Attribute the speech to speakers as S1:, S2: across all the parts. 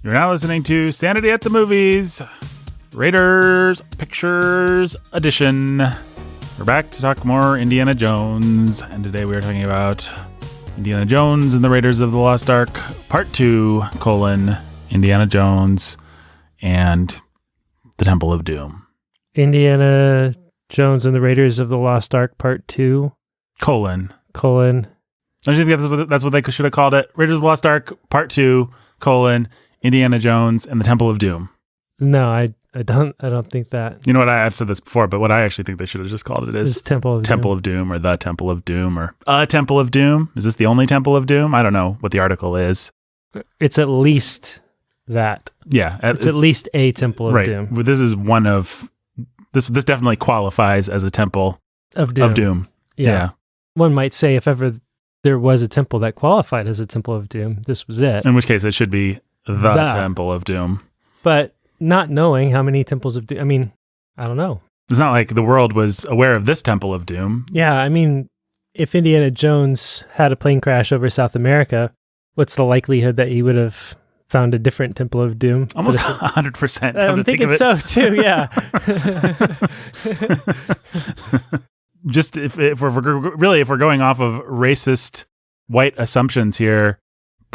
S1: You're now listening to Sanity at the Movies, Raiders Pictures Edition. We're back to talk more Indiana Jones, and today we are talking about Indiana Jones and the Raiders of the Lost Ark, Part 2, Indiana Jones and the Temple of Doom.
S2: Indiana Jones and the Raiders of the Lost Ark, Part 2,
S1: Colon.
S2: Don't
S1: you think that's what they should have called it? Raiders of the Lost Ark, Part 2, Indiana Jones and the Temple of Doom.
S2: No, I don't think that.
S1: You know what? I've said this before, but what I actually think they should have just called it is
S2: Temple of
S1: Doom or the Temple of Doom or a Temple of Doom. Is this the only Temple of Doom? I don't know what the article is.
S2: It's at least that.
S1: Yeah.
S2: It's at least a Temple of Doom.
S1: But this is one of... This definitely qualifies as a Temple
S2: of Doom. Yeah. One might say if ever there was a temple that qualified as a Temple of Doom, this was it.
S1: In which case it should be the Temple of Doom.
S2: But not knowing how many Temples of Doom, I mean, I don't know.
S1: It's not like the world was aware of this Temple of Doom.
S2: Yeah, I mean, if Indiana Jones had a plane crash over South America, what's the likelihood that he would have found a different Temple of Doom?
S1: Almost 100%.
S2: I'm thinking so too, yeah.
S1: Just if we're going off of racist white assumptions here,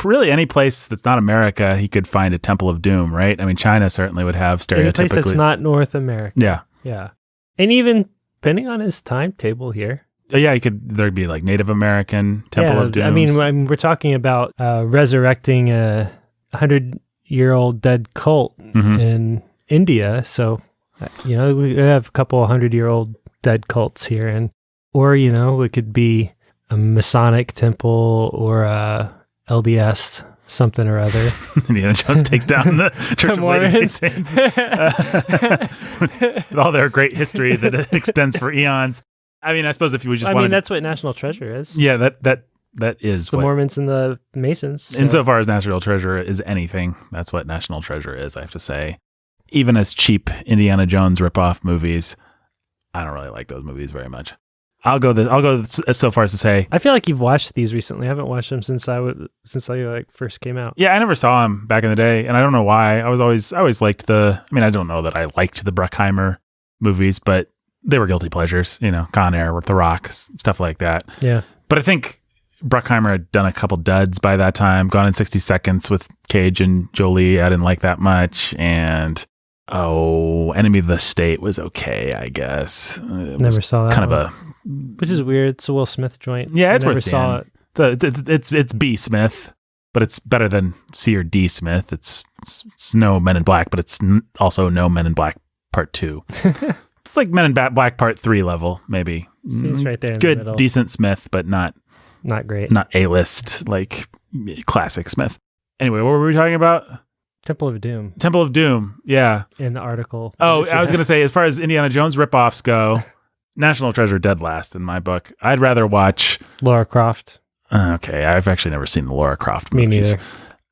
S1: really any place that's not America, he could find a Temple of Doom, right? I mean, China certainly would have stereotypically.
S2: Any place that's not North America.
S1: Yeah.
S2: Yeah. And even depending on his timetable here.
S1: Yeah, there'd be like Native American Temple of Doom.
S2: I mean, we're talking about resurrecting a 100-year-old dead cult in India. So, we have a couple 100-year-old dead cults here. Or it could be a Masonic temple or a LDS something or other.
S1: Indiana Jones takes down the Church of Latter-day Saints with all their great history that extends for eons. I mean, I suppose if you would just
S2: I mean, that's what National Treasure is.
S1: Yeah, that is
S2: the Mormons and the Masons. So.
S1: Insofar as National Treasure is anything, that's what National Treasure is, I have to say. Even as cheap Indiana Jones ripoff movies, I don't really like those movies very much. I'll go so far as to say
S2: I feel like you've watched these recently. I haven't watched them since I first came out.
S1: Yeah, I never saw them back in the day, and I don't know why. I always liked I don't know that I liked the Bruckheimer movies, but they were guilty pleasures. Con Air with The Rock, stuff like that.
S2: Yeah,
S1: but I think Bruckheimer had done a couple duds by that time. Gone in 60 Seconds with Cage and Jolie, I didn't like that much, and Enemy of the State was okay, I guess.
S2: Never saw that.
S1: Kind of
S2: which is weird. It's a Will Smith joint.
S1: Yeah, it's worth
S2: seeing.
S1: It's B Smith, but it's better than C or D Smith. It's no Men in Black, but it's also no Men in Black Part 2. It's like Men in Black Part 3 level, maybe.
S2: He's right there in
S1: good,
S2: the middle.
S1: Decent Smith, but not
S2: great.
S1: Not A-list, like classic Smith. Anyway, what were we talking about?
S2: Temple of Doom.
S1: Temple of Doom, yeah.
S2: In the article.
S1: Oh, I was going to say, as far as Indiana Jones ripoffs go, National Treasure dead last in my book. I'd rather watch
S2: Lara Croft.
S1: Okay, I've actually never seen the Lara Croft movies.
S2: Me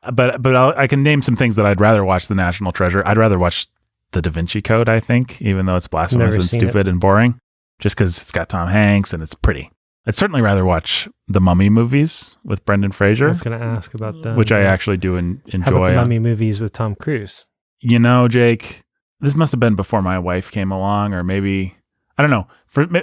S2: neither.
S1: But I can name some things that I'd rather watch than National Treasure. I'd rather watch The Da Vinci Code, I think, even though it's blasphemous and stupid and boring, just because it's got Tom Hanks and it's pretty. I'd certainly rather watch the Mummy movies with Brendan Fraser.
S2: I was going to ask about that.
S1: Which I actually do enjoy.
S2: How about the Mummy movies with Tom Cruise?
S1: Jake, this must have been before my wife came along, or maybe... I don't know.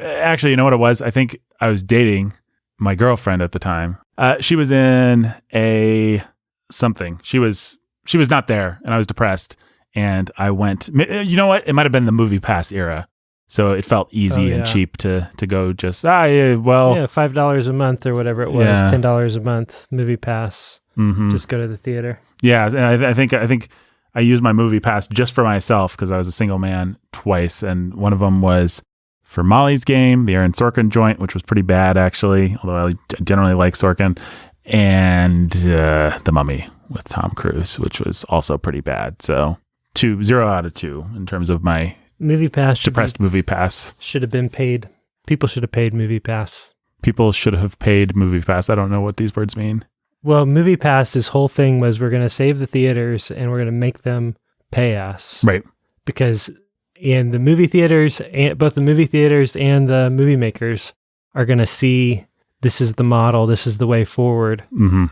S1: Actually, you know what it was? I think I was dating my girlfriend at the time. She was in a something. She was not there, and I was depressed. And I went. You know what? It might have been the Movie Pass era, so it felt easy and cheap to go. Just
S2: $5 a month or whatever it was, $10 a month Movie Pass.
S1: Mm-hmm.
S2: Just go to the theater.
S1: Yeah, and I think I used my Movie Pass just for myself because I was a single man twice, and one of them was for Molly's Game, the Aaron Sorkin joint, which was pretty bad, actually, although I generally like Sorkin, and The Mummy with Tom Cruise, which was also pretty bad. So 0 out of 2 in terms of my
S2: Movie Pass
S1: depressed Movie Pass.
S2: Should have been paid. People should have paid Movie Pass.
S1: People should have paid Movie Pass. I don't know what these words mean.
S2: Well, Movie Pass, his whole thing was we're going to save the theaters and we're going to make them pay us.
S1: Right.
S2: Because in the movie theaters, both the movie theaters and the movie makers are going to see this is the model, this is the way forward.
S1: Mm-hmm.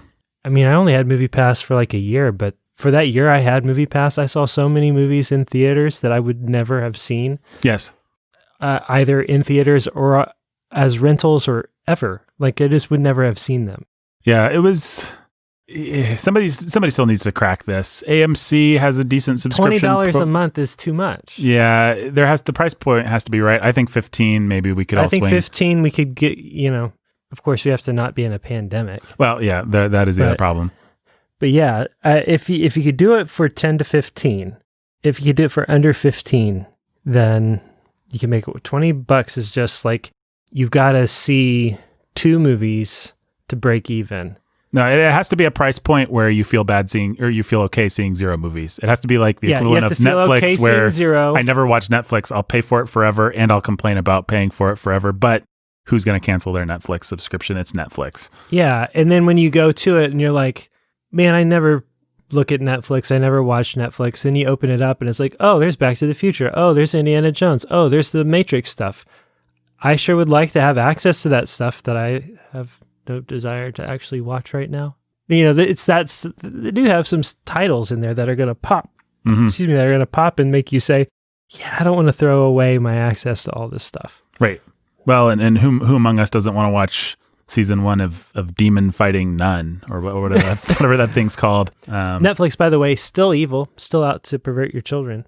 S2: I mean, I only had Movie Pass for like a year, but for that year I had Movie Pass, I saw so many movies in theaters that I would never have seen.
S1: Yes.
S2: Either in theaters or as rentals or ever. Like I just would never have seen them.
S1: Yeah, it was... Somebody still needs to crack this. AMC has a decent subscription.
S2: $20 a month is too much.
S1: Yeah, the price point has to be right. I think 15 maybe we could all swing.
S2: 15 we could get, of course we have to not be in a pandemic.
S1: Well, yeah, that is the other problem.
S2: But yeah, if you could do it for 10 to 15, if you could do it for under 15, then you can make it. $20 is just like, you've got to see 2 movies to break even.
S1: No, it has to be a price point where you feel bad seeing, or you feel okay seeing 0 movies. It has to be like the equivalent of Netflix, okay where
S2: 0.
S1: I never watch Netflix. I'll pay for it forever, and I'll complain about paying for it forever. But who's going to cancel their Netflix subscription? It's Netflix.
S2: Yeah, and then when you go to it and you're like, man, I never look at Netflix. I never watch Netflix. Then you open it up and it's like, oh, there's Back to the Future. Oh, there's Indiana Jones. Oh, there's the Matrix stuff. I sure would like to have access to that stuff that I have no desire to actually watch right now. They do have some titles in there that are going to pop.
S1: Mm-hmm.
S2: Excuse me, that are going to pop and make you say, yeah, I don't want to throw away my access to all this stuff.
S1: Right. Well, and who among us doesn't want to watch season 1 of Demon Fighting Nun or whatever that thing's called?
S2: Netflix, by the way, still evil, still out to pervert your children.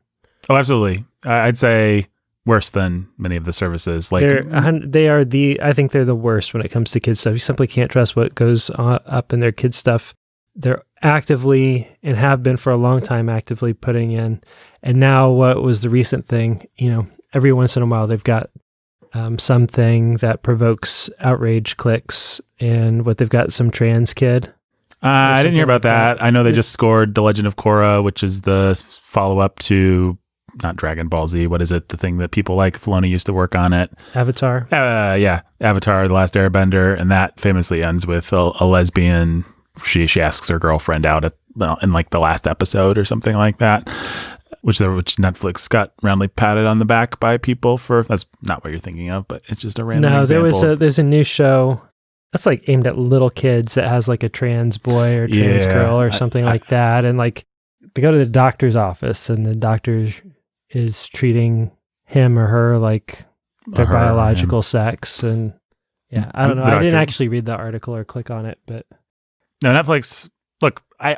S1: Oh, absolutely. I'd say worse than many of the services. Like
S2: I think they're the worst when it comes to kids stuff. You simply can't trust what goes up in their kids stuff. They're actively, and have been for a long time, actively putting in. And now what was the recent thing, every once in a while they've got something that provokes outrage clicks, and what they've got some trans kid.
S1: I didn't hear about that. I know they just scored The Legend of Korra, which is the follow-up to not Dragon Ball Z. What is it? The thing that people like. Filoni used to work on it.
S2: Avatar.
S1: Yeah. Avatar, The Last Airbender. And that famously ends with a lesbian. She asks her girlfriend out in like the last episode or something like that, which Netflix got roundly patted on the back by people for. That's not what you're thinking of, but it's just a random example.
S2: There's a new show that's like aimed at little kids that has like a trans boy or trans girl or something like that. And like they go to the doctor's office and the doctor is treating him or her like their biological sex. And yeah, I don't know. I didn't actually read the article or click on it, but
S1: no, Netflix, look, I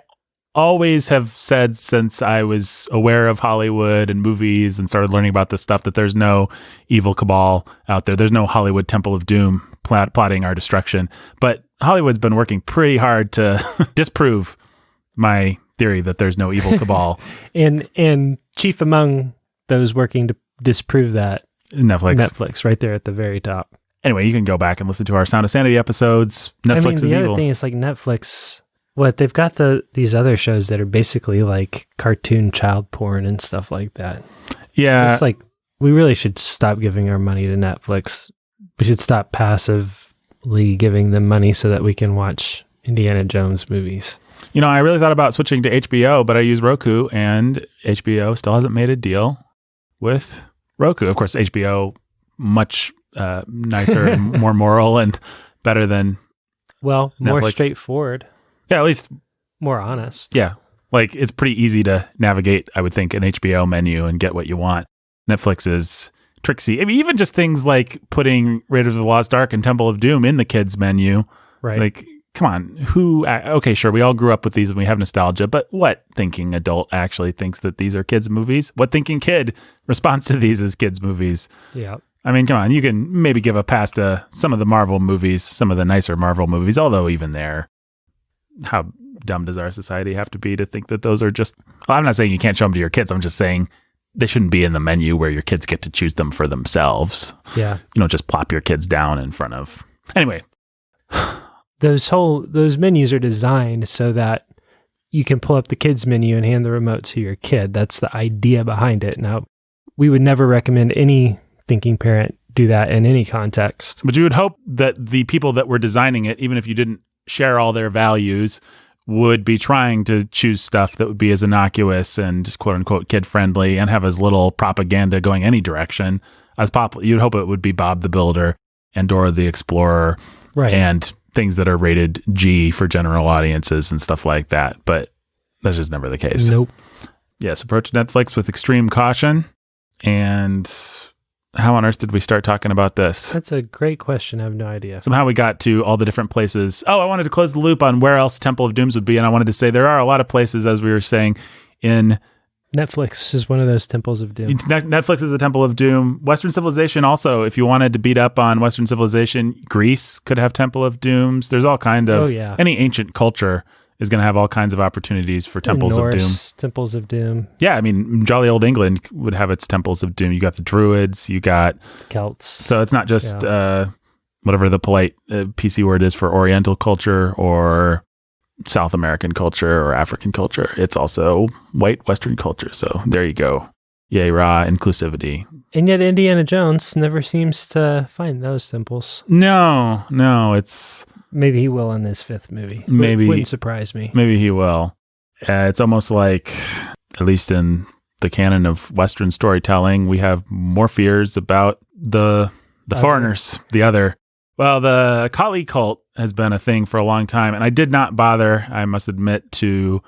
S1: always have said since I was aware of Hollywood and movies and started learning about this stuff that there's no evil cabal out there. There's no Hollywood Temple of Doom plotting our destruction. But Hollywood's been working pretty hard to disprove my theory that there's no evil cabal.
S2: and chief among those working to disprove that, Netflix right there at the very top.
S1: Anyway, you can go back and listen to our Sound of Sanity episodes. Netflix is evil.
S2: The other thing is like Netflix, they've got these other shows that are basically like cartoon child porn and stuff like that.
S1: Yeah.
S2: It's like, we really should stop giving our money to Netflix. We should stop passively giving them money so that we can watch Indiana Jones movies.
S1: I really thought about switching to HBO, but I use Roku, and HBO still hasn't made a deal with Roku. Of course, HBO, much nicer and more moral and better than
S2: more
S1: Netflix.
S2: Straightforward.
S1: Yeah, at least
S2: more honest.
S1: Yeah, like it's pretty easy to navigate, I would think, an HBO menu and get what you want. Netflix is tricksy. I mean, even just things like putting Raiders of the Lost Ark and Temple of Doom in the kids menu.
S2: Right.
S1: Like, come on, okay, sure, we all grew up with these and we have nostalgia, but what thinking adult actually thinks that these are kids' movies? What thinking kid responds to these as kids' movies?
S2: Yeah.
S1: I mean, come on, you can maybe give a pass to some of the Marvel movies, some of the nicer Marvel movies, although even there, how dumb does our society have to be to think that those are just... Well, I'm not saying you can't show them to your kids. I'm just saying they shouldn't be in the menu where your kids get to choose them for themselves.
S2: Yeah.
S1: Just plop your kids down in front of... Anyway.
S2: Those menus are designed so that you can pull up the kids menu and hand the remote to your kid. That's the idea behind it. Now, we would never recommend any thinking parent do that in any context.
S1: But you would hope that the people that were designing it, even if you didn't share all their values, would be trying to choose stuff that would be as innocuous and quote unquote kid friendly and have as little propaganda going any direction as possible. You'd hope it would be Bob the Builder and Dora the Explorer, right, and things that are rated G for general audiences and stuff like that. But That's just never the case.
S2: Nope.
S1: Yes, approach Netflix with extreme caution. And how on earth did we start talking about this?
S2: That's a great question. I have no idea.
S1: Somehow we got to all the different places. Oh, I wanted to close the loop on where else Temple of Dooms would be. And I wanted to say there are a lot of places, as we were saying, in...
S2: Netflix is one of those temples of doom.
S1: Netflix is a temple of doom. Western civilization also, if you wanted to beat up on Western civilization, Greece could have temple of dooms. There's all kind of... Any ancient culture is going to have all kinds of opportunities for temples of doom.
S2: Temples of doom.
S1: Yeah, I mean, jolly old England would have its temples of doom. You got the Druids, you got...
S2: Celts.
S1: So it's not just whatever the polite PC word is for Oriental culture or South American culture or African culture. It's also white Western culture. So there you go. Yay, rah, inclusivity.
S2: And yet Indiana Jones never seems to find those temples.
S1: No, it's...
S2: Maybe he will in this fifth movie.
S1: Maybe.
S2: Wouldn't surprise me.
S1: Maybe he will. It's almost like, at least in the canon of Western storytelling, we have more fears about the foreigners, the other. Well, the Kali cult has been a thing for a long time, and I did not bother, I must admit, to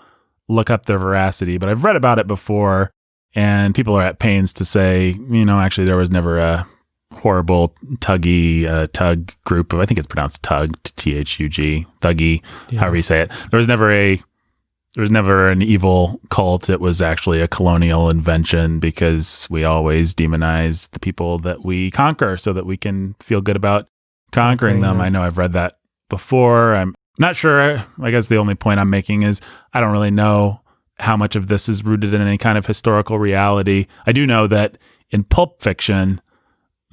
S1: look up their veracity, but I've read about it before, and people are at pains to say, actually there was never a horrible tug group of, I think it's pronounced tug, Thug, thuggy, however you say it. There was never an evil cult. It was actually a colonial invention because we always demonize the people that we conquer so that we can feel good about conquering them. I know I've read that before. I'm not sure. I guess the only point I'm making is I don't really know how much of this is rooted in any kind of historical reality. I do know that in pulp fiction,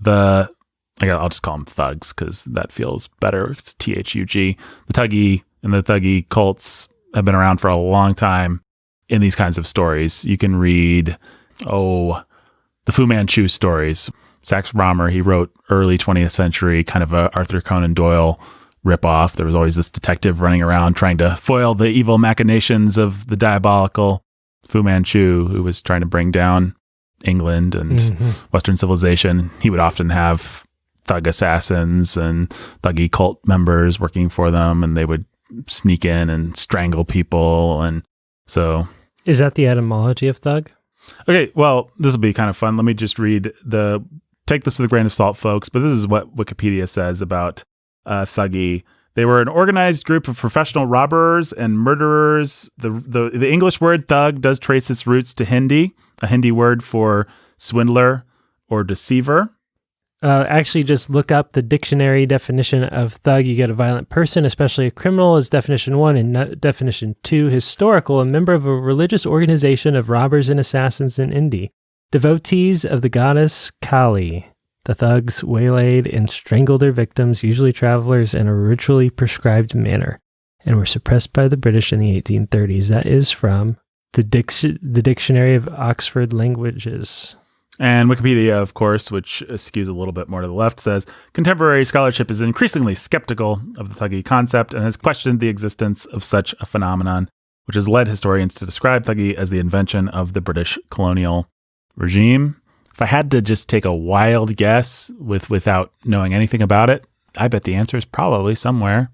S1: I'll just call them thugs because that feels better. It's Thug. The Tuggy and the Thuggy cults have been around for a long time in these kinds of stories. You can read, the Fu Manchu stories. Sax Rohmer, he wrote early 20th century, kind of a Arthur Conan Doyle ripoff. There was always this detective running around trying to foil the evil machinations of the diabolical Fu Manchu, who was trying to bring down England and Western civilization. He would often have thug assassins and thuggy cult members working for them, and they would sneak in and strangle people. And so...
S2: Is that the etymology of thug?
S1: Okay, well, this will be kind of fun. Let me just read take this with a grain of salt, folks, but this is what Wikipedia says about thuggy. They were an organized group of professional robbers and murderers. The English word thug does trace its roots to Hindi, a Hindi word for swindler or deceiver.
S2: Actually, just look up the dictionary definition of thug. You get a violent person, especially a criminal, is definition 1. And definition 2, historical, a member of a religious organization of robbers and assassins in India. Devotees of the goddess Kali. The thugs waylaid and strangled their victims, usually travelers, in a ritually prescribed manner, and were suppressed by the British in the 1830s. That is from the Dictionary of Oxford Languages.
S1: And Wikipedia, of course, which skews a little bit more to the left, says, contemporary scholarship is increasingly skeptical of the thuggy concept and has questioned the existence of such a phenomenon, which has led historians to describe thuggy as the invention of the British colonial regime. If I had to just take a wild guess without knowing anything about it, I bet the answer is probably somewhere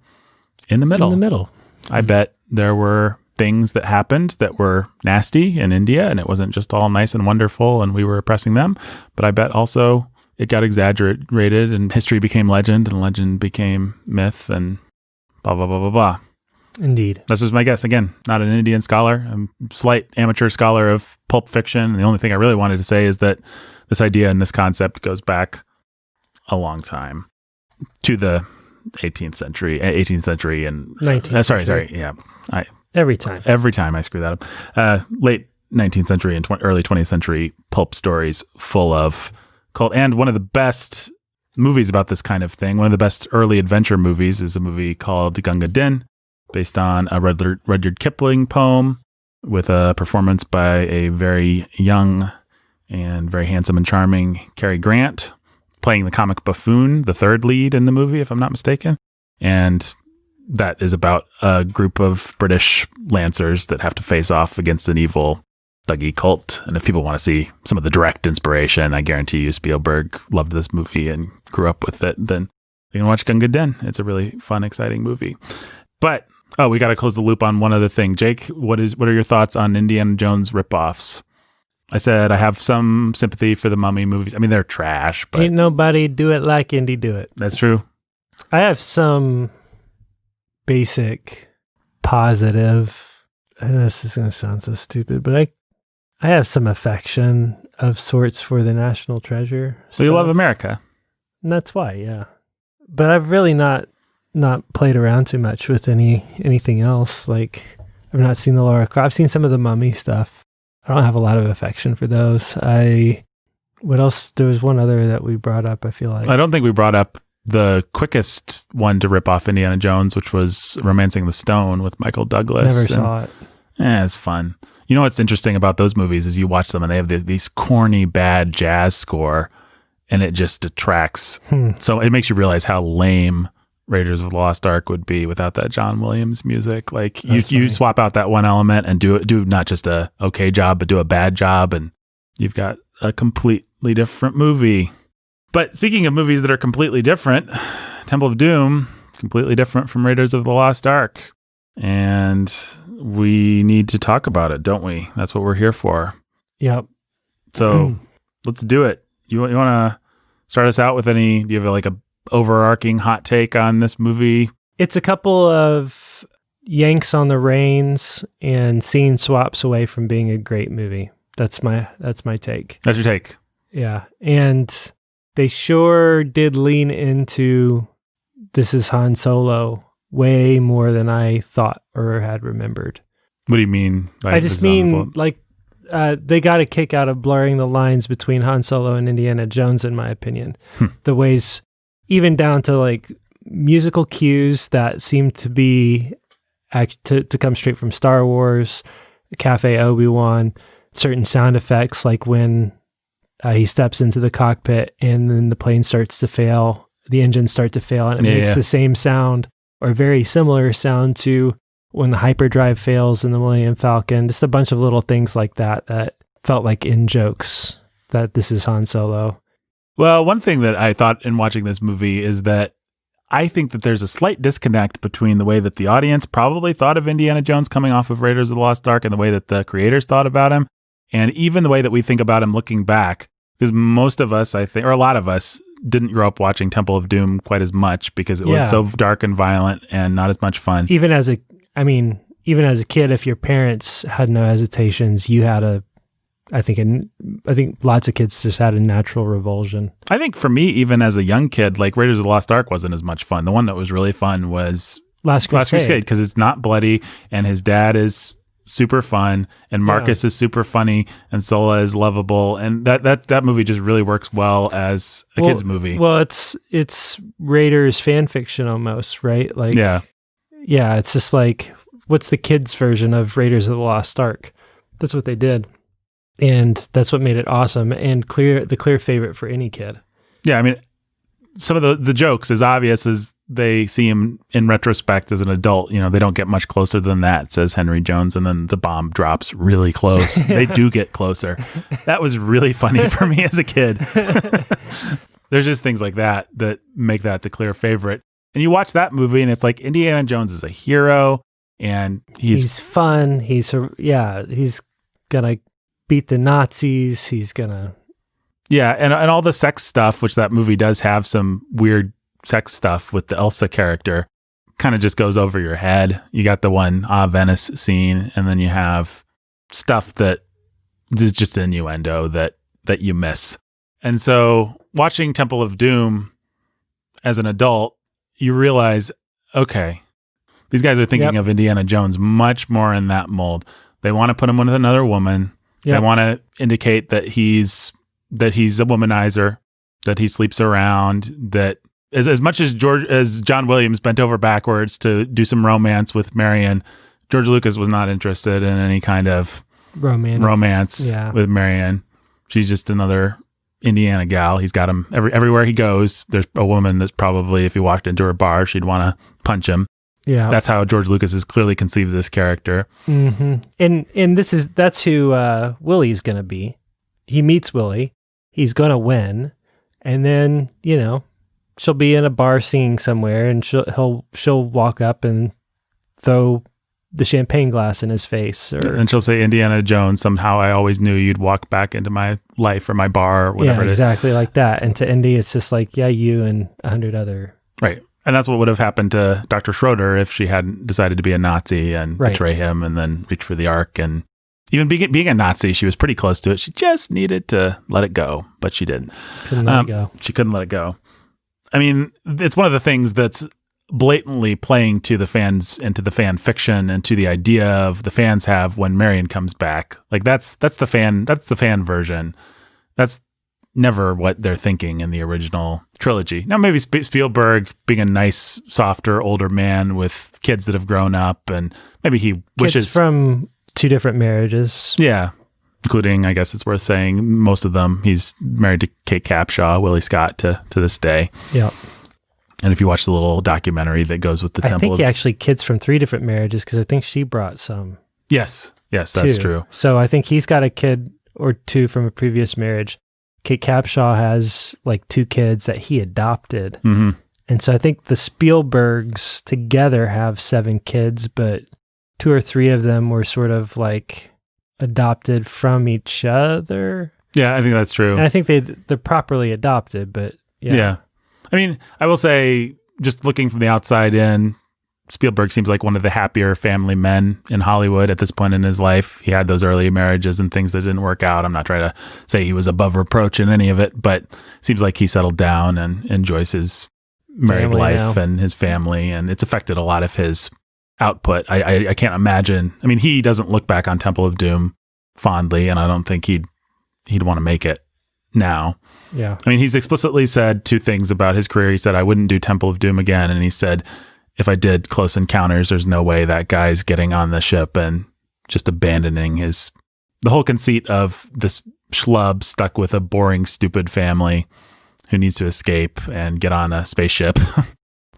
S1: in the middle.
S2: In the middle.
S1: I bet there were things that happened that were nasty in India, and it wasn't just all nice and wonderful and we were oppressing them. But I bet also it got exaggerated and history became legend and legend became myth and blah, blah, blah, blah, blah.
S2: Indeed.
S1: That's just my guess. Again, not an Indian scholar. I'm a slight amateur scholar of pulp fiction. And the only thing I really wanted to say is that this idea and this concept goes back a long time to the 18th century and 19th sorry. Yeah.
S2: Every time
S1: I screw that up. Late 19th century and early 20th century pulp stories full of cult. And one of the best movies about this kind of thing, one of the best early adventure movies is a movie called Gunga Din, based on a Rudyard Kipling poem with a performance by a very young and very handsome and charming Cary Grant, playing the comic buffoon, the third lead in the movie, if I'm not mistaken. And that is about a group of British lancers that have to face off against an evil thuggy cult. And if people want to see some of the direct inspiration, I guarantee you Spielberg loved this movie and grew up with it, then you can watch Gunga Din. It's a really fun, exciting movie. But Oh, we got to close the loop on one other thing. Jake, what are your thoughts on Indiana Jones ripoffs? I said I have some sympathy for the Mummy movies. I mean, they're trash, but
S2: ain't nobody do it like Indy do it.
S1: That's true.
S2: I have some basic positive. I know this is going to sound so stupid, but I have some affection of sorts for the National Treasure.
S1: So you love America.
S2: And that's why, yeah. But I've really not played around too much with anything else. Like, I've not seen the Laura Croft. I've seen some of the Mummy stuff. I don't have a lot of affection for those. What else? There was one other that we brought up, I feel like.
S1: I don't think we brought up the quickest one to rip off Indiana Jones, which was Romancing the Stone with Michael Douglas.
S2: Never saw it.
S1: It's fun. You know what's interesting about those movies is you watch them and they have these corny, bad jazz score, and it just detracts. So it makes you realize how lame Raiders of the Lost Ark would be without that John Williams music. Like you swap out that one element and do not just a okay job, but do a bad job, and you've got a completely different movie. But speaking of movies that are completely different, Temple of Doom, completely different from Raiders of the Lost Ark. And we need to talk about it, don't we? That's what we're here for.
S2: Yep.
S1: So let's do it. You want to start us out with do you have like a overarching hot take on this movie?
S2: It's a couple of yanks on the reins and scene swaps away from being a great movie. That's my take.
S1: That's your take.
S2: Yeah. And they sure did lean into this is Han Solo way more than I thought or had remembered.
S1: What do you mean?
S2: I just mean they got a kick out of blurring the lines between Han Solo and Indiana Jones, in my opinion. The ways, even down to like musical cues that seem to be to come straight from Star Wars, Cafe Obi-Wan, certain sound effects like when he steps into the cockpit and then the plane starts to fail, the engines start to fail, and it makes the same sound or very similar sound to when the hyperdrive fails in the Millennium Falcon. Just a bunch of little things like that felt like in jokes that this is Han Solo.
S1: Well, one thing that I thought in watching this movie is that I think that there's a slight disconnect between the way that the audience probably thought of Indiana Jones coming off of Raiders of the Lost Ark and the way that the creators thought about him, and even the way that we think about him looking back. Because most of us, I think, or a lot of us, didn't grow up watching Temple of Doom quite as much because it was so dark and violent and not as much fun.
S2: Even as a kid, if your parents had no hesitations, you had I think lots of kids just had a natural revulsion. I
S1: think for me, even as a young kid, like Raiders of the Lost Ark wasn't as much fun. The one that was really fun was
S2: Last Crusade
S1: because it's not bloody and his dad is super fun and Marcus is super funny and Sola is lovable, and that movie just really works well as a kid's movie.
S2: Well, it's Raiders fan fiction almost, right? Like yeah, it's just like, what's the kids version of Raiders of the Lost Ark? That's what they did, and that's what made it awesome and the clear favorite for any kid.
S1: Yeah, I mean, some of the jokes, as obvious as they see him in retrospect as an adult, they don't get much closer than that, says Henry Jones, and then the bomb drops really close. They do get closer. That was really funny for me as a kid. There's just things like that make that the clear favorite. And you watch that movie and it's like Indiana Jones is a hero and he's
S2: fun. He's gonna beat the Nazis. He's gonna...
S1: Yeah, and all the sex stuff, which that movie does have some weird sex stuff with the Elsa character, kind of just goes over your head. You got the one Venice scene, and then you have stuff that is just innuendo that you miss. And so watching Temple of Doom as an adult, you realize, okay, these guys are thinking of Indiana Jones much more in that mold. They want to put him with another woman. Yep. They want to indicate that he's a womanizer, that he sleeps around, that as much as John Williams bent over backwards to do some romance with Marion, George Lucas was not interested in any kind of romance with Marion. She's just another Indiana gal. He's got him everywhere he goes. There's a woman that's probably, if he walked into her bar, she'd want to punch him. Yeah, that's how George Lucas has clearly conceived this character.
S2: Mm-hmm. And that's who Willie's gonna be. He meets Willie. He's gonna win, and then she'll be in a bar singing somewhere, and she'll walk up and throw the champagne glass in his face.
S1: And she'll say, Indiana Jones, somehow I always knew you'd walk back into my life or my bar or whatever.
S2: Yeah, exactly like that. And to Indy, it's just like, yeah, you and 100 other.
S1: Right. And that's what would have happened to Dr. Schroeder if she hadn't decided to be a Nazi and betray him and then reach for the Ark. And even being a Nazi, she was pretty close to it. She just needed to let it go, but she didn't.
S2: Couldn't let it go.
S1: She couldn't let it go. I mean, it's one of the things that's blatantly playing to the fans and to the fan fiction and to the idea of the fans have when Marion comes back. Like that's the fan version. That's never what they're thinking in the original trilogy. Now maybe Spielberg being a nice, softer, older man with kids that have grown up, and maybe he wishes
S2: kids from 2 different marriages.
S1: Yeah. Including, I guess it's worth saying, most of them, he's married to Kate Capshaw, Willie Scott to this day.
S2: Yeah.
S1: And if you watch the little documentary that goes with the Temple,
S2: I think he actually kids from 3 different marriages because I think she brought some.
S1: Yes, that's true.
S2: So I think he's got a kid or 2 from a previous marriage. Kate Capshaw has like 2 kids that he adopted.
S1: Mm-hmm.
S2: And so I think the Spielbergs together have 7 kids, but 2 or 3 of them were sort of like adopted from each other.
S1: Yeah, I think that's true.
S2: And I think they're properly adopted, but yeah.
S1: I mean, I will say, just looking from the outside in, Spielberg seems like one of the happier family men in Hollywood at this point in his life. He had those early marriages and things that didn't work out. I'm not trying to say he was above reproach in any of it, but seems like he settled down and enjoys his married life and his family, and it's affected a lot of his output. I can't imagine. I mean, he doesn't look back on Temple of Doom fondly, and I don't think he'd want to make it now.
S2: Yeah.
S1: I mean, he's explicitly said 2 things about his career. He said, I wouldn't do Temple of Doom again. And he said, if I did Close Encounters, there's no way that guy's getting on the ship and just abandoning the whole conceit of this schlub stuck with a boring, stupid family who needs to escape and get on a spaceship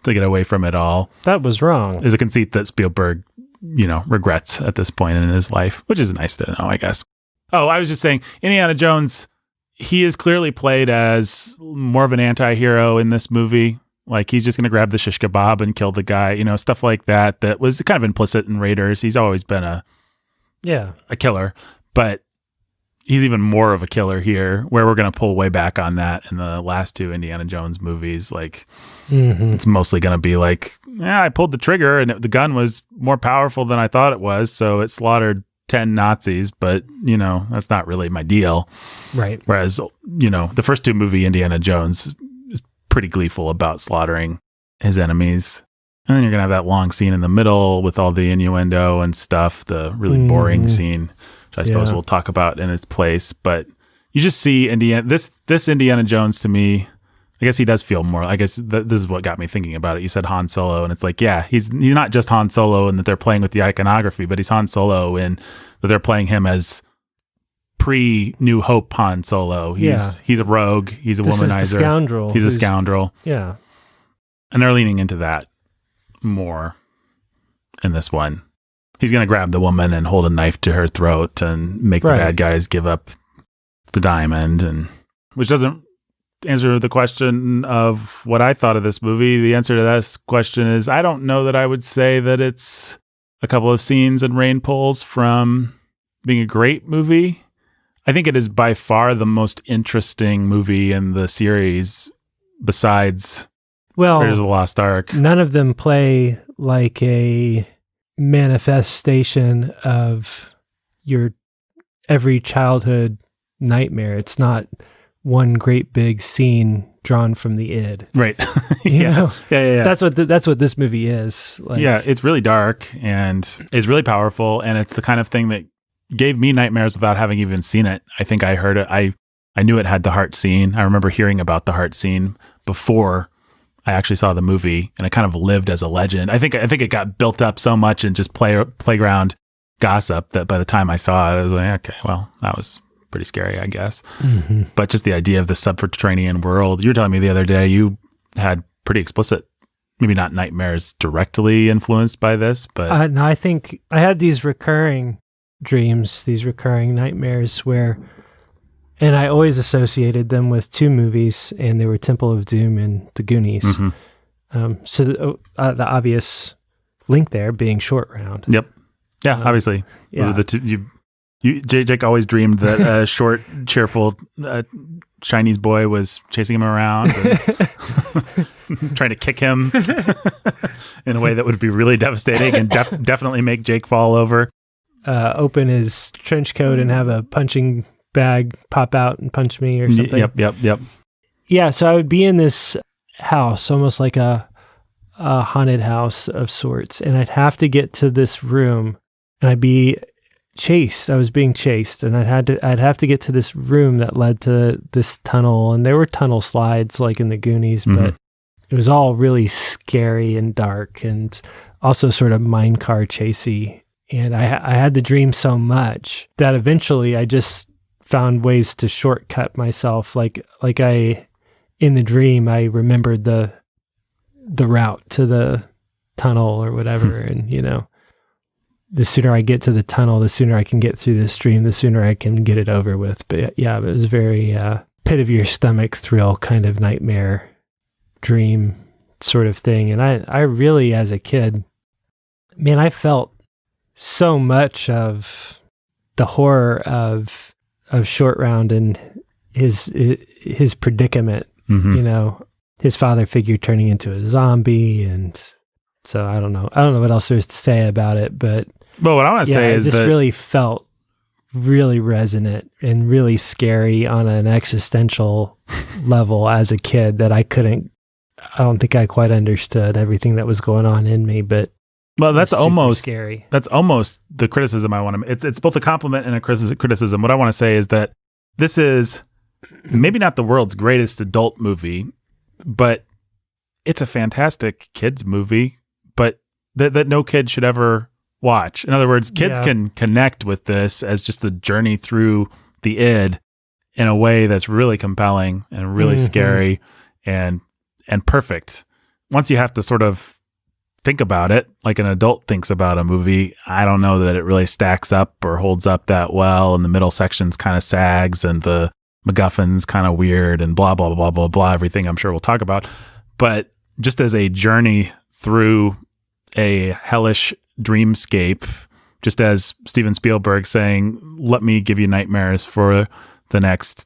S1: to get away from it all.
S2: That was wrong.
S1: Is a conceit that Spielberg, regrets at this point in his life, which is nice to know, I guess. Oh, I was just saying, Indiana Jones, he is clearly played as more of an anti-hero in this movie. Like, he's just going to grab the shish kebab and kill the guy, stuff like that. That was kind of implicit in Raiders. He's always been a killer, but he's even more of a killer here, where we're going to pull way back on that in the last 2 Indiana Jones movies. Like, It's mostly going to be like, I pulled the trigger and the gun was more powerful than I thought it was, so it slaughtered 10 Nazis, but that's not really my deal.
S2: Right.
S1: Whereas, the first 2 movie Indiana Jones is pretty gleeful about slaughtering his enemies. And then you're going to have that long scene in the middle with all the innuendo and stuff, the really boring scene, which I suppose we'll talk about in its place. But you just see this Indiana Jones, to me, I guess he does feel more, I guess this is what got me thinking about it. You said Han Solo, and it's like, yeah, he's not just Han Solo in that they're playing with the iconography, but he's Han Solo in that they're playing him as pre-New Hope Han Solo. He's a rogue. He's a womanizer.
S2: Is the scoundrel.
S1: He's a scoundrel.
S2: Yeah.
S1: And they're leaning into that more in this one. He's going to grab the woman and hold a knife to her throat and make the bad guys give up the diamond, and which doesn't answer the question of what I thought of this movie. The answer to this question is, I don't know that I would say that it's a couple of scenes and rain pulls from being a great movie. I think it is by far the most interesting movie in the series besides Raiders of the Lost Ark.
S2: None of them play like a manifestation of your every childhood nightmare. It's not one great big scene drawn from the id.
S1: Right.
S2: Yeah.
S1: Yeah.
S2: That's what this movie is. Like,
S1: yeah, it's really dark and it's really powerful, and it's the kind of thing that gave me nightmares without having even seen it. I think I heard it. I knew it had the heart scene. I remember hearing about the heart scene before I actually saw the movie, and it kind of lived as a legend. I think it got built up so much in just playground gossip that by the time I saw it, I was like, okay, well, that was pretty scary, I guess.
S2: Mm-hmm.
S1: But just the idea of the subterranean world, you were telling me the other day you had pretty explicit, maybe not nightmares directly influenced by this, but
S2: no, I think I had these recurring dreams, these recurring nightmares and I always associated them with 2 movies, and they were Temple of Doom and The Goonies.
S1: Mm-hmm.
S2: So the obvious link there being short round.
S1: Yep. Yeah, obviously.
S2: Yeah.
S1: The two, Jake always dreamed that a short, cheerful Chinese boy was chasing him around and trying to kick him in a way that would be really devastating and definitely make Jake fall over.
S2: Open his trench coat and have a punching bag pop out and punch me or something.
S1: Yep.
S2: Yeah, so I would be in this house, almost like a haunted house of sorts, and I'd have to get to this room, and I'd be chased. I was being chased, and I'd have to get to this room that led to this tunnel, and there were tunnel slides like in the Goonies, but it was all really scary and dark, and also sort of minecart chasey. And I had the dream so much that eventually I just found ways to shortcut myself. Like in the dream, I remembered the route to the tunnel or whatever. And, the sooner I get to the tunnel, the sooner I can get through this dream, the sooner I can get it over with. But yeah, it was very pit of your stomach thrill kind of nightmare dream sort of thing. And I really, as a kid, man, I felt so much of the horror of Short Round and his predicament, his father figure turning into a zombie. And so I don't know what else there's to say about it, but
S1: what I want to say is
S2: this
S1: that
S2: really felt really resonant and really scary on an existential level as a kid that I don't think I quite understood everything that was going on in me, but
S1: that's almost
S2: scary.
S1: That's almost the criticism I want to. It's both a compliment and a criticism. What I want to say is that this is maybe not the world's greatest adult movie, but it's a fantastic kids movie. But that no kid should ever watch. In other words, kids can connect with this as just a journey through the id in a way that's really compelling and really scary and perfect. Once you have to sort of think about it like an adult thinks about a movie, I don't know that it really stacks up or holds up that well, and the middle sections kind of sags and the MacGuffin's kind of weird and blah, blah, blah, blah, blah, everything I'm sure we'll talk about. But just as a journey through a hellish dreamscape, just as Steven Spielberg saying, let me give you nightmares for the next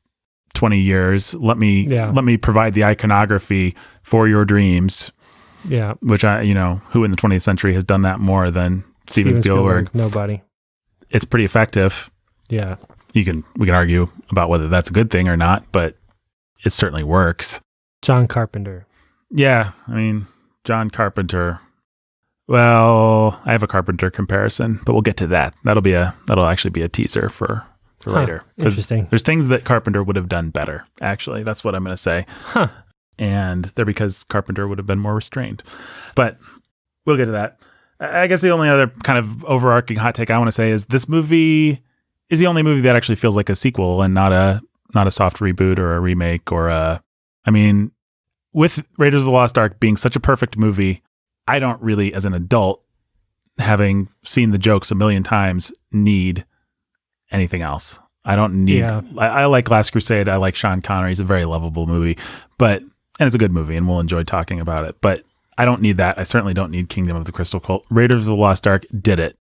S1: 20 years. Let me provide the iconography for your dreams.
S2: Yeah.
S1: Which who in the 20th century has done that more than Steven Spielberg?
S2: Nobody.
S1: It's pretty effective.
S2: Yeah.
S1: We can argue about whether that's a good thing or not, but it certainly works.
S2: John Carpenter.
S1: Yeah. I mean, John Carpenter. Well, I have a Carpenter comparison, but we'll get to that. That'll actually be a teaser for later.
S2: Interesting.
S1: There's things that Carpenter would have done better. Actually, that's what I'm going to say.
S2: Huh.
S1: And they're because Carpenter would have been more restrained. But we'll get to that. I guess the only other kind of overarching hot take I want to say is this movie is the only movie that actually feels like a sequel and not a soft reboot or a remake with Raiders of the Lost Ark being such a perfect movie, I don't really, as an adult, having seen the jokes a million times, need anything else. I don't need... Yeah. I like Last Crusade. I like Sean Connery. He's a very lovable movie. And it's a good movie, and we'll enjoy talking about it. But I don't need that. I certainly don't need Kingdom of the Crystal Cult. Raiders of the Lost Ark did it,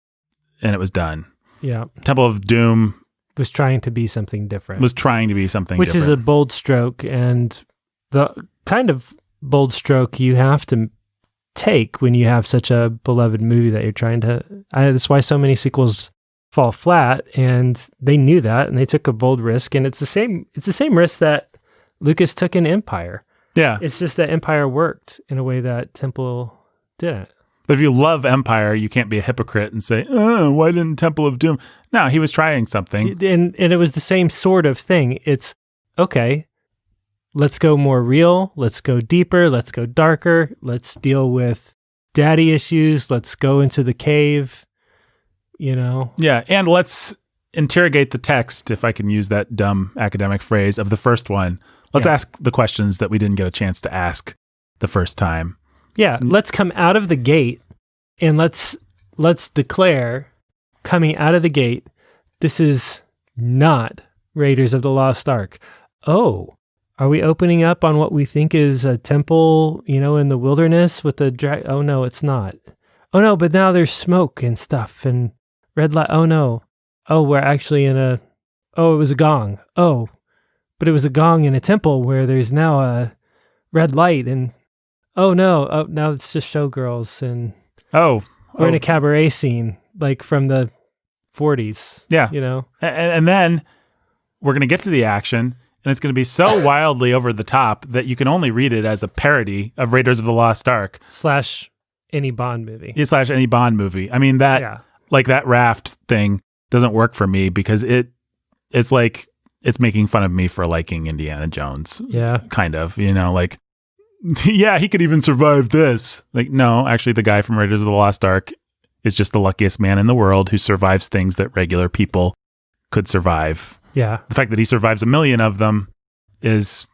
S1: and it was done.
S2: Yeah.
S1: Temple of Doom...
S2: was trying to be something different.
S1: Which
S2: is a bold stroke, and the kind of bold stroke you have to take when you have such a beloved movie that you're trying to... that's why so many sequels fall flat, and they knew that, and they took a bold risk, and it's the same risk that Lucas took in Empire.
S1: Yeah.
S2: It's just that Empire worked in a way that Temple didn't.
S1: But if you love Empire, you can't be a hypocrite and say, why didn't Temple of Doom? No, he was trying something.
S2: And it was the same sort of thing. It's, okay, let's go more real. Let's go deeper. Let's go darker. Let's deal with daddy issues. Let's go into the cave, Yeah, and let's interrogate the text, if I can use that dumb academic phrase, of the first one. Let's ask the questions that we didn't get a chance to ask the first time. Yeah, let's come out of the gate and let's declare, coming out of the gate, this is not Raiders of the Lost Ark. Oh, are we opening up on what we think is a temple, in the wilderness with the oh no, it's not. oh no, but now there's smoke and stuff and red light. Oh no. Oh, we're actually it was a gong. Oh, but it was a gong in a temple where there's now a red light and oh no. Oh, now it's just showgirls and we're in a cabaret scene like from the 40s.
S1: Yeah.
S2: You know?
S1: And then we're going to get to the action, and it's going to be so wildly over the top that you can only read it as a parody of Raiders of the Lost Ark.
S2: / any Bond movie.
S1: Yeah, / any Bond movie. I mean, that raft thing doesn't work for me because it's like it's making fun of me for liking Indiana Jones.
S2: Yeah.
S1: Kind of, like, yeah, he could even survive this. Like, no, actually, the guy from Raiders of the Lost Ark is just the luckiest man in the world who survives things that regular people could survive.
S2: Yeah.
S1: The fact that he survives 1 million of them is,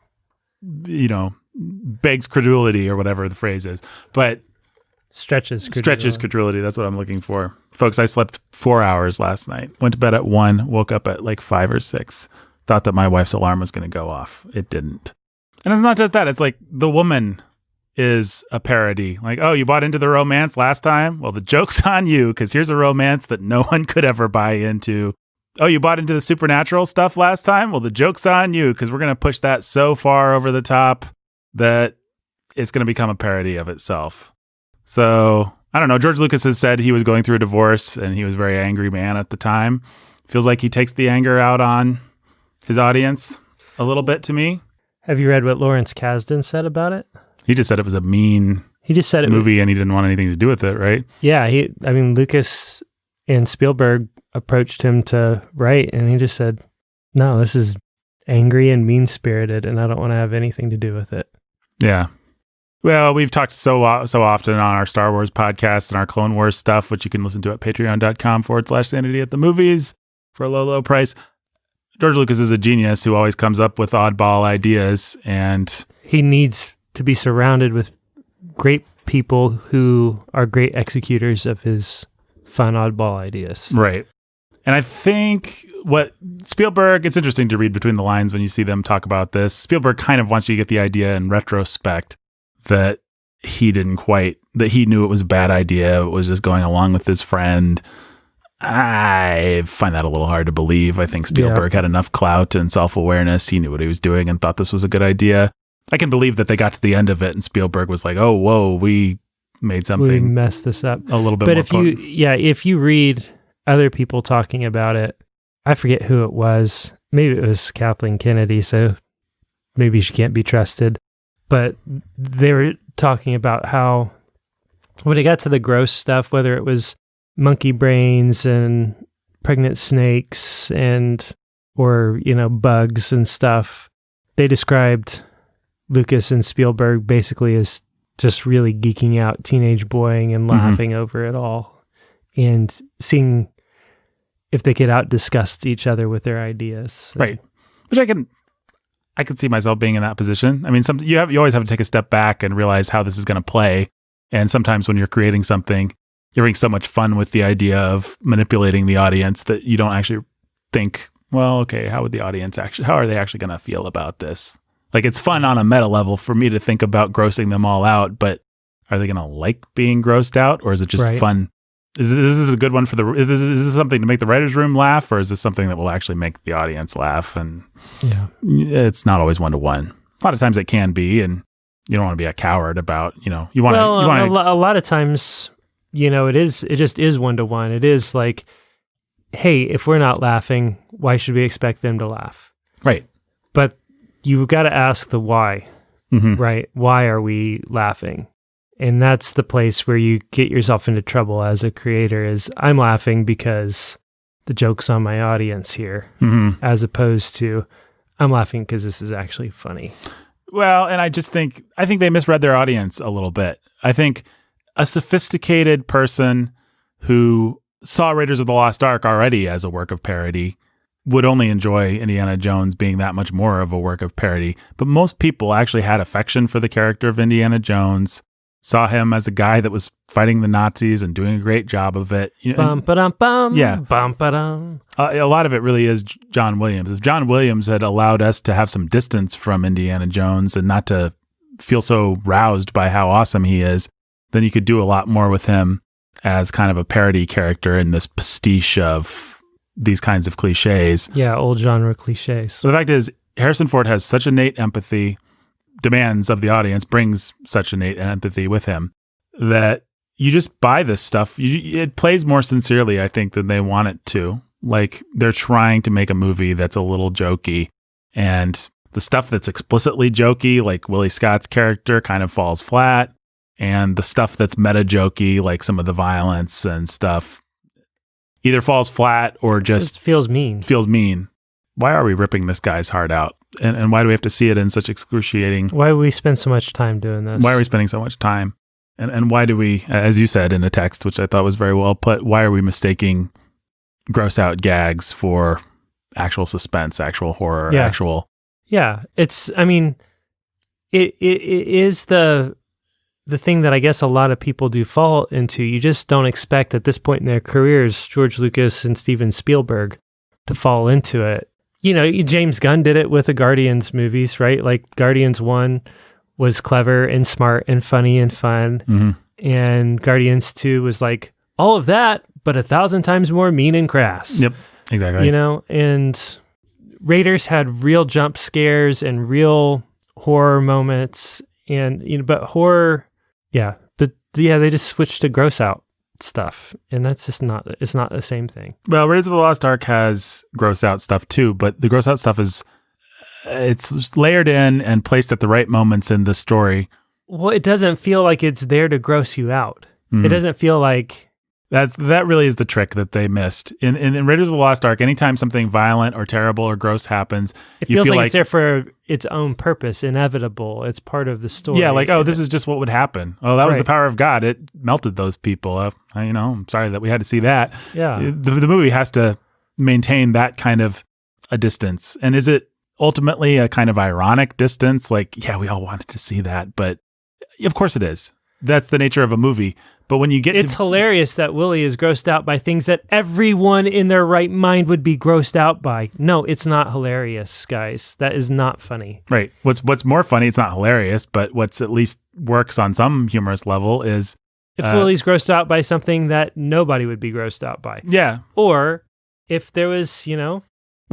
S1: begs credulity or whatever the phrase is. But
S2: stretches
S1: credulity. That's what I'm looking for. Folks, I slept 4 hours last night. Went to bed at 1, woke up at like 5 or 6. Thought that my wife's alarm was going to go off. It didn't. And it's not just that. It's like the woman is a parody. Like, oh, you bought into the romance last time? Well, the joke's on you, because here's a romance that no one could ever buy into. Oh, you bought into the supernatural stuff last time? Well, the joke's on you, because we're going to push that so far over the top that it's going to become a parody of itself. So, I don't know. George Lucas has said he was going through a divorce and he was a very angry man at the time. Feels like he takes the anger out on his audience a little bit to me.
S2: Have you read what Lawrence Kasdan said about it?
S1: He just said it was a mean movie and he didn't want anything to do with it, right?
S2: Yeah. Lucas and Spielberg approached him to write and he just said, no, this is angry and mean-spirited and I don't want to have anything to do with it. Yeah.
S1: Well, we've talked so often on our Star Wars podcast and our Clone Wars stuff, which you can listen to at patreon.com/sanity at the movies for a low, low price. George Lucas is a genius who always comes up with oddball ideas, and
S2: he needs to be surrounded with great people who are great executors of his fun oddball ideas.
S1: Right. And I think what Spielberg, it's interesting to read between the lines when you see them talk about this. Spielberg kind of wants you to get the idea in retrospect that he knew it was a bad idea. It was just going along with his friend. I find that a little hard to believe. I think Spielberg had enough clout and self-awareness. He knew what he was doing and thought this was a good idea. I can believe that they got to the end of it and Spielberg was like, oh, whoa, we made something. We
S2: messed this up.
S1: A little bit
S2: but
S1: more.
S2: But if you read other people talking about it, I forget who it was. Maybe it was Kathleen Kennedy, so maybe she can't be trusted. But they were talking about how when it got to the gross stuff, whether it was monkey brains and pregnant snakes or bugs and stuff, they described Lucas and Spielberg basically as just really geeking out, teenage boying and laughing over it all and seeing if they could out-discuss each other with their ideas.
S1: Right. Which I could see myself being in that position. I mean, you always have to take a step back and realize how this is going to play. And sometimes when you're creating something, you're having so much fun with the idea of manipulating the audience that you don't actually think, well, okay, how are they actually going to feel about this? Like, it's fun on a meta level for me to think about grossing them all out, but are they going to like being grossed out, or is it just fun? Is this a good one is this something to make the writer's room laugh, or is this something that will actually make the audience laugh? And it's not always one-to-one. A lot of times it can be, and you don't want to be a coward about, you want to.
S2: A lot of times, it just is one-to-one. It is like, hey, if we're not laughing, why should we expect them to laugh?
S1: Right.
S2: But you've got to ask the why, right? Why are we laughing? And that's the place where you get yourself into trouble as a creator is I'm laughing because the joke's on my audience here, as opposed to I'm laughing because this is actually funny.
S1: Well, and I think they misread their audience a little bit. I think a sophisticated person who saw Raiders of the Lost Ark already as a work of parody would only enjoy Indiana Jones being that much more of a work of parody. But most people actually had affection for the character of Indiana Jones, saw him as a guy that was fighting the Nazis and doing a great job of it.
S2: Bum, ba-dum, bum,
S1: yeah.
S2: Bum, ba-dum.
S1: A lot of it really is John Williams. If John Williams had allowed us to have some distance from Indiana Jones and not to feel so roused by how awesome he is, then you could do a lot more with him. as kind of a parody character in this pastiche of these kinds of cliches.
S2: Yeah, old genre cliches.
S1: So the fact is, Harrison Ford has such innate empathy, demands of the audience, brings such innate empathy with him, that you just buy this stuff. It plays more sincerely, I think, than they want it to. Like, they're trying to make a movie that's a little jokey, and the stuff that's explicitly jokey, like Willie Scott's character, kind of falls flat. And the stuff that's meta jokey, like some of the violence and stuff, either falls flat or just
S2: feels mean.
S1: Why are we ripping this guy's heart out? And why do we have to see it in such excruciating...
S2: Why do we spend so much time doing this?
S1: Why are we spending so much time? And why do we, as you said in a text, which I thought was very well put, why are we mistaking gross out gags for actual suspense, actual horror, actual...
S2: Yeah, it's, I mean, it is the thing that I guess a lot of people do fall into. You just don't expect at this point in their careers, George Lucas and Steven Spielberg, to fall into it. You know, James Gunn did it with the Guardians movies, right? Like Guardians 1 was clever and smart and funny and fun. Mm-hmm. And Guardians 2 was like all of that, but 1,000 times more mean and crass.
S1: Yep, exactly.
S2: You know, and Raiders had real jump scares and real horror moments. And, you know, but horror... they just switched to gross out stuff, and that's just it's not the same thing.
S1: Well, Raiders of the Lost Ark has gross out stuff too, but the gross out stuff it's layered in and placed at the right moments in the story.
S2: Well, it doesn't feel like it's there to gross you out. Mm-hmm. It doesn't feel like...
S1: That really is the trick that they missed. In Raiders of the Lost Ark, anytime something violent or terrible or gross happens,
S2: it feels like it's there for its own purpose, inevitable. It's part of the story.
S1: Yeah, like, oh, this is just what would happen. Oh, that was the power of God. It melted those people. I'm sorry that we had to see that.
S2: Yeah.
S1: The movie has to maintain that kind of a distance. And is it ultimately a kind of ironic distance? Like, yeah, we all wanted to see that, but of course it is. That's the nature of a movie. But when you get
S2: it's hilarious that Willie is grossed out by things that everyone in their right mind would be grossed out by. No, it's not hilarious, guys. That is not funny.
S1: Right. What's more funny, it's not hilarious, but what's at least works on some humorous level is...
S2: If Willie's grossed out by something that nobody would be grossed out by.
S1: Yeah.
S2: Or if there was, Well,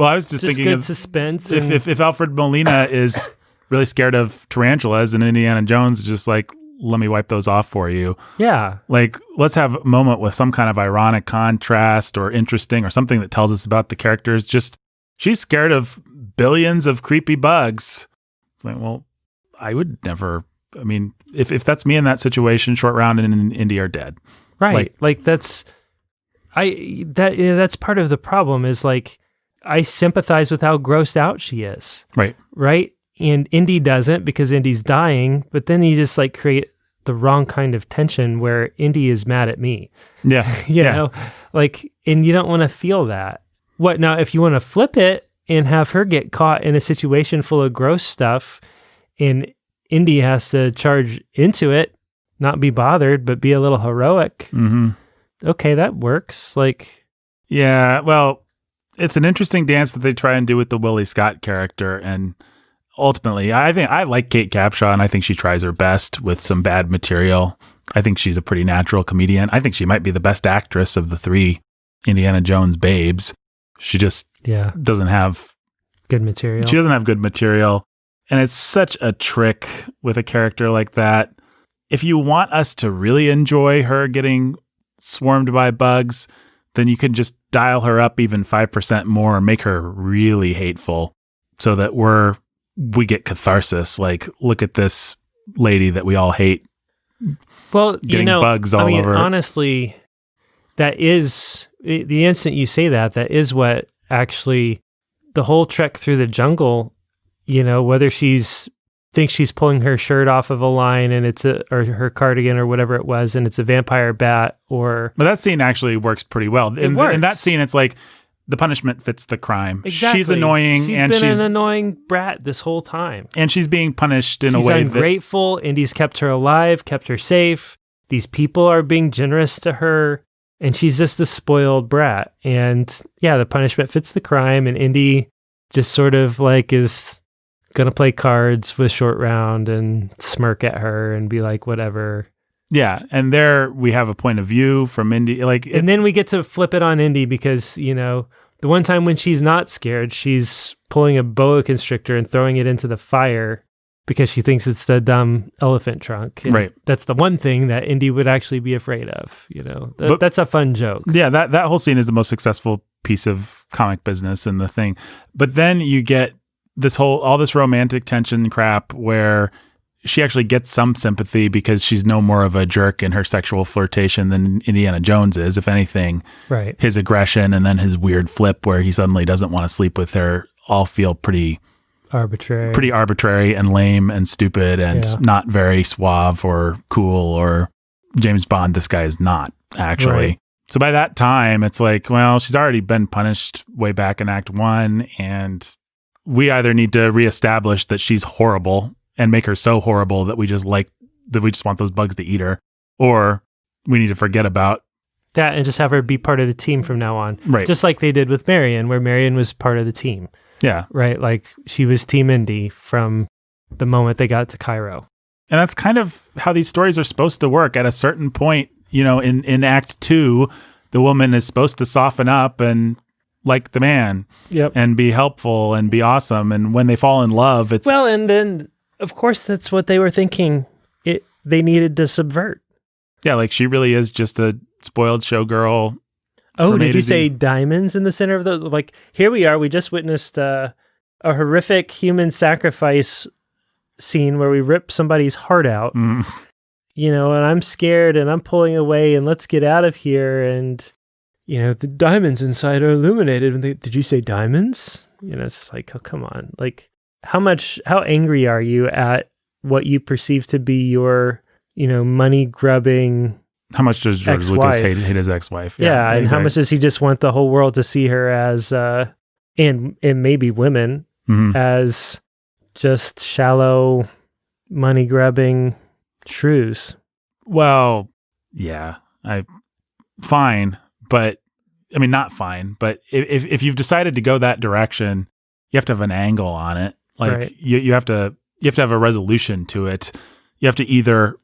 S1: I was just thinking
S2: good
S1: of
S2: suspense.
S1: If Alfred Molina is really scared of tarantulas and Indiana Jones is just like... let me wipe those off for you.
S2: Yeah.
S1: Like, let's have a moment with some kind of ironic contrast or interesting or something that tells us about the characters. Just, she's scared of billions of creepy bugs. It's like, well, I would never, I mean, if that's me in that situation, Short Round and Indy are dead.
S2: Right. Like that's part of the problem is like, I sympathize with how grossed out she is.
S1: Right.
S2: Right. And Indy doesn't because Indy's dying, but then you just like create the wrong kind of tension where Indy is mad at me.
S1: Yeah.
S2: you know, like, and you don't want to feel that. What now, if you want to flip it and have her get caught in a situation full of gross stuff and Indy has to charge into it, not be bothered, but be a little heroic. Mm-hmm. Okay, that works. Like,
S1: yeah, well, it's an interesting dance that they try and do with the Willie Scott character. And ultimately, I think I like Kate Capshaw, and I think she tries her best with some bad material. I think she's a pretty natural comedian. I think she might be the best actress of the three Indiana Jones babes. She just doesn't have
S2: good material.
S1: She doesn't have good material. And it's such a trick with a character like that. If you want us to really enjoy her getting swarmed by bugs, then you can just dial her up even 5% more and make her really hateful so that we get catharsis. Like, look at this lady that we all hate.
S2: Well,
S1: getting bugs all over.
S2: Honestly, that is the instant you say that is what actually the whole trek through the jungle, whether thinks she's pulling her shirt off of a line and or her cardigan or whatever it was, and it's a vampire bat but
S1: that scene actually works pretty well. In that scene, it's like, the punishment fits the crime.
S2: Exactly.
S1: She's annoying.
S2: She's been an annoying brat this whole time.
S1: And she's being punished in a way
S2: She's ungrateful. Indy's kept her alive, kept her safe. These people are being generous to her. And she's just a spoiled brat. And yeah, the punishment fits the crime. And Indy just sort of like is going to play cards with Short Round and smirk at her and be like, whatever.
S1: Yeah, and there we have a point of view from Indy.
S2: And then we get to flip it on Indy because, the one time when she's not scared, she's pulling a boa constrictor and throwing it into the fire because she thinks it's the dumb elephant trunk. And
S1: right.
S2: That's the one thing that Indy would actually be afraid of. That's a fun joke.
S1: Yeah, that whole scene is the most successful piece of comic business in the thing. But then you get all this romantic tension crap where she actually gets some sympathy because she's no more of a jerk in her sexual flirtation than Indiana Jones is. If anything,
S2: right.
S1: His aggression and then his weird flip where he suddenly doesn't want to sleep with her all feel pretty arbitrary and lame and stupid and not very suave or cool or James Bond. This guy is not actually. Right. So by that time, it's like, well, she's already been punished way back in Act 1, and we either need to reestablish that she's horrible and make her so horrible that we just want those bugs to eat her, or we need to forget about
S2: that and just have her be part of the team from now on.
S1: Right.
S2: Just like they did with Marion, where Marion was part of the team.
S1: Yeah.
S2: Right. Like she was Team Indy from the moment they got to Cairo.
S1: And that's kind of how these stories are supposed to work. At a certain point, in Act 2, the woman is supposed to soften up and like the man.
S2: Yep.
S1: And be helpful and be awesome. And when they fall in love, it's...
S2: Well, and then, of course, that's what they were thinking they needed to subvert.
S1: Yeah, like she really is just a spoiled showgirl.
S2: Oh, did you say diamonds in the center of the... Like, here we are. We just witnessed a horrific human sacrifice scene where we rip somebody's heart out.
S1: Mm.
S2: And I'm scared and I'm pulling away and let's get out of here. And, the diamonds inside are illuminated. And did you say diamonds? It's like, oh, come on. Like, how angry are you at what you perceive to be your, money grubbing...
S1: How much does George Lucas hate his ex-wife?
S2: Yeah, and how much does he just want the whole world to see her as, and maybe women, as just shallow, money-grubbing shrews?
S1: Well, yeah, fine, but, not fine, but if you've decided to go that direction, you have to have an angle on it. Like,
S2: right.
S1: you have to have a resolution to it. You have to either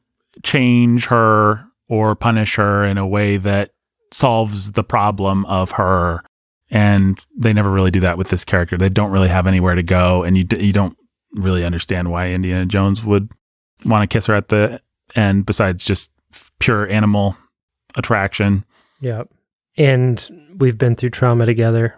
S1: change her or punish her in a way that solves the problem of her. And they never really do that with this character. They don't really have anywhere to go. And you don't really understand why Indiana Jones would want to kiss her at the end, besides just pure animal attraction.
S2: Yeah. And we've been through trauma together.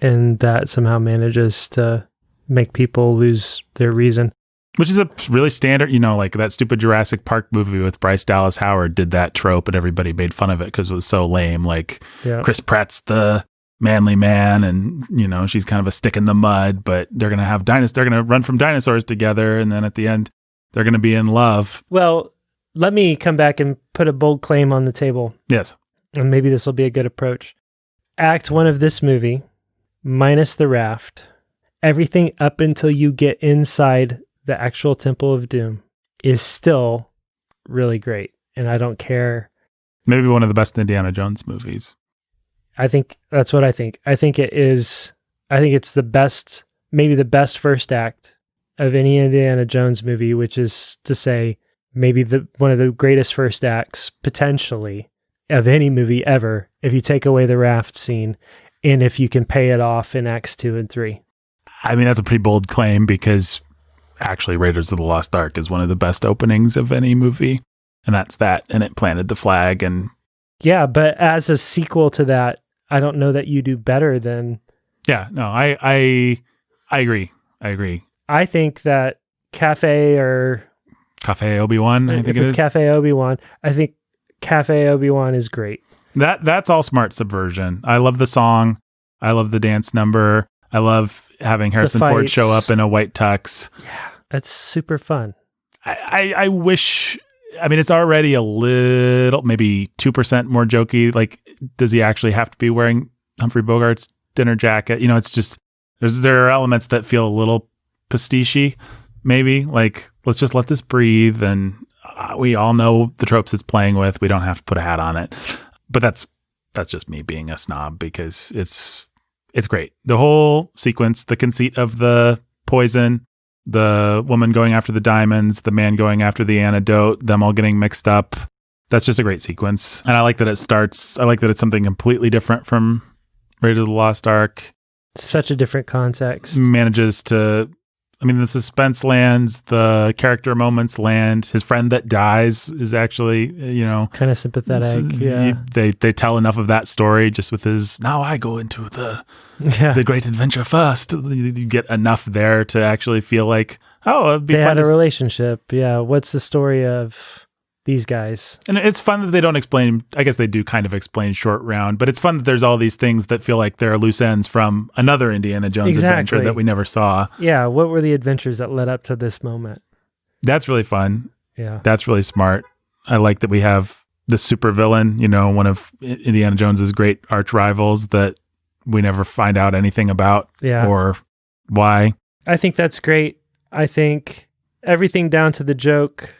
S2: And that somehow manages to make people lose their reason.
S1: Which is a really standard, like that stupid Jurassic Park movie with Bryce Dallas Howard did that trope and everybody made fun of it because it was so lame. Like Chris Pratt's the manly man and, she's kind of a stick in the mud, but they're going to have they're going to run from dinosaurs together. And then at the end, they're going to be in love.
S2: Well, let me come back and put a bold claim on the table.
S1: Yes.
S2: And maybe this will be a good approach. Act 1 of this movie, minus the raft, everything up until you get inside the actual Temple of Doom is still really great. And I don't care.
S1: Maybe one of the best Indiana Jones movies.
S2: I think that's what I think. I think it's the best, maybe the best first act of any Indiana Jones movie, which is to say maybe one of the greatest first acts potentially of any movie ever, if you take away the raft scene and if you can pay it off in Acts 2 and 3.
S1: That's a pretty bold claim because actually Raiders of the Lost Ark is one of the best openings of any movie, and that's that, and it planted the flag. And
S2: yeah, but as a sequel to that, I don't know that you do better than...
S1: Yeah, no, I agree.
S2: I think that Cafe
S1: Obi-Wan, I think it is.
S2: Cafe Obi-Wan, I think Cafe Obi-Wan is great.
S1: That's all smart subversion. I love the song. I love the dance number. I love having Harrison Ford show up in a white tux.
S2: Yeah, that's super fun.
S1: I wish... it's already a little, maybe 2% more jokey. Like, does he actually have to be wearing Humphrey Bogart's dinner jacket? It's just, there are elements that feel a little pastiche-y, maybe. Like, let's just let this breathe. And we all know the tropes it's playing with. We don't have to put a hat on it. But that's just me being a snob because it's great. The whole sequence, the conceit of the poison, the woman going after the diamonds, the man going after the antidote, them all getting mixed up. That's just a great sequence. And I like that I like that it's something completely different from Raiders of the Lost Ark.
S2: Such a different context.
S1: Manages to, the suspense lands, the character moments land. His friend that dies is actually,
S2: kind of sympathetic. Yeah.
S1: They tell enough of that story just with his, now I go into the great adventure first. You get enough there to actually feel like, it'd be fun.
S2: They had a relationship. Yeah. What's the story of these guys?
S1: And it's fun that they don't explain, I guess they do kind of explain Short Round, but it's fun that there's all these things that feel like they're loose ends from another Indiana Jones adventure that we never saw.
S2: Yeah, what were the adventures that led up to this moment?
S1: That's really fun.
S2: Yeah.
S1: That's really smart. I like that we have this super villain, one of Indiana Jones's great arch rivals that we never find out anything about or why.
S2: I think that's great. I think everything down to the joke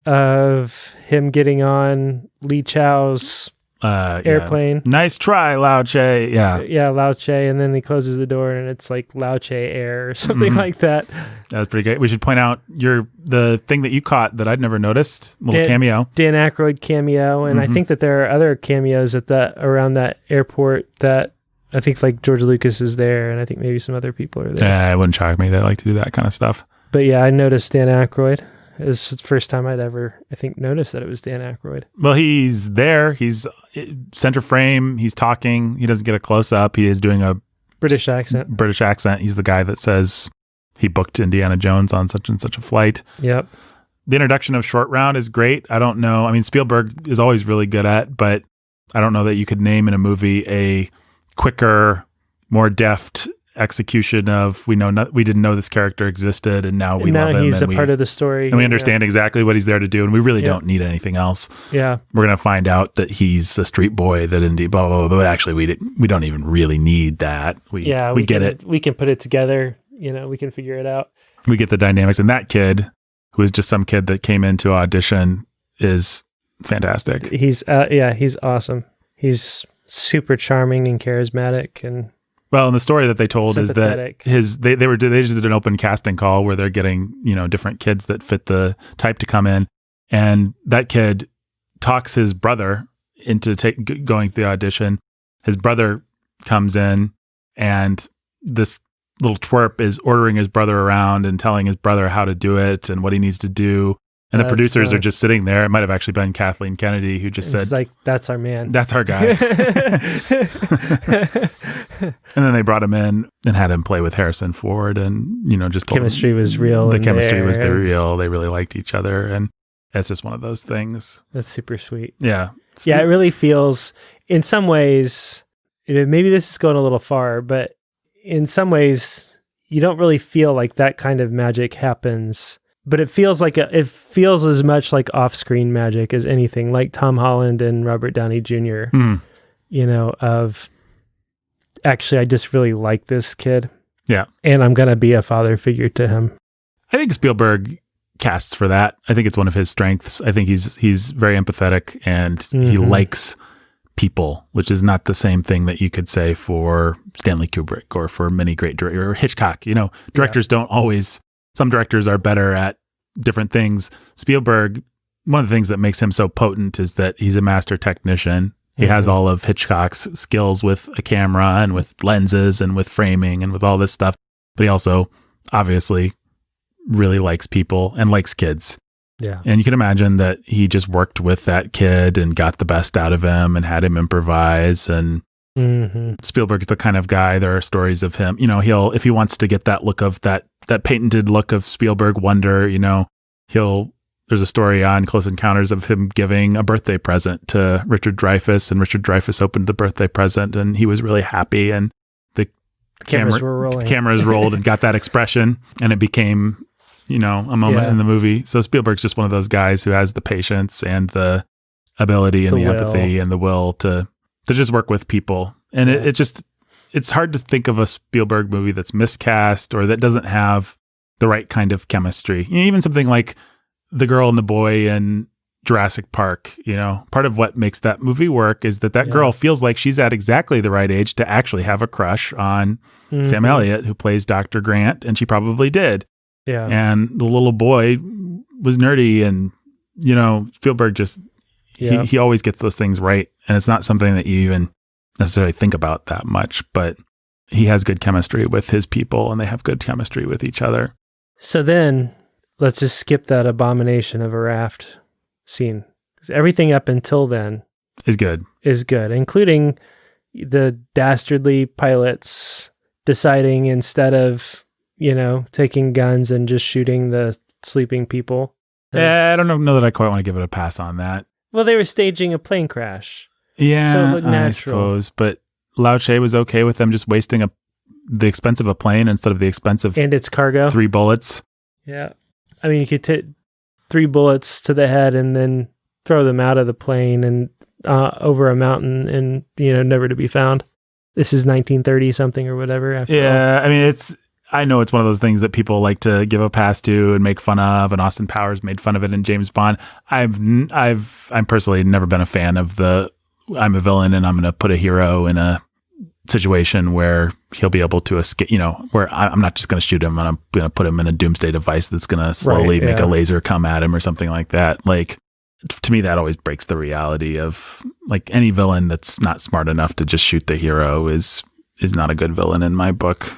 S2: of him getting on Li Chow's airplane.
S1: Nice try, Lao Che.
S2: Yeah, Lao Che. And then he closes the door and it's like Lao Che Air or something like that.
S1: That's pretty great. We should point out the thing that you caught that I'd never noticed, cameo.
S2: Dan Aykroyd cameo. And I think that there are other cameos around that airport that I think like George Lucas is there. And I think maybe some other people are there.
S1: Yeah, it wouldn't shock me. They like to do that kind of stuff.
S2: But yeah, I noticed Dan Aykroyd. It was the first time I'd ever, I think, noticed that it was Dan Aykroyd.
S1: Well, he's there. He's center frame. He's talking. He doesn't get a close-up. He is doing a
S2: British accent.
S1: He's the guy that says he booked Indiana Jones on such and such a flight.
S2: Yep.
S1: The introduction of Short Round is great. I don't know. Spielberg is always really good at, but I don't know that you could name in a movie a quicker, more deft execution of we didn't know this character existed and now we love him. Now
S2: he's a part of the story.
S1: And we understand exactly what he's there to do and we really don't need anything else.
S2: Yeah.
S1: We're going to find out that he's a street boy that indeed blah, blah, blah, but actually we don't even really need that. We get it.
S2: We can put it together. We can figure it out.
S1: We get the dynamics and that kid who is just some kid that came in to audition is fantastic.
S2: He's awesome. He's super charming and charismatic and
S1: the story that they told is that they just did an open casting call where they're getting, different kids that fit the type to come in. And that kid talks his brother into going to the audition. His brother comes in and this little twerp is ordering his brother around and telling his brother how to do it and what he needs to do. And the producers are just sitting there. It might have actually been Kathleen Kennedy who just said,
S2: like, that's our man.
S1: That's our guy. And then they brought him in and had him play with Harrison Ford and, just
S2: chemistry was real.
S1: The chemistry was real. They really liked each other. And it's just one of those things.
S2: That's super sweet.
S1: Yeah.
S2: Yeah, it really feels, in some ways, maybe this is going a little far, but in some ways, you don't really feel like that kind of magic happens. But it feels as much like off-screen magic as anything, like Tom Holland and Robert Downey Jr. Of actually, I just really like this kid.
S1: Yeah.
S2: And I'm going to be a father figure to him.
S1: I think Spielberg casts for that. I think it's one of his strengths. I think he's very empathetic and he likes people, which is not the same thing that you could say for Stanley Kubrick or for many great directors or Hitchcock. Directors don't always... Some directors are better at different things. Spielberg, one of the things that makes him so potent is that he's a master technician. He has all of Hitchcock's skills with a camera and with lenses and with framing and with all this stuff. But he also obviously really likes people and likes kids.
S2: Yeah.
S1: And you can imagine that he just worked with that kid and got the best out of him and had him improvise. And Spielberg's the kind of guy, there are stories of him, if he wants to get that look of that patented look of Spielberg wonder, there's a story on Close Encounters of him giving a birthday present to Richard Dreyfuss, and Richard Dreyfuss opened the birthday present and he was really happy, and the cameras rolled and got that expression, and it became, a moment in the movie. So Spielberg's just one of those guys who has the patience and the ability and the empathy and the will to just work with people. And it's hard to think of a Spielberg movie that's miscast or that doesn't have the right kind of chemistry. Even something like the girl and the boy in Jurassic Park, part of what makes that movie work is that girl feels like she's at exactly the right age to actually have a crush on Sam Elliott, who plays Dr. Grant, and she probably did.
S2: Yeah.
S1: And the little boy was nerdy, and Spielberg just he always gets those things right, and it's not something that you even necessarily think about that much, but he has good chemistry with his people, and they have good chemistry with each other.
S2: So then let's just skip that abomination of a raft scene. 'Cause everything up until then
S1: Is good,
S2: including the dastardly pilots deciding instead of, taking guns and just shooting the sleeping people.
S1: I don't know that I quite want to give it a pass on that.
S2: Well, they were staging a plane crash.
S1: Yeah,
S2: so it looked natural.
S1: I suppose, but Lao Che was okay with them just wasting the expense of a plane instead of the expense of
S2: and its cargo.
S1: 3 bullets.
S2: Yeah. I mean, you could take 3 bullets to the head and then throw them out of the plane and over a mountain and, never to be found. This is 1930 something or whatever. After all.
S1: I mean, I know it's one of those things that people like to give a pass to and make fun of, and Austin Powers made fun of it in James Bond. I'm personally never been a fan of I'm a villain and I'm going to put a hero in a situation where he'll be able to escape, where I'm not just going to shoot him and I'm going to put him in a doomsday device that's going to slowly make a laser come at him or something like that. Like, to me, that always breaks the reality of, like, any villain that's not smart enough to just shoot the hero is not a good villain in my book.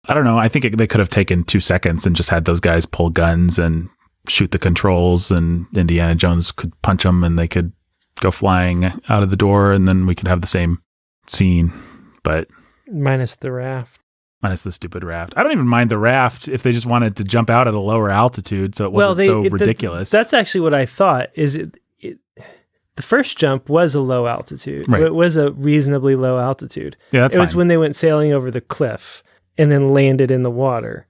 S1: I don't know. I think they could have taken 2 seconds and just had those guys pull guns and shoot the controls, and Indiana Jones could punch them and they could go flying out of the door, and then we could have the same scene. But
S2: minus the raft.
S1: Minus the stupid raft. I don't even mind the raft if they just wanted to jump out at a lower altitude, so it wasn't so ridiculous.
S2: That's actually what I thought. The first jump was a low altitude.
S1: Right.
S2: It was a reasonably low altitude.
S1: Yeah, that's
S2: fine. It was
S1: fine.
S2: when they went sailing over the cliff and then landed in the water.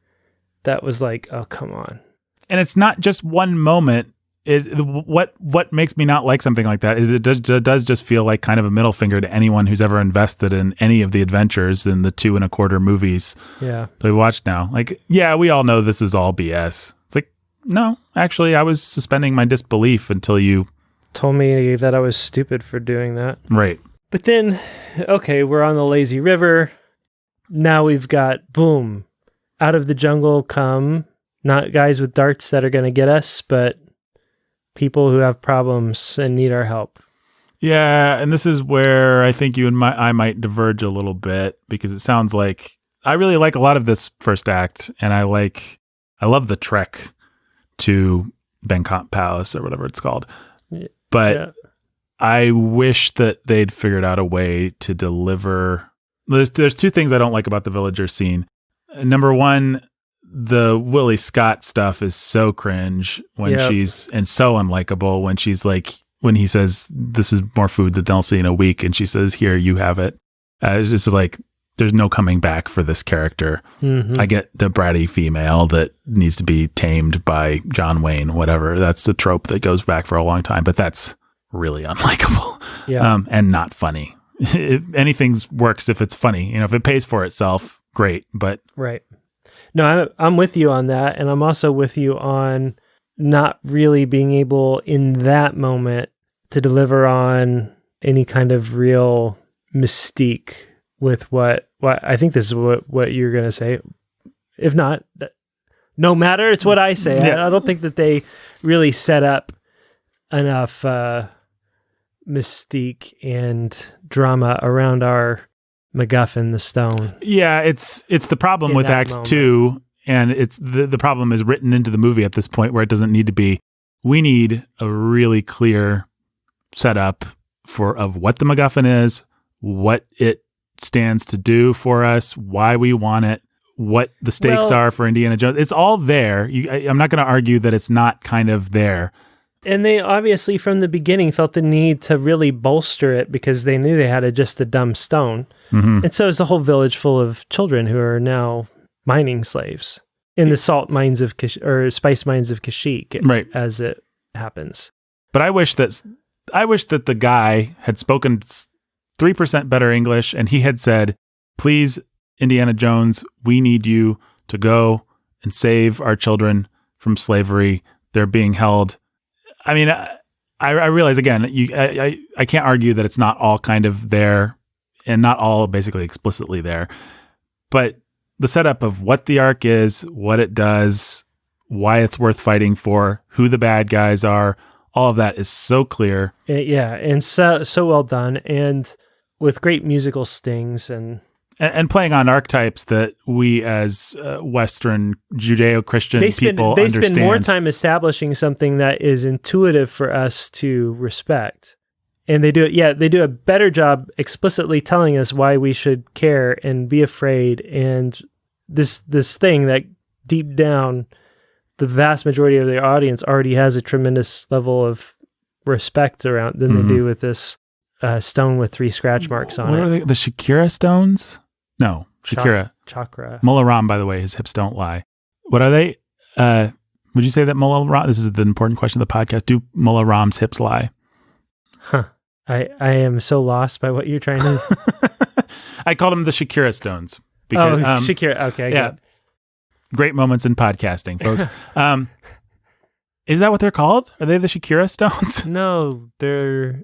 S2: That was like, oh, come on.
S1: And it's not just one moment. What makes me not like something like that is it does just feel like kind of a middle finger to anyone who's ever invested in any of the adventures in the 2.25 movies that we watched now. Like, yeah, we all know this is all BS. It's like, no, actually, I was suspending my disbelief until you
S2: told me that I was stupid for doing that.
S1: Right.
S2: But then, okay, we're on the lazy river. Now we've got, boom, out of the jungle come not guys with darts that are going to get us, but people who have problems and need our help.
S1: Yeah, and this is where I think you and I might diverge a little bit, because it sounds like I really like a lot of this first act, and I love the trek to Bangkok Palace or whatever it's called. But I wish that they'd figured out a way to deliver. There's 2 things I don't like about the villager scene. Number one, the Willie Scott stuff is so cringe when and so unlikable when she's like, when he says, this is more food than they'll see in a week, and she says, here, you have it. It's just like, there's no coming back for this character. Mm-hmm. I get the bratty female that needs to be tamed by John Wayne, whatever. That's a trope that goes back for a long time, but that's really unlikable and not funny. Anything works if it's funny. If it pays for itself, great. But
S2: right. No, I'm with you on that. And I'm also with you on not really being able in that moment to deliver on any kind of real mystique with what I think this is what you're going to say. If not, no matter, it's what I say. I don't think that they really set up enough mystique and drama around our MacGuffin, the stone. Yeah,
S1: it's the problem with Act 2, and it's the problem is written into the movie at this point where it doesn't need to be. We need a really clear setup of what the MacGuffin is, what it stands to do for us, why we want it, what the stakes are for Indiana Jones. It's all there. I'm not going to argue that it's not kind of there.
S2: And they obviously from the beginning felt the need to really bolster it because they knew they had just a dumb stone. Mm-hmm. And so it's a whole village full of children who are now mining slaves in the salt mines of or spice mines of Kashyyyk,
S1: right,
S2: as it happens.
S1: But I wish that the guy had spoken 3% better English, and he had said, please, Indiana Jones, we need you to go and save our children from slavery. They're being held. I mean, I realize, again, I can't argue that it's not all kind of there and not all basically explicitly there. But the setup of what the arc is, what it does, why it's worth fighting for, who the bad guys are. All of that is so clear.
S2: Yeah, and so well done, and with great musical stings and
S1: playing on archetypes that we as Western Judeo-Christian people understand.
S2: They spend more time establishing something that is intuitive for us to respect. And they do a better job explicitly telling us why we should care and be afraid. And this thing that deep down, the vast majority of their audience already has a tremendous level of respect around than they do with this stone with 3 scratch marks on it.
S1: What are they? The Shakira stones? No, Shakira.
S2: Chakra.
S1: Mullah Ram, by the way, his hips don't lie. What are they? Would you say that Mullah Ram, this is the important question of the podcast, do Mullah Ram's hips lie?
S2: Huh. I am so lost by what you're trying to...
S1: I called them the Shakira stones. Because,
S2: Shakira. Okay, I got it.
S1: Great moments in podcasting, folks. Is that what they're called? Are they the Shakira stones?
S2: No, they're...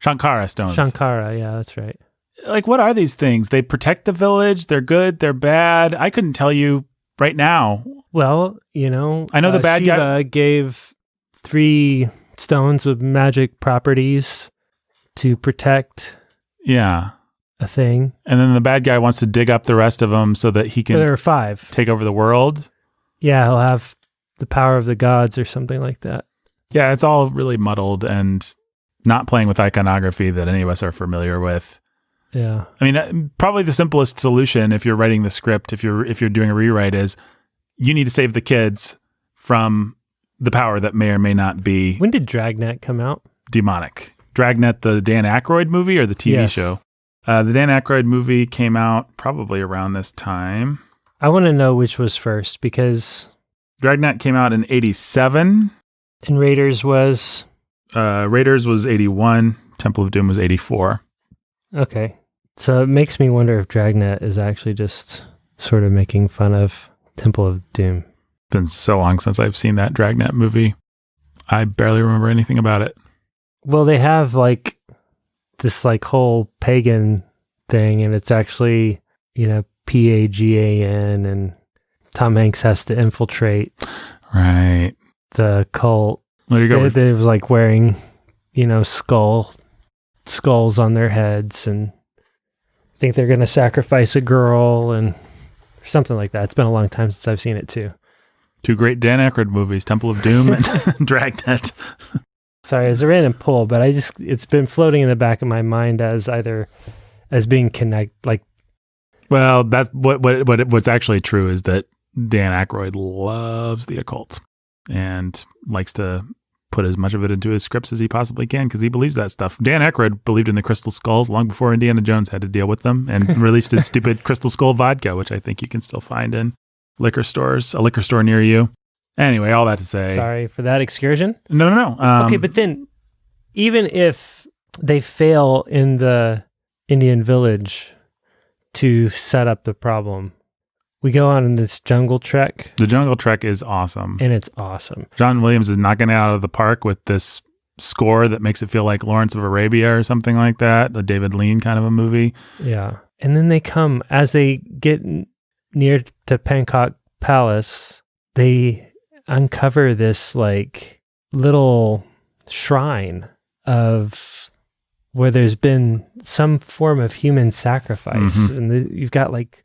S1: Shankara stones.
S2: Shankara, yeah, that's right.
S1: Like, what are these things? They protect the village. They're good. They're bad. I couldn't tell you right now.
S2: Well, you know,
S1: I know the bad
S2: Shiva
S1: guy
S2: gave 3 stones with magic properties to protect a thing.
S1: And then the bad guy wants to dig up the rest of them so that he can
S2: there are 5.
S1: Take over the world.
S2: Yeah, he'll have the power of the gods or something like that.
S1: Yeah, it's all really muddled and not playing with iconography that any of us are familiar with.
S2: Yeah.
S1: I mean, probably the simplest solution if you're writing the script, if you're doing a rewrite, is you need to save the kids from the power that may or may not be.
S2: When did Dragnet come out?
S1: Demonic. Dragnet, the Dan Aykroyd movie or the TV show? The Dan Aykroyd movie came out probably around this time.
S2: I want to know which was first because...
S1: Dragnet came out in 87.
S2: And Raiders was?
S1: Raiders was 81. Temple of Doom was 84.
S2: Okay. So it makes me wonder if Dragnet is actually just sort of making fun of Temple of Doom.
S1: It's been so long since I've seen that Dragnet movie. I barely remember anything about it.
S2: Well, they have like this like whole pagan thing, and it's actually, you know, Pagan, and Tom Hanks has to infiltrate the cult.
S1: There you go.
S2: They was like wearing, you know, skulls on their heads, and I think they're going to sacrifice a girl and something like that. It's been a long time since I've seen it too. 2
S1: great Dan Aykroyd movies, Temple of Doom and Dragnet.
S2: Sorry, it's a random pull, but it's been floating in the back of my mind as being
S1: well, that's what's actually true is that Dan Aykroyd loves the occult and likes to put as much of it into his scripts as he possibly can because he believes that stuff. Dan Aykroyd believed in the crystal skulls long before Indiana Jones had to deal with them and released his stupid crystal skull vodka, which I think you can still find in liquor stores, a liquor store near you. Anyway, all that to say...
S2: Sorry for that excursion.
S1: No.
S2: Okay, but then even if they fail in the Indian village to set up the problem, we go on this jungle trek.
S1: The jungle trek is awesome.
S2: And it's awesome.
S1: John Williams is knocking it out of the park with this score that makes it feel like Lawrence of Arabia or something like that, a David Lean kind of a movie.
S2: Yeah. And then as they get near to Pankot Palace, they uncover this like little shrine of where there's been some form of human sacrifice. Mm-hmm. And you've got like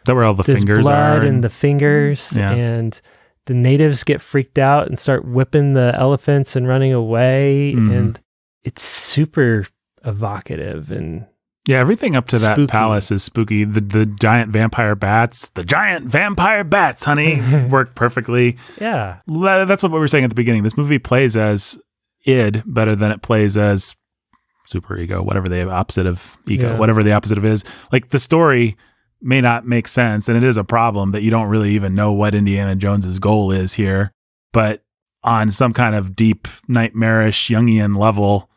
S1: that where all the fingers
S2: blood
S1: are
S2: and the fingers, and the natives get freaked out and start whipping the elephants and running away. Mm-hmm. And it's super evocative and
S1: everything up to
S2: spooky.
S1: That palace is spooky. The giant vampire bats, honey, work perfectly.
S2: Yeah.
S1: That's what we were saying at the beginning. This movie plays as id better than it plays as super ego, whatever the opposite of ego, whatever the opposite of is. Like the story may not make sense, and it is a problem that you don't really even know what Indiana Jones's goal is here. But on some kind of deep, nightmarish, Jungian level,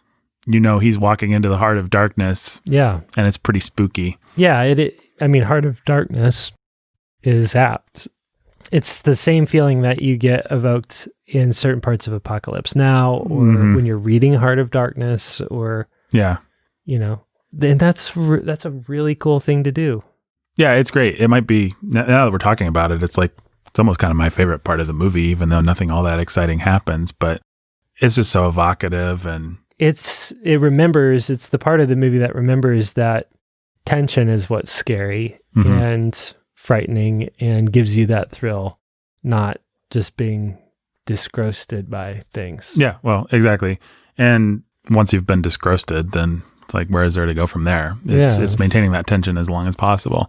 S1: you know he's walking into the heart of darkness.
S2: Yeah.
S1: And it's pretty spooky.
S2: Yeah, Heart of Darkness is apt. It's the same feeling that you get evoked in certain parts of Apocalypse Now, or when you're reading Heart of Darkness, or you know, and that's a really cool thing to do.
S1: Yeah, it's great. It might be, now that we're talking about it, it's like It's almost kind of my favorite part of the movie, even though nothing all that exciting happens, but it's just so evocative. And
S2: it's the part of the movie that remembers that tension is what's scary and frightening and gives you that thrill, not just being disgrossed by things.
S1: Yeah, well, exactly. And once you've been disgrossed, then it's like, where is there to go from there? It's maintaining that tension as long as possible.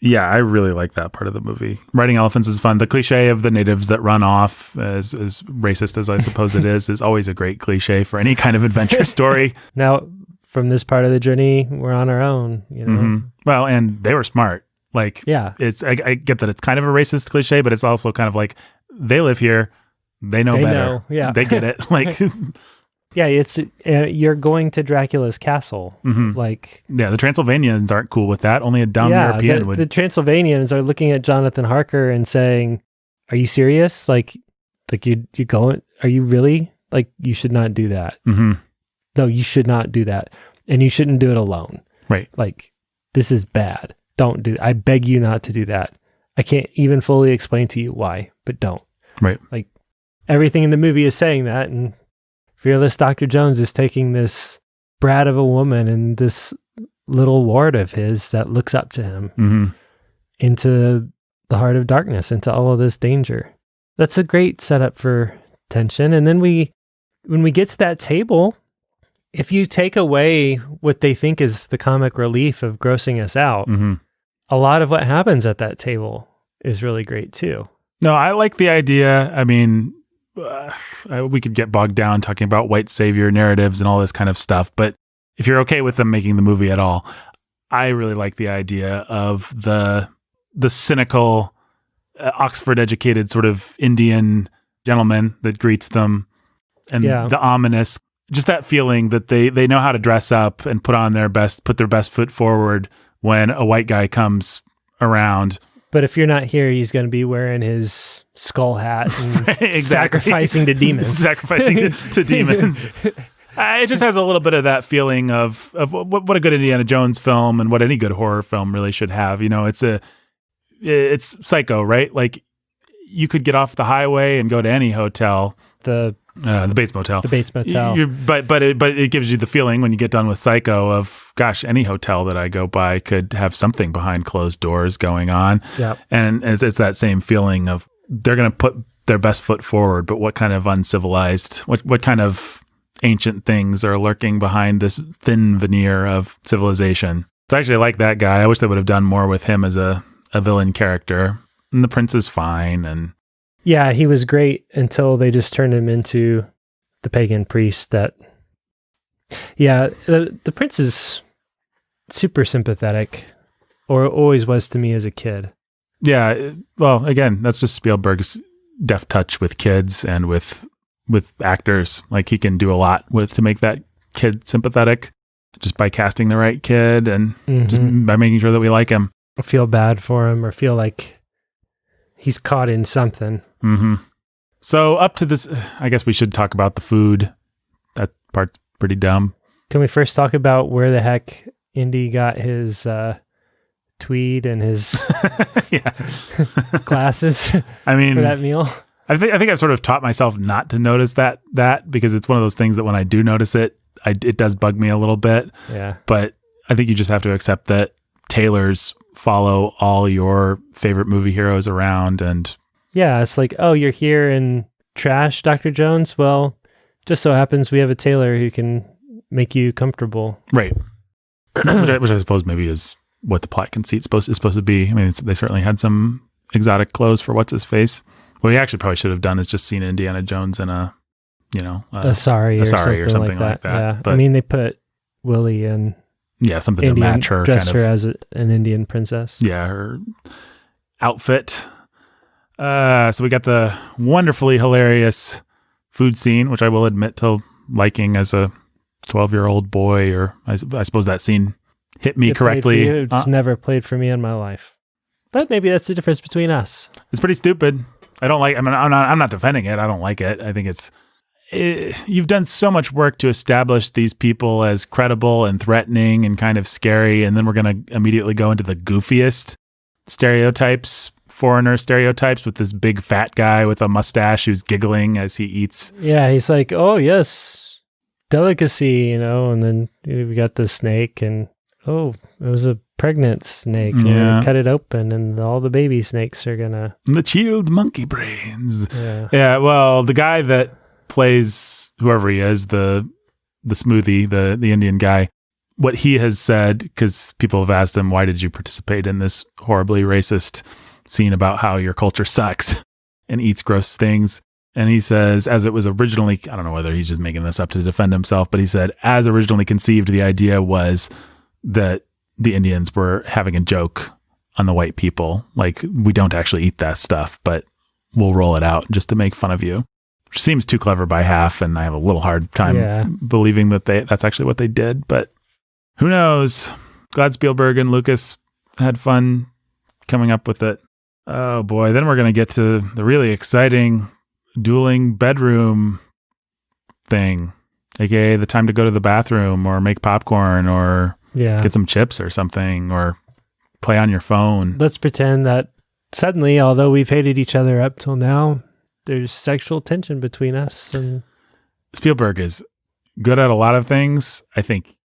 S1: Yeah, I really like that part of the movie. Riding elephants is fun. The cliche of the natives that run off, as racist as I suppose it is always a great cliche for any kind of adventure story.
S2: Now, from this part of the journey, we're on our own, you know?
S1: Well, and they were smart. Like,
S2: yeah,
S1: I get that it's kind of a racist cliche, but it's also kind of like, they live here, they know better.
S2: Yeah.
S1: They get it. Like,
S2: yeah, it's you're going to Dracula's castle. Like,
S1: yeah, the Transylvanians aren't cool with that. Only a dumb European would.
S2: The Transylvanians are looking at Jonathan Harker and saying, "Are you serious? Like you going? Are you really? Like, you should not do that. No, you should not do that, and you shouldn't do it alone.
S1: Right?
S2: Like, this is bad. Don't do. I beg you not to do that. I can't even fully explain to you why, but don't.
S1: Right?
S2: Like, everything in the movie is saying that, and Fearless Dr. Jones is taking this brat of a woman and this little ward of his that looks up to him into the heart of darkness, into all of this danger. That's a great setup for tension. And then when we get to that table, if you take away what they think is the comic relief of grossing us out, a lot of what happens at that table is really great too.
S1: No, I like the idea. I mean, we could get bogged down talking about white savior narratives and all this kind of stuff, but if you're okay with them making the movie at all, I really like the idea of the cynical, Oxford-educated sort of Indian gentleman that greets them, and the ominous, just that feeling that they know how to dress up and put their best foot forward when a white guy comes around.
S2: But if you're not here, he's going to be wearing his skull hat and
S1: exactly.
S2: sacrificing to demons.
S1: Sacrificing to demons. It just has a little bit of that feeling of what a good Indiana Jones film and what any good horror film really should have. You know, it's Psycho, right? Like, you could get off the highway and go to any hotel. The Bates Motel.
S2: The Bates Motel.
S1: But it gives you the feeling when you get done with Psycho of, gosh, any hotel that I go by could have something behind closed doors going on.
S2: Yep.
S1: And it's that same feeling of they're going to put their best foot forward, but what kind of uncivilized, what kind of ancient things are lurking behind this thin veneer of civilization. So I actually like that guy. I wish they would have done more with him as a villain character. And the prince is fine, and
S2: yeah, he was great until they just turned him into the pagan priest that... Yeah, the prince is super sympathetic, or always was to me as a kid.
S1: Yeah, well, again, that's just Spielberg's deft touch with kids and with actors. Like, he can do a lot to make that kid sympathetic just by casting the right kid and just by making sure that we like him.
S2: Or feel bad for him, or feel like he's caught in something.
S1: So up to this, I guess we should talk about the food. That part's pretty dumb.
S2: Can we first talk about where the heck Indy got his tweed and his glasses
S1: I mean,
S2: for that meal?
S1: I think I've sort of taught myself not to notice that because it's one of those things that when I do notice it, it does bug me a little bit.
S2: Yeah.
S1: But I think you just have to accept that tailors follow all your favorite movie heroes around, and
S2: yeah, it's like, oh, you're here in trash, Dr. Jones? Well, just so happens we have a tailor who can make you comfortable.
S1: Right. which I suppose maybe is what the plot conceit is supposed to be. I mean, they certainly had some exotic clothes for what's-his-face. What we actually probably should have done is just seen Indiana Jones in a
S2: sari or something like that. Yeah.
S1: But,
S2: I mean, they put Willie in
S1: something
S2: Indian,
S1: to match her.
S2: Dress her as an Indian princess.
S1: Yeah, her outfit. So we got the wonderfully hilarious food scene, which I will admit to liking as a 12-year-old boy, or I suppose that scene hit me correctly.
S2: It's never played for me in my life. But maybe that's the difference between us.
S1: It's pretty stupid. I don't like, I mean, I'm not defending it. I don't like it. I think you've done so much work to establish these people as credible and threatening and kind of scary, and then we're going to immediately go into the goofiest stereotypes foreigner stereotypes with this big fat guy with a mustache who's giggling as he eats.
S2: Yeah, he's like, oh, yes, delicacy, and then we got the snake, and it was a pregnant snake. And we're gonna cut it open, and all the baby snakes are gonna...
S1: The chilled monkey brains. Yeah, well, the guy that plays whoever he is, the smoothie, the Indian guy, what he has said, because people have asked him, why did you participate in this horribly racist scene about how your culture sucks and eats gross things? And he says, as it was originally, I don't know whether he's just making this up to defend himself, but he said, as originally conceived, the idea was that the Indians were having a joke on the white people. Like, we don't actually eat that stuff, but we'll roll it out just to make fun of you. Which seems too clever by half, and I have a little hard time believing that that's actually what they did, but who knows? Glad Spielberg and Lucas had fun coming up with it. Oh boy, then we're going to get to the really exciting dueling bedroom thing, aka the time to go to the bathroom or make popcorn or get some chips or something or play on your phone.
S2: Let's pretend that suddenly, although we've hated each other up till now, there's sexual tension between us. And
S1: Spielberg is good at a lot of things. I think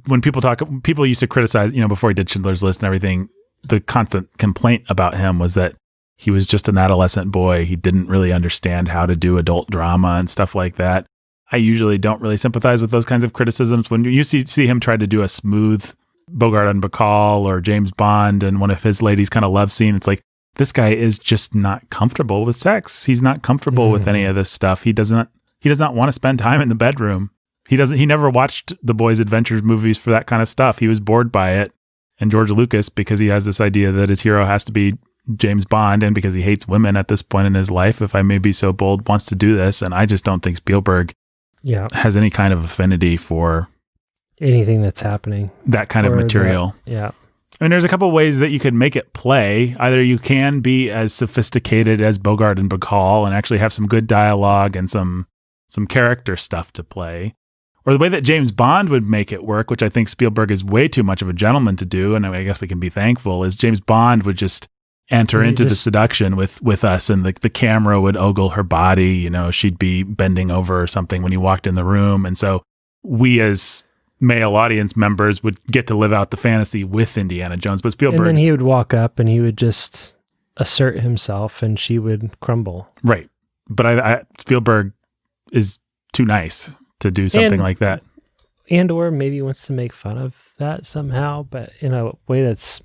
S1: when people used to criticize, before he did Schindler's List and everything, the constant complaint about him was that he was just an adolescent boy. He didn't really understand how to do adult drama and stuff like that. I usually don't really sympathize with those kinds of criticisms. When you see him try to do a smooth Bogart and Bacall or James Bond and one of his ladies kind of love scene, it's like, this guy is just not comfortable with sex. He's not comfortable with any of this stuff. He does not want to spend time in the bedroom. He never watched the Boys Adventures movies for that kind of stuff. He was bored by it. And George Lucas, because he has this idea that his hero has to be James Bond, and because he hates women at this point in his life, if I may be so bold, wants to do this. And I just don't think Spielberg has any kind of affinity for
S2: anything that's happening.
S1: That kind of material.
S2: I
S1: mean, there's a couple of ways that you could make it play. Either you can be as sophisticated as Bogart and Bacall and actually have some good dialogue and some character stuff to play. Or the way that James Bond would make it work, which I think Spielberg is way too much of a gentleman to do, and I guess we can be thankful, is James Bond would just enter into the seduction with us, and the camera would ogle her body. She'd be bending over or something when he walked in the room. And so we as male audience members would get to live out the fantasy with Indiana Jones. But Spielberg...
S2: And then he would walk up and he would just assert himself and she would crumble.
S1: Right. But Spielberg is too nice to do something like that.
S2: Or maybe wants to make fun of that somehow, but in a way that's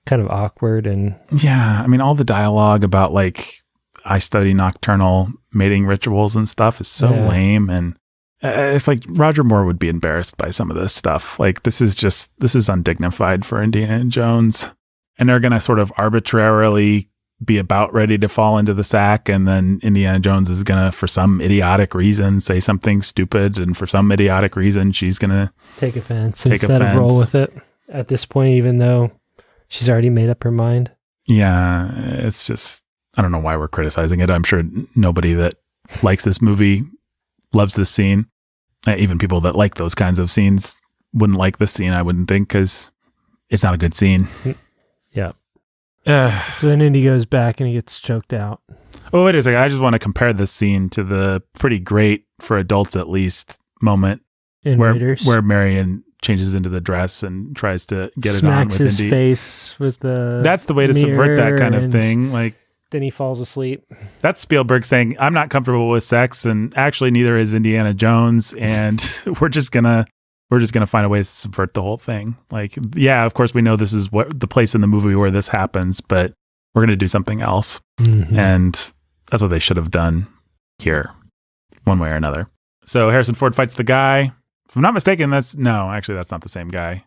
S2: kind of awkward. And
S1: yeah, I mean, all the dialogue about like, I study nocturnal mating rituals and stuff is so lame. And it's like Roger Moore would be embarrassed by some of this stuff. Like, this is undignified for Indiana Jones. And they're going to sort of arbitrarily be about ready to fall into the sack, and then Indiana Jones is gonna, for some idiotic reason, say something stupid, and for some idiotic reason she's gonna
S2: take offense instead of roll with it at this point, even though she's already made up her mind.
S1: Yeah, it's just, I don't know why we're criticizing it. I'm sure nobody that likes this movie loves this scene. Even people that like those kinds of scenes wouldn't like this scene, I wouldn't think, because it's not a good scene.
S2: Yeah. So then Indy goes back and he gets choked out.
S1: Oh, wait a second. I just want to compare this scene to the pretty great, for adults at least, moment where Marion changes into the dress and tries to get it on with Indy.
S2: Smacks his face with the
S1: That's the way to subvert that kind of thing. Like,
S2: then he falls asleep.
S1: That's Spielberg saying, I'm not comfortable with sex, and actually neither is Indiana Jones, and we're just gonna find a way to subvert the whole thing. Like, yeah, of course we know this is what the place in the movie where this happens, but we're going to do something else. Mm-hmm. And that's what they should have done here, one way or another. So Harrison Ford fights the guy. If I'm not mistaken, that's not the same guy.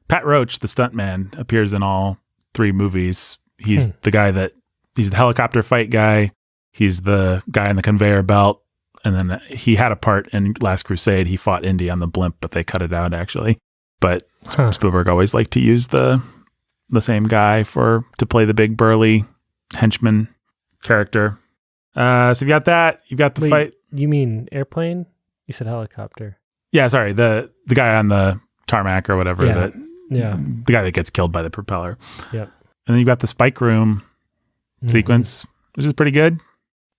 S1: Pat Roach, the stuntman, appears in all three movies. He's he's the helicopter fight guy. He's the guy on the conveyor belt. And then he had a part in Last Crusade. He fought Indy on the blimp, but they cut it out actually. But Spielberg always liked to use the same guy to play the big burly henchman character. So you got that. You got the fight.
S2: You mean airplane? You said helicopter.
S1: Yeah, sorry. The guy on the tarmac or whatever. The guy that gets killed by the propeller.
S2: Yep.
S1: And then you got the spike room. sequence, which is pretty good.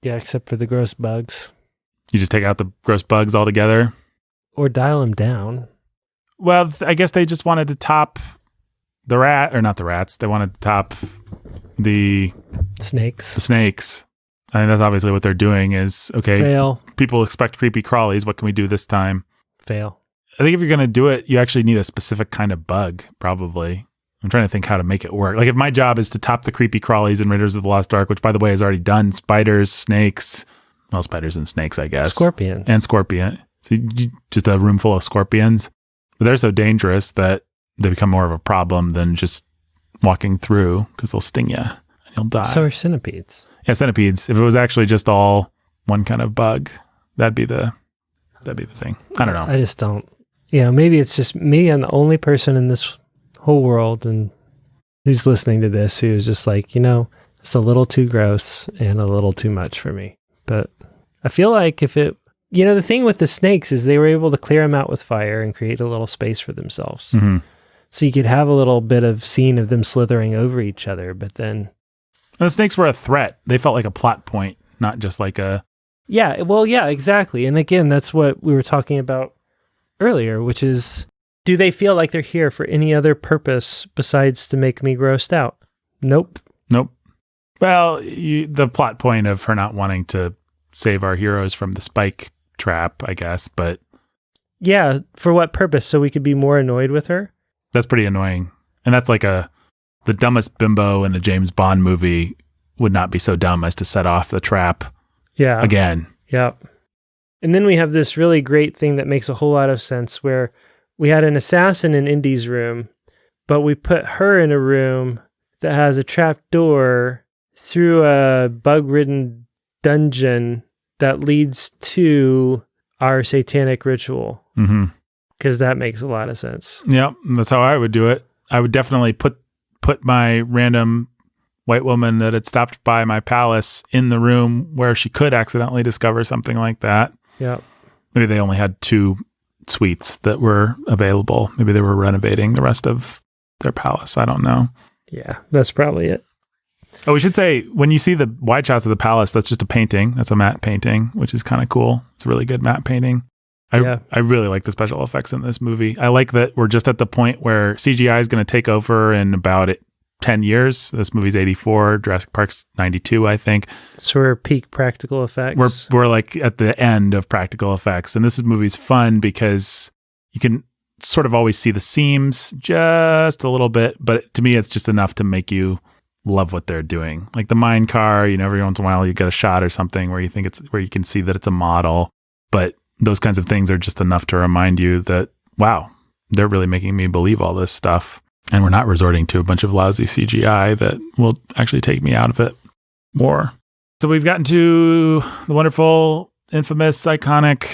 S2: Yeah, except for the gross bugs.
S1: You just take out the gross bugs altogether?
S2: Or dial them down.
S1: Well, I guess they just wanted to top the rat, or not the rats. They wanted to top the
S2: snakes.
S1: The snakes. I mean, that's obviously what they're doing is, okay,
S2: fail.
S1: People expect creepy crawlies. What can we do this time?
S2: Fail.
S1: I think if you're going to do it, you actually need a specific kind of bug, probably. I'm trying to think how to make it work. Like if my job is to top the creepy crawlies in Raiders of the Lost Ark, which by the way is already done, spiders, snakes, well, spiders and snakes, I guess.
S2: Scorpions.
S1: And scorpion. So just a room full of scorpions. But they're so dangerous that they become more of a problem than just walking through because they'll sting you and you'll die.
S2: So are centipedes.
S1: Yeah, centipedes. If it was actually just all one kind of bug, that'd be the thing. I don't know.
S2: I just don't. Maybe it's just me. I'm the only person in this whole world and who's listening to this who's just like, it's a little too gross and a little too much for me. But I feel like if it, the thing with the snakes is they were able to clear them out with fire and create a little space for themselves.
S1: Mm-hmm.
S2: So you could have a little bit of scene of them slithering over each other, but then...
S1: And the snakes were a threat. They felt like a plot point, not just like a...
S2: Yeah, well, yeah, exactly. And again, that's what we were talking about earlier, which is, do they feel like they're here for any other purpose besides to make me grossed out? Nope.
S1: Well, the plot point of her not wanting to save our heroes from the spike trap, I guess, but...
S2: Yeah, for what purpose? So we could be more annoyed with her?
S1: That's pretty annoying. And that's like the dumbest bimbo in a James Bond movie would not be so dumb as to set off the trap again.
S2: Yep. And then we have this really great thing that makes a whole lot of sense where we had an assassin in Indy's room, but we put her in a room that has a trap door through a bug-ridden dungeon that leads to our satanic ritual.
S1: Mm-hmm.
S2: Because that makes a lot of sense.
S1: Yeah, that's how I would do it. I would definitely put my random white woman that had stopped by my palace in the room where she could accidentally discover something like that.
S2: Yeah.
S1: Maybe they only had 2 suites that were available. Maybe they were renovating the rest of their palace. I don't know.
S2: Yeah, that's probably it.
S1: Oh, we should say, when you see the wide shots of the palace, that's just a painting. That's a matte painting, which is kind of cool. It's a really good matte painting. I really like the special effects in this movie. I like that we're just at the point where CGI is going to take over in about 10 years. This movie's 84, Jurassic Park's 92, I think.
S2: So we're peak practical effects.
S1: We're like at the end of practical effects. And this movie's fun because you can sort of always see the seams just a little bit. But to me, it's just enough to make you love what they're doing. Like the mine car, every once in a while you get a shot or something where you can see that it's a model. But those kinds of things are just enough to remind you that, wow, they're really making me believe all this stuff. And we're not resorting to a bunch of lousy CGI that will actually take me out of it more. So we've gotten to the wonderful, infamous, iconic,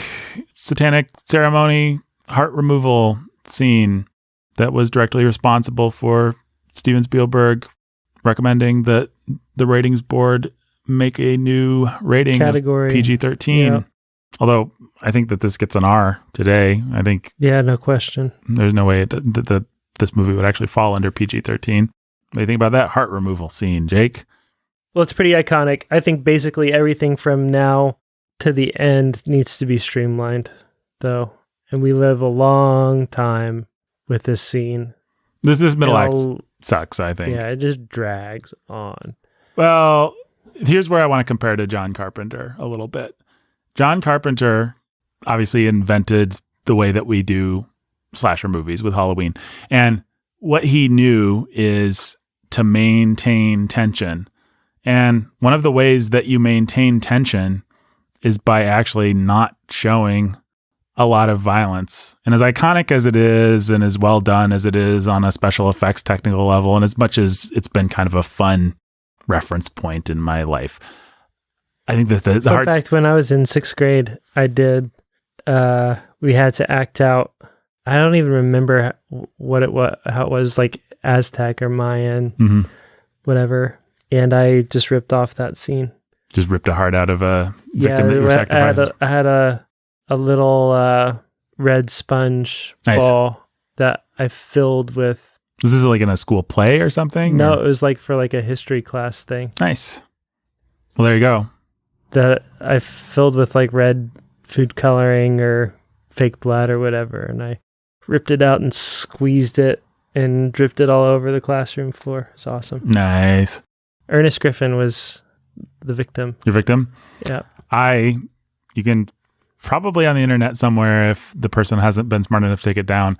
S1: satanic ceremony, heart removal scene that was directly responsible for Steven Spielberg recommending that the ratings board make a new rating
S2: category
S1: PG-13. Yeah. Although I think that this gets an R today. I think...
S2: Yeah, no question.
S1: There's no way that this movie would actually fall under PG-13. What do you think about that heart removal scene, Jake?
S2: Well, it's pretty iconic. I think basically everything from now to the end needs to be streamlined, though. And we live a long time with this scene.
S1: This middle act sucks, I think.
S2: Yeah, it just drags on.
S1: Well, here's where I want to compare to John Carpenter a little bit. John Carpenter obviously invented the way that we do slasher movies with Halloween. And what he knew is to maintain tension. And one of the ways that you maintain tension is by actually not showing a lot of violence. And as iconic as it is and as well done as it is on a special effects technical level, and as much as it's been kind of a fun reference point in my life, I think that the
S2: in fact, when I was in 6th grade, I did, we had to act out, I don't even remember how it was, like Aztec or Mayan, whatever. And I just ripped off that scene.
S1: Just ripped a heart out of a victim that you were sacrificing.
S2: I had a little red sponge ball that I filled with
S1: Was this like in a school play or something?
S2: No,
S1: or?
S2: it was like for like a history class thing.
S1: Nice. Well, there you go.
S2: That I filled with like red food coloring or fake blood or whatever, and I ripped it out and squeezed it and dripped it all over the classroom floor. It's awesome.
S1: Nice.
S2: Ernest Griffin was the victim.
S1: Your victim?
S2: Yeah.
S1: You can probably on the internet somewhere, if the person hasn't been smart enough to take it down,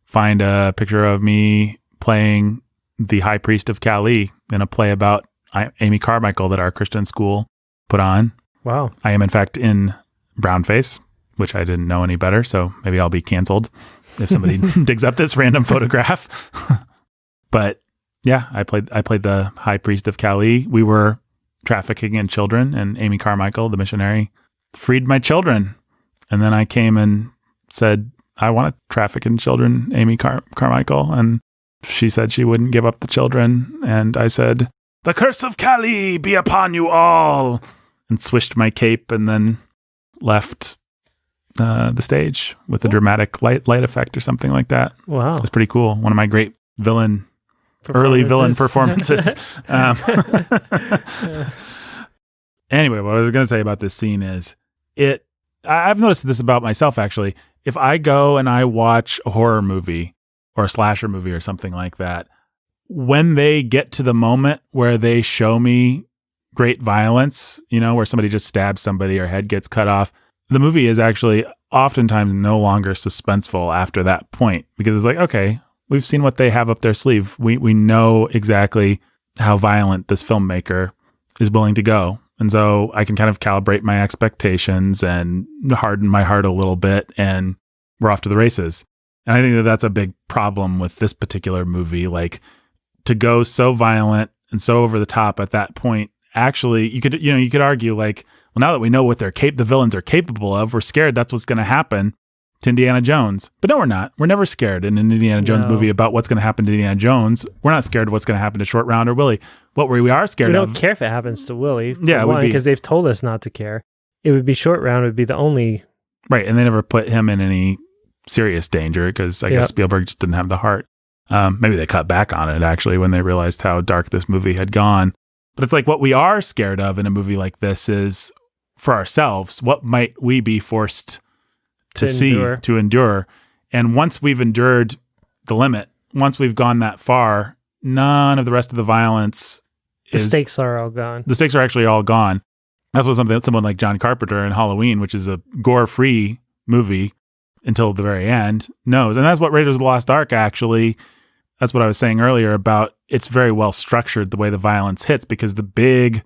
S1: find a picture of me playing the High Priest of Cali in a play about Amy Carmichael that our Christian school put on.
S2: Wow.
S1: I am, in fact, in brownface, which I didn't know any better, so maybe I'll be canceled if somebody digs up this random photograph. But yeah, I played the High Priest of Cali. We were trafficking in children, and Amy Carmichael, the missionary, freed my children. And then I came and said, I want to traffic in children, Amy Carmichael. And she said she wouldn't give up the children. And I said, the curse of Cali be upon you all, and swished my cape and then left the stage with a dramatic light effect or something like that.
S2: Wow.
S1: It was pretty cool. One of my great early villain performances. Anyway, what I was going to say about this scene is I've noticed this about myself, actually. If I go and I watch a horror movie or a slasher movie or something like that, when they get to the moment where they show me great violence, where somebody just stabs somebody or head gets cut off, the movie is actually oftentimes no longer suspenseful after that point, because it's like, okay, we've seen what they have up their sleeve. We know exactly how violent this filmmaker is willing to go. And so I can kind of calibrate my expectations and harden my heart a little bit, and we're off to the races. And I think that that's a big problem with this particular movie. Like, to go so violent and so over the top at that point, actually, you could argue like, well, now that we know what the villains are capable of, we're scared that's what's going to happen to Indiana Jones. But no, we're not. We're never scared in an Indiana Jones movie about what's going to happen to Indiana Jones. We're not scared of what's going to happen to Short Round or Willie. What we are scared of...
S2: We don't care if it happens to Willie.
S1: Yeah, it would be...
S2: because they've told us not to care. It would be Short Round would be the only...
S1: Right, and they never put him in any serious danger because I guess Spielberg just didn't have the heart. Maybe they cut back on it, actually, when they realized how dark this movie had gone. But it's like, what we are scared of in a movie like this is, for ourselves, what might we be forced to endure. And once we've endured the limit, once we've gone that far, none of the rest of the violence
S2: The stakes are all gone.
S1: The stakes are actually all gone. That's what someone like John Carpenter in Halloween, which is a gore-free movie until the very end, knows. And that's what Raiders of the Lost Ark actually, that's what I was saying earlier about, it's very well structured the way the violence hits, because the big,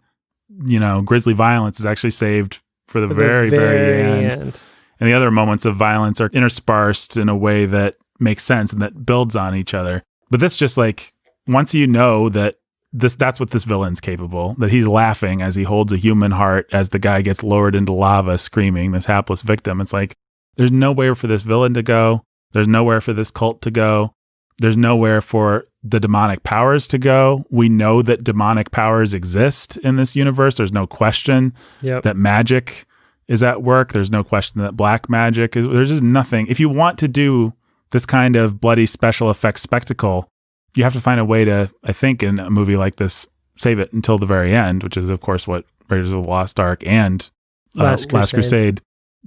S1: grisly violence is actually saved for the very, very end. And the other moments of violence are interspersed in a way that makes sense and that builds on each other. But this just like, once you know that that's what this villain's capable, that he's laughing as he holds a human heart as the guy gets lowered into lava screaming, this hapless victim. It's like, there's nowhere for this villain to go. There's nowhere for this cult to go. There's nowhere for the demonic powers to go. We know that demonic powers exist in this universe. There's no question that magic is at work. There's no question that black magic is. There's just nothing. If you want to do this kind of bloody special effects spectacle, you have to find a way to, I think, in a movie like this, save it until the very end, which is, of course, what Raiders of the Lost Ark and Last Crusade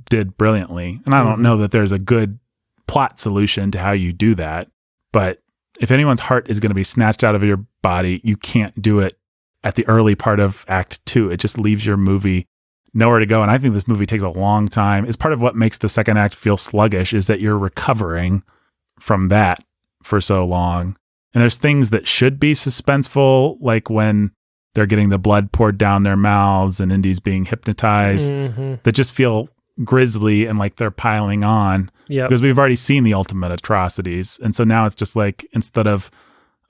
S1: did brilliantly. And I don't know that there's a good plot solution to how you do that. But if anyone's heart is going to be snatched out of your body, you can't do it at the early part of Act 2. It just leaves your movie nowhere to go. And I think this movie takes a long time. It's part of what makes the second act feel sluggish, is that you're recovering from that for so long. And there's things that should be suspenseful, like when they're getting the blood poured down their mouths and Indy's being hypnotized, that just feel grisly and like they're piling on. Because we've already seen the ultimate atrocities. And so now it's just like, instead of,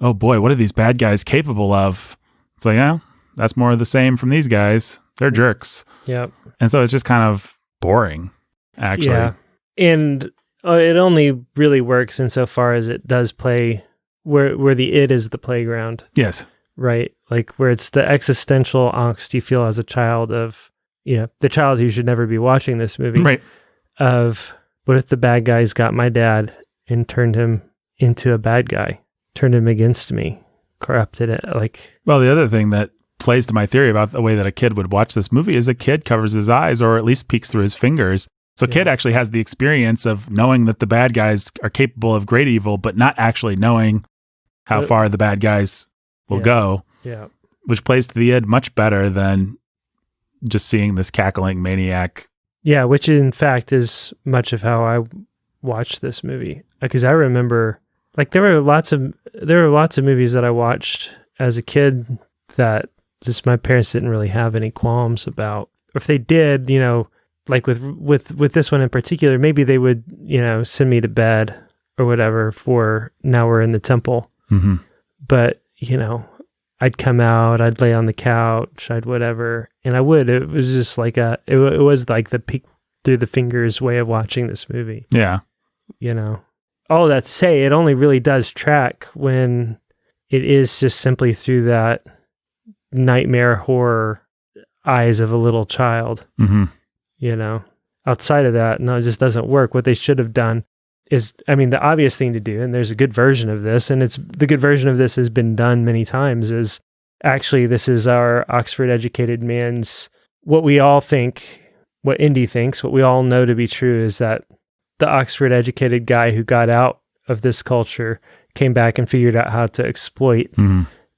S1: oh boy, what are these bad guys capable of? It's like, yeah, that's more of the same from these guys. They're jerks. And so it's just kind of boring, actually.
S2: Yeah. And it only really works insofar as it does play where the id is the playground.
S1: Yes.
S2: Right? Like where it's the existential angst you feel as a child of, the child who should never be watching this movie.
S1: Right.
S2: Of, what if the bad guys got my dad and turned him into a bad guy? turned him against me, corrupted it. Like,
S1: well, the other thing that plays to my theory about the way that a kid would watch this movie is a kid covers his eyes or at least peeks through his fingers. So a kid actually has the experience of knowing that the bad guys are capable of great evil, but not actually knowing how far the bad guys will go.
S2: Yeah.
S1: Which plays to the id much better than just seeing this cackling maniac.
S2: Yeah, which in fact is much of how I watched this movie. Because I remember, like, there were lots of movies that I watched as a kid that just my parents didn't really have any qualms about. Or if they did, you know, like with this one in particular, maybe they would, you know, send me to bed or whatever for now we're in the temple.
S1: Mm-hmm.
S2: But, you know, I'd come out, I'd lay on the couch, I'd whatever, and it was just like it was like the peek through the fingers way of watching this movie.
S1: Yeah.
S2: You know, all that to say, it only really does track when it is just simply through that nightmare horror eyes of a little child.
S1: Mm-hmm.
S2: You know, outside of that, no, it just doesn't work. What they should have done is, I mean, the obvious thing to do, and there's a good version of this, and the good version of this has been done many times, is actually this is our Oxford educated man's, what we all think, what Indy thinks, what we all know to be true is that the Oxford educated guy who got out of this culture came back and figured out how to exploit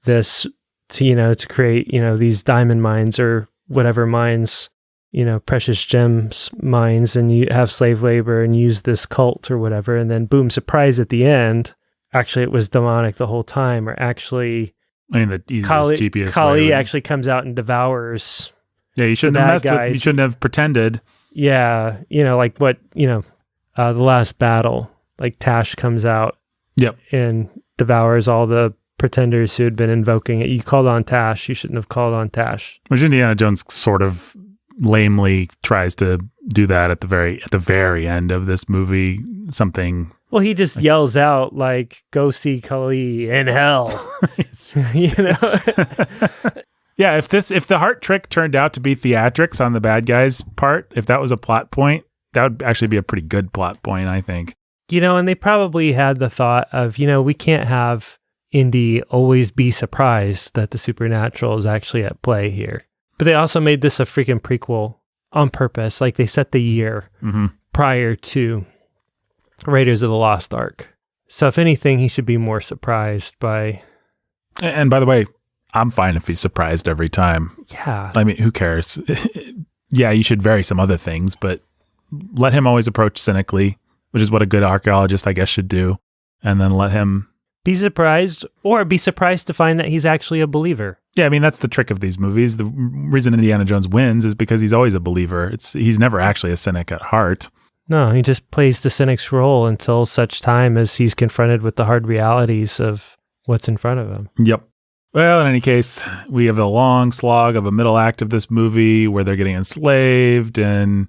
S2: this to, you know, to create, you know, these diamond mines or whatever mines, you know, precious gems mines, and you have slave labor and use this cult or whatever. And then boom, surprise at the end. Actually, it was demonic the whole time, or actually,
S1: I mean, the easiest, cheapest
S2: Kali actually comes out and devours.
S1: Yeah, you shouldn't have messed with, you shouldn't have pretended.
S2: Yeah. You know, like what, you know, the last battle, like Tash comes out.
S1: Yep.
S2: And devours all the pretenders who had been invoking it. You called on Tash. You shouldn't have called on Tash.
S1: Which Indiana Jones sort of lamely tries to do that at the very end of this movie. Something.
S2: Well, he just yells out like, "Go see Kali in hell." You know.
S1: Yeah, if the heart trick turned out to be theatrics on the bad guys' part, if that was a plot point, that would actually be a pretty good plot point, I think.
S2: You know, and they probably had the thought of, you know, we can't have Indy always be surprised that the supernatural is actually at play here. But they also made this a freaking prequel on purpose. Like, they set the year prior to Raiders of the Lost Ark. So if anything, he should be more surprised by...
S1: And by the way, I'm fine if he's surprised every time.
S2: Yeah.
S1: I mean, who cares? Yeah, you should vary some other things, but let him always approach cynically, which is what a good archaeologist, I guess, should do. And then let him...
S2: be surprised, or be surprised to find that he's actually a believer.
S1: Yeah, I mean, that's the trick of these movies. The reason Indiana Jones wins is because he's always a believer. He's never actually a cynic at heart.
S2: No, he just plays the cynic's role until such time as he's confronted with the hard realities of what's in front of him.
S1: Yep. Well, in any case, we have a long slog of a middle act of this movie where they're getting enslaved, and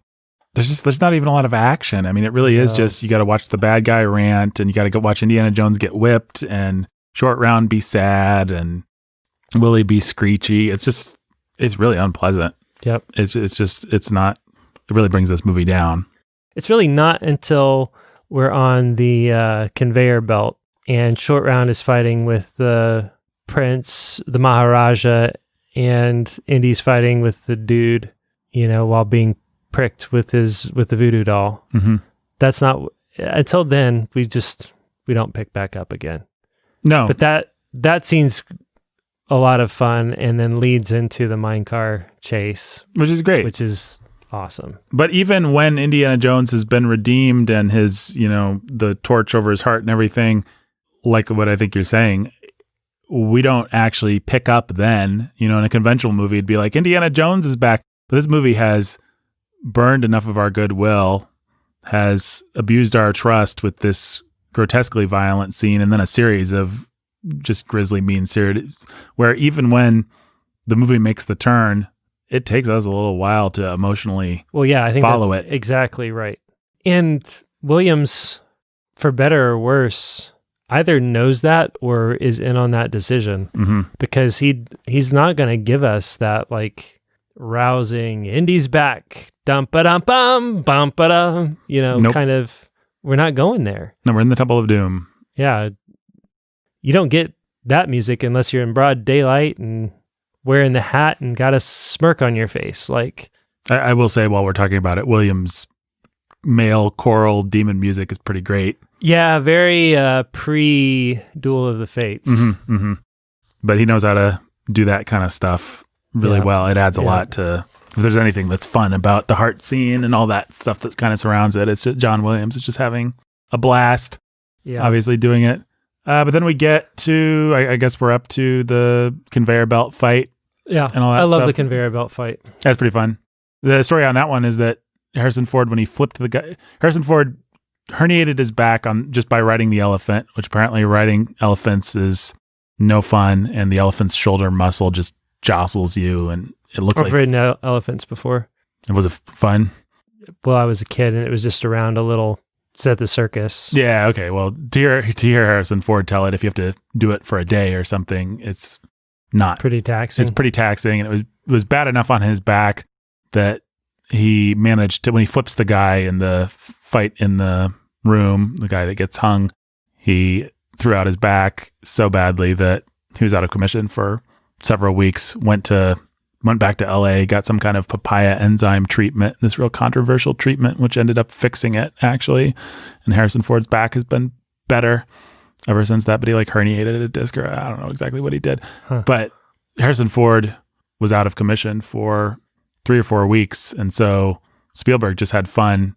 S1: there's not even a lot of action. I mean, it really is just, you got to watch the bad guy rant, and you got to go watch Indiana Jones get whipped, and Short Round be sad, and Willie be screechy. It's really unpleasant.
S2: Yep.
S1: It really brings this movie down.
S2: It's really not until we're on the conveyor belt and Short Round is fighting with the prince, the Maharaja, and Indy's fighting with the dude, you know, while being pricked with the voodoo doll.
S1: Mm-hmm.
S2: That's not, until then, we don't pick back up again.
S1: No.
S2: But that scene's a lot of fun, and then leads into the minecart chase.
S1: Which is great.
S2: Which is awesome.
S1: But even when Indiana Jones has been redeemed and his, you know, the torch over his heart and everything, like what I think you're saying, we don't actually pick up then. You know, in a conventional movie, it'd be like, Indiana Jones is back. But this movie has burned enough of our goodwill, has abused our trust with this grotesquely violent scene, and then a series of just grisly, mean series, where even when the movie makes the turn, it takes us a little while to emotionally
S2: I think
S1: follow
S2: that's
S1: it.
S2: Exactly right. And Williams, for better or worse, either knows that or is in on that decision, because he's not going to give us that like rousing Indy's back, dum-ba-dum-bum, bum-ba-dum, you know, kind of, we're not going there.
S1: No, we're in the Temple of Doom.
S2: Yeah. you don't get that music unless you're in broad daylight and wearing the hat and got a smirk on your face. Like,
S1: I will say, while we're talking about it, Williams' male choral demon music is pretty great.
S2: Yeah, very pre-Duel of the Fates.
S1: But he knows how to do that kind of stuff really well. It adds a lot to, if there's anything that's fun about the heart scene and all that stuff that kind of surrounds it, it's John Williams. It's just having a blast, obviously doing it. But then we get to, I guess we're up to the conveyor belt fight.
S2: Yeah,
S1: and all that
S2: I love
S1: stuff.
S2: the conveyor belt fight.
S1: That's pretty fun. The story on that one is that Harrison Ford, when he flipped the guy, Harrison Ford herniated his back on just by riding the elephant, which apparently riding elephants is no fun, and the elephant's shoulder muscle just jostles you, and it looks like...
S2: I've ridden elephants before.
S1: Was it fun?
S2: Well, I was a kid, and it was just around a little... It's at the circus.
S1: Yeah, okay. Well, to hear Harrison Ford tell it, if you have to do it for a day or something, it's not...
S2: Pretty taxing.
S1: It's pretty taxing, and it was bad enough on his back that he managed to, when he flips the guy in the fight in the room, the guy that gets hung, he threw out his back so badly that he was out of commission for several weeks, went back to LA, got some kind of papaya enzyme treatment, this real controversial treatment, which ended up fixing it actually. And Harrison Ford's back has been better ever since that, but he like herniated a disc, or I don't know exactly what he did. But Harrison Ford was out of commission for 3 or 4 weeks. And so Spielberg just had fun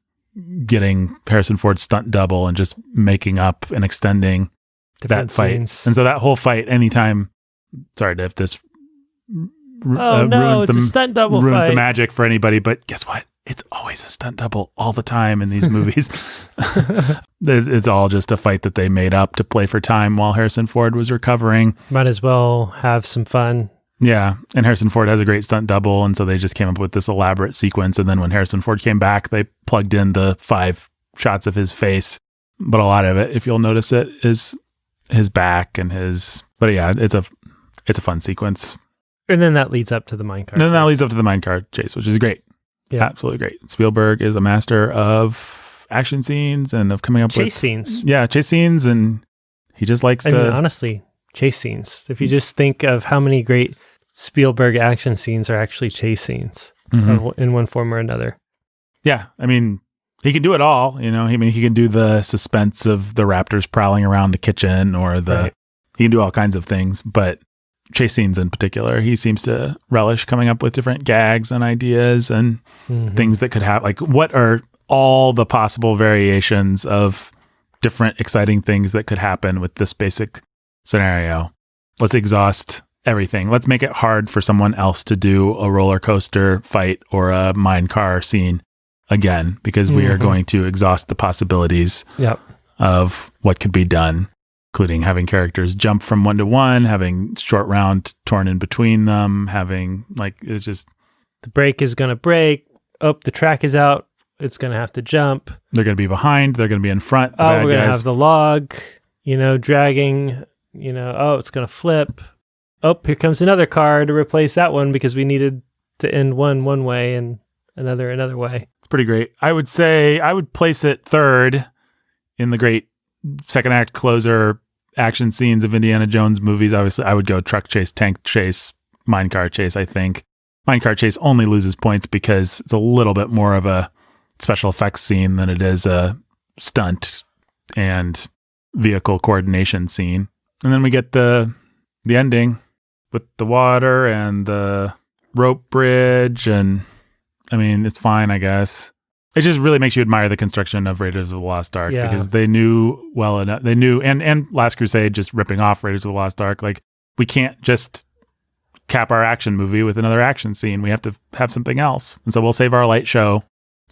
S1: getting Harrison Ford's stunt double and just making up and extending
S2: different
S1: that fight.
S2: Scenes.
S1: And so that whole fight, anytime, sorry if this
S2: ruins it's a stunt double
S1: ruins
S2: fight.
S1: The magic for anybody, but guess what? It's always a stunt double all the time in these movies. It's all just a fight that they made up to play for time while Harrison Ford was recovering.
S2: Might as well have some fun.
S1: Yeah, and Harrison Ford has a great stunt double, and so they just came up with this elaborate sequence, and then when Harrison Ford came back, they plugged in the 5 shots of his face, but a lot of it, if you'll notice it, is his back and his... But yeah, it's a fun sequence.
S2: And then that leads up to the minecart.
S1: And then that leads up to the minecart chase, which is great. Yeah. Absolutely great. Spielberg is a master of action scenes and of coming up with...
S2: Chase scenes.
S1: Yeah, chase scenes, and he just likes to...
S2: I mean, honestly, chase scenes. If you just think of how many great Spielberg action scenes are actually chase scenes in one form or another.
S1: Yeah, I mean, he can do it all, you know. I mean, he can do the suspense of the raptors prowling around the kitchen, or he can do all kinds of things, but chase scenes in particular, he seems to relish coming up with different gags and ideas and things that could have, like, what are all the possible variations of different exciting things that could happen with this basic scenario? Let's exhaust everything. Let's make it hard for someone else to do a roller coaster fight or a mine car scene again, because we are going to exhaust the possibilities of what could be done, including having characters jump from one to one, having short round torn in between them, having, like, it's just...
S2: The brake is going to break. Oh, the track is out. It's going to have to jump.
S1: They're going to be behind. They're going to be in front.
S2: We're going to have the log, dragging, it's going to flip. Oh, here comes another car to replace that one because we needed to end one way and another way.
S1: It's pretty great. I would say I would place it third in the great second act closer action scenes of Indiana Jones movies. Obviously, I would go truck chase, tank chase, minecart chase, I think. Minecart chase only loses points because it's a little bit more of a special effects scene than it is a stunt and vehicle coordination scene. And then we get the ending with the water and the rope bridge, and I mean, it's fine, I guess. It just really makes you admire the construction of Raiders of the Lost Ark, because they knew well enough. They knew, and Last Crusade just ripping off Raiders of the Lost Ark. Like, we can't just cap our action movie with another action scene. We have to have something else. And so we'll save our light show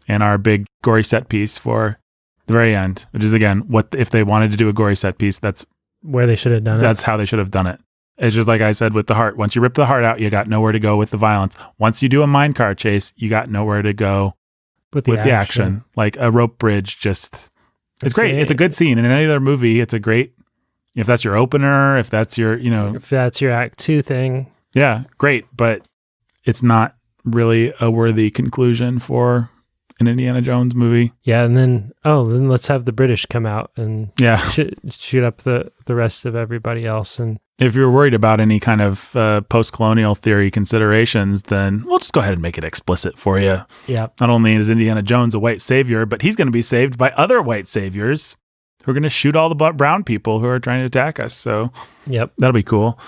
S1: and our big gory set piece for the very end, which is, again, what if they wanted to do a gory set piece, that's
S2: where they should have done it.
S1: That's how they should have done it. It's just like I said with the heart. Once you rip the heart out, you got nowhere to go with the violence. Once you do a minecart chase, you got nowhere to go with the action. Like a rope bridge, it's great. It's a good scene. In any other movie, it's a great, if that's your opener, if that's your,
S2: if that's your act 2 thing.
S1: Yeah, great. But it's not really a worthy conclusion for an Indiana Jones movie.
S2: Yeah, and then let's have the British come out and shoot up the rest of everybody else. And
S1: if you're worried about any kind of post-colonial theory considerations, then we'll just go ahead and make it explicit for you.
S2: Yeah.
S1: Not only is Indiana Jones a white savior, but he's going to be saved by other white saviors who are going to shoot all the brown people who are trying to attack us. So that'll be cool.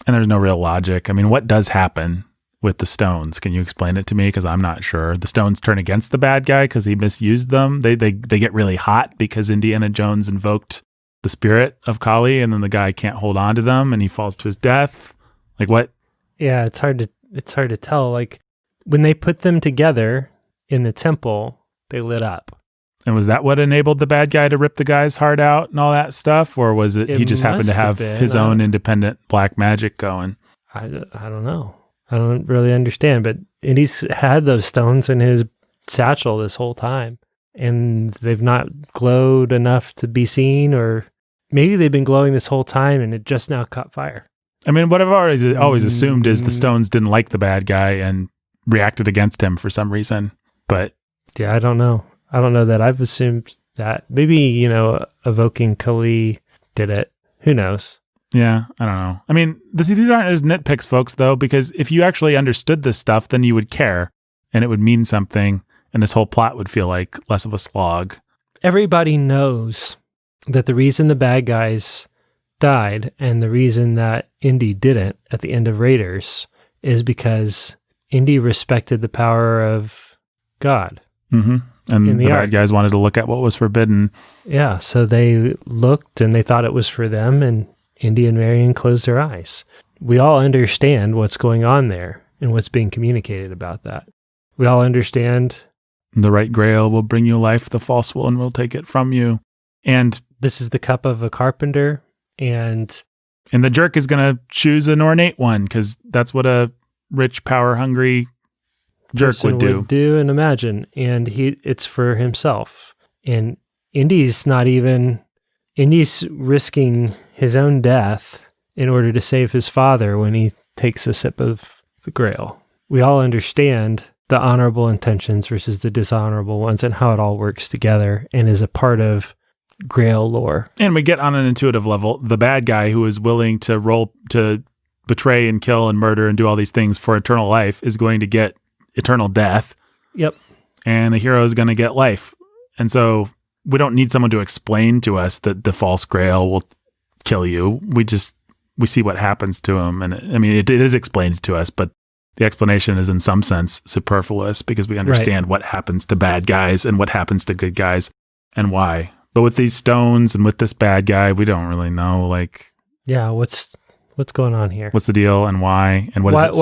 S1: And there's no real logic. I mean, what does happen with the stones? Can you explain it to me? Because I'm not sure. The stones turn against the bad guy because he misused them. They get really hot because Indiana Jones invoked the spirit of Kali, and then the guy can't hold on to them, and he falls to his death. Like what?
S2: Yeah, it's hard to tell. Like when they put them together in the temple, they lit up.
S1: And was that what enabled the bad guy to rip the guy's heart out and all that stuff, or was it he just happened to have his own independent black magic going?
S2: I don't know. I don't really understand, but he's had those stones in his satchel this whole time, and they've not glowed enough to be seen, or maybe they've been glowing this whole time and it just now caught fire. I
S1: mean, what I've always assumed is the stones didn't like the bad guy and reacted against him for some reason. But
S2: yeah, I don't know. I don't know that I've assumed that. Maybe, evoking Kali did it. Who knows?
S1: Yeah, I don't know. I mean, these aren't as nitpicks, folks, though, because if you actually understood this stuff, then you would care and it would mean something, and this whole plot would feel like less of a slog. Everybody
S2: knows that the reason the bad guys died and the reason that Indy didn't at the end of Raiders is because Indy respected the power of God.
S1: Mm-hmm. And the bad guys wanted to look at what was forbidden.
S2: Yeah, so they looked and they thought it was for them, and Indy and Marion closed their eyes. We all understand what's going on there and what's being communicated about that. We all understand
S1: the right grail will bring you life, the false one will take it from you. And
S2: this is the cup of a carpenter, and
S1: the jerk is going to choose an ornate one because that's what a rich, power-hungry jerk would
S2: do and imagine. And it's for himself. And Indy's risking his own death in order to save his father when he takes a sip of the grail. We all understand the honorable intentions versus the dishonorable ones and how it all works together and is a part of grail lore.
S1: And we get on an intuitive level, the bad guy who is willing to betray and kill and murder and do all these things for eternal life is going to get eternal death.
S2: Yep.
S1: And the hero is going to get life. And so we don't need someone to explain to us that the false grail will kill you. We see what happens to him. And I mean, it is explained to us, but the explanation is in some sense superfluous because we understand what happens to bad guys and what happens to good guys and why. But with these stones and with this bad guy, we don't really know,
S2: what's going on here?
S1: What's the deal and why? And what does it say?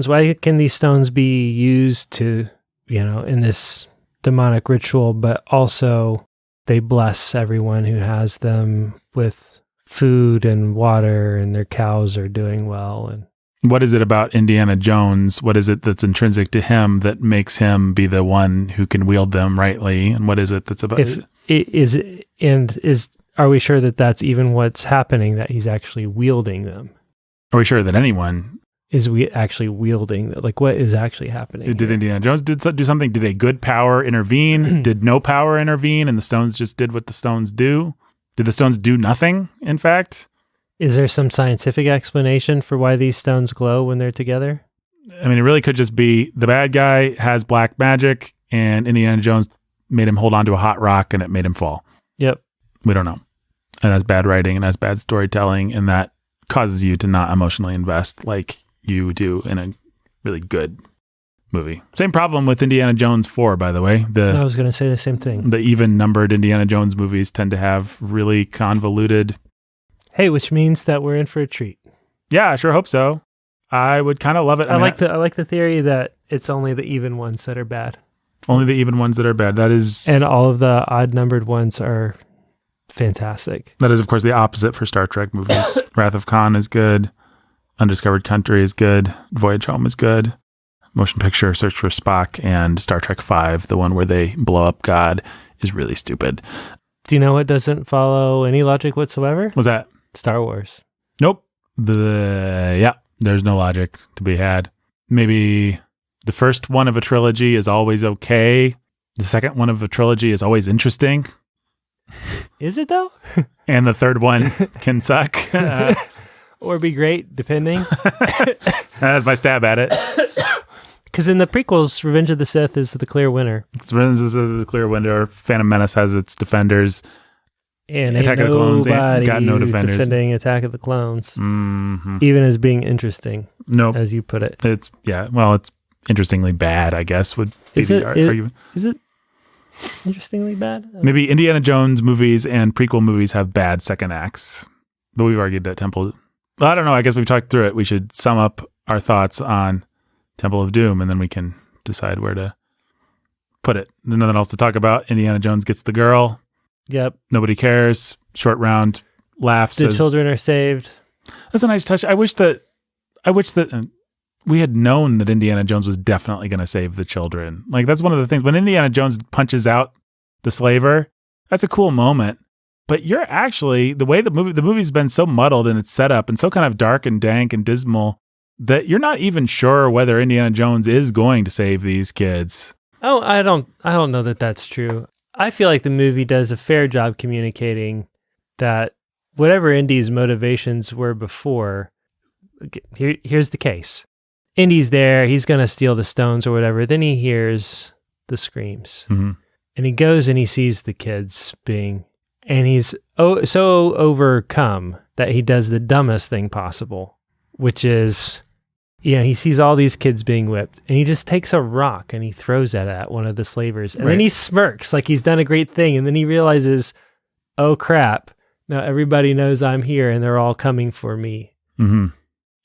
S2: Why can these stones be used to, in this demonic ritual, but also they bless everyone who has them with food and water, and their cows are doing well. And
S1: what is it about Indiana Jones? What is it that's intrinsic to him that makes him be the one who can wield them rightly? And what is it that's about
S2: are we sure that that's even what's happening, that he's actually wielding them?
S1: Are we sure that anyone
S2: is actually wielding them? Like, what is actually happening?
S1: Did Indiana Jones do something? Did a good power intervene? Did no power intervene and the stones just did what the stones do? Did the stones do nothing, in fact?
S2: Is there some scientific explanation for why these stones glow when they're together?
S1: I mean, it really could just be the bad guy has black magic and Indiana Jones made him hold on to a hot rock and it made him fall.
S2: Yep.
S1: We don't know. And that's bad writing and that's bad storytelling, and that causes you to not emotionally invest like you do in a really good movie. Same problem with Indiana Jones 4, by the way.
S2: I was going to say the same thing.
S1: The even-numbered Indiana Jones movies tend to have really convoluted...
S2: Hey, which means that we're in for a treat.
S1: Yeah, I sure hope so. I would kind of love it.
S2: I like the theory that it's only the even ones that are bad.
S1: Only the even ones that are bad. That is...
S2: And all of the odd-numbered ones are fantastic.
S1: That is, of course, the opposite for Star Trek movies. Wrath of Khan is good. Undiscovered Country is good. Voyage Home is good. Motion Picture Search for Spock and Star Trek V, the one where they blow up God, is really stupid.
S2: Do you know what doesn't follow any logic whatsoever?
S1: What's that?
S2: Star Wars.
S1: Nope. There's no logic to be had. Maybe the first one of a trilogy is always okay, The second one of a trilogy is always interesting.
S2: Is it though?
S1: And the third one can suck.
S2: Or be great, depending.
S1: That's my stab at it.
S2: Because in the prequels, Revenge of the Sith is the clear winner.
S1: Revenge of the clear winner. Phantom Menace has its defenders.
S2: And
S1: Attack of the Clones ain't got no defenders.
S2: Defending Attack of the Clones.
S1: Mm-hmm.
S2: Even as being interesting.
S1: Nope.
S2: As you put it.
S1: It's interestingly bad, I guess, would be the argument.
S2: Is it interestingly bad?
S1: Maybe Indiana Jones movies and prequel movies have bad second acts. But we've argued that Temple... Well, I don't know. I guess we've talked through it. We should sum up our thoughts on Temple of Doom, and then we can decide where to put it. There's nothing else to talk about. Indiana Jones gets the girl.
S2: Yep.
S1: Nobody cares. Short round laughs.
S2: The children are saved.
S1: That's a nice touch. I wish that we had known that Indiana Jones was definitely going to save the children. Like, that's one of the things. When Indiana Jones punches out the slaver, that's a cool moment. But you're actually, the way the movie's been so muddled in its setup and so kind of dark and dank and dismal that you're not even sure whether Indiana Jones is going to save these kids.
S2: Oh, I don't know that that's true. I feel like the movie does a fair job communicating that whatever Indy's motivations were before, here's the case. Indy's there, he's going to steal the stones or whatever. Then he hears the screams.
S1: Mm-hmm.
S2: And he goes and he sees the kids and he's so overcome that he does the dumbest thing possible, which is, he sees all these kids being whipped, and he just takes a rock and he throws it at one of the slavers. And then he smirks like he's done a great thing. And then he realizes, oh crap, now everybody knows I'm here and they're all coming for me.
S1: Mm-hmm.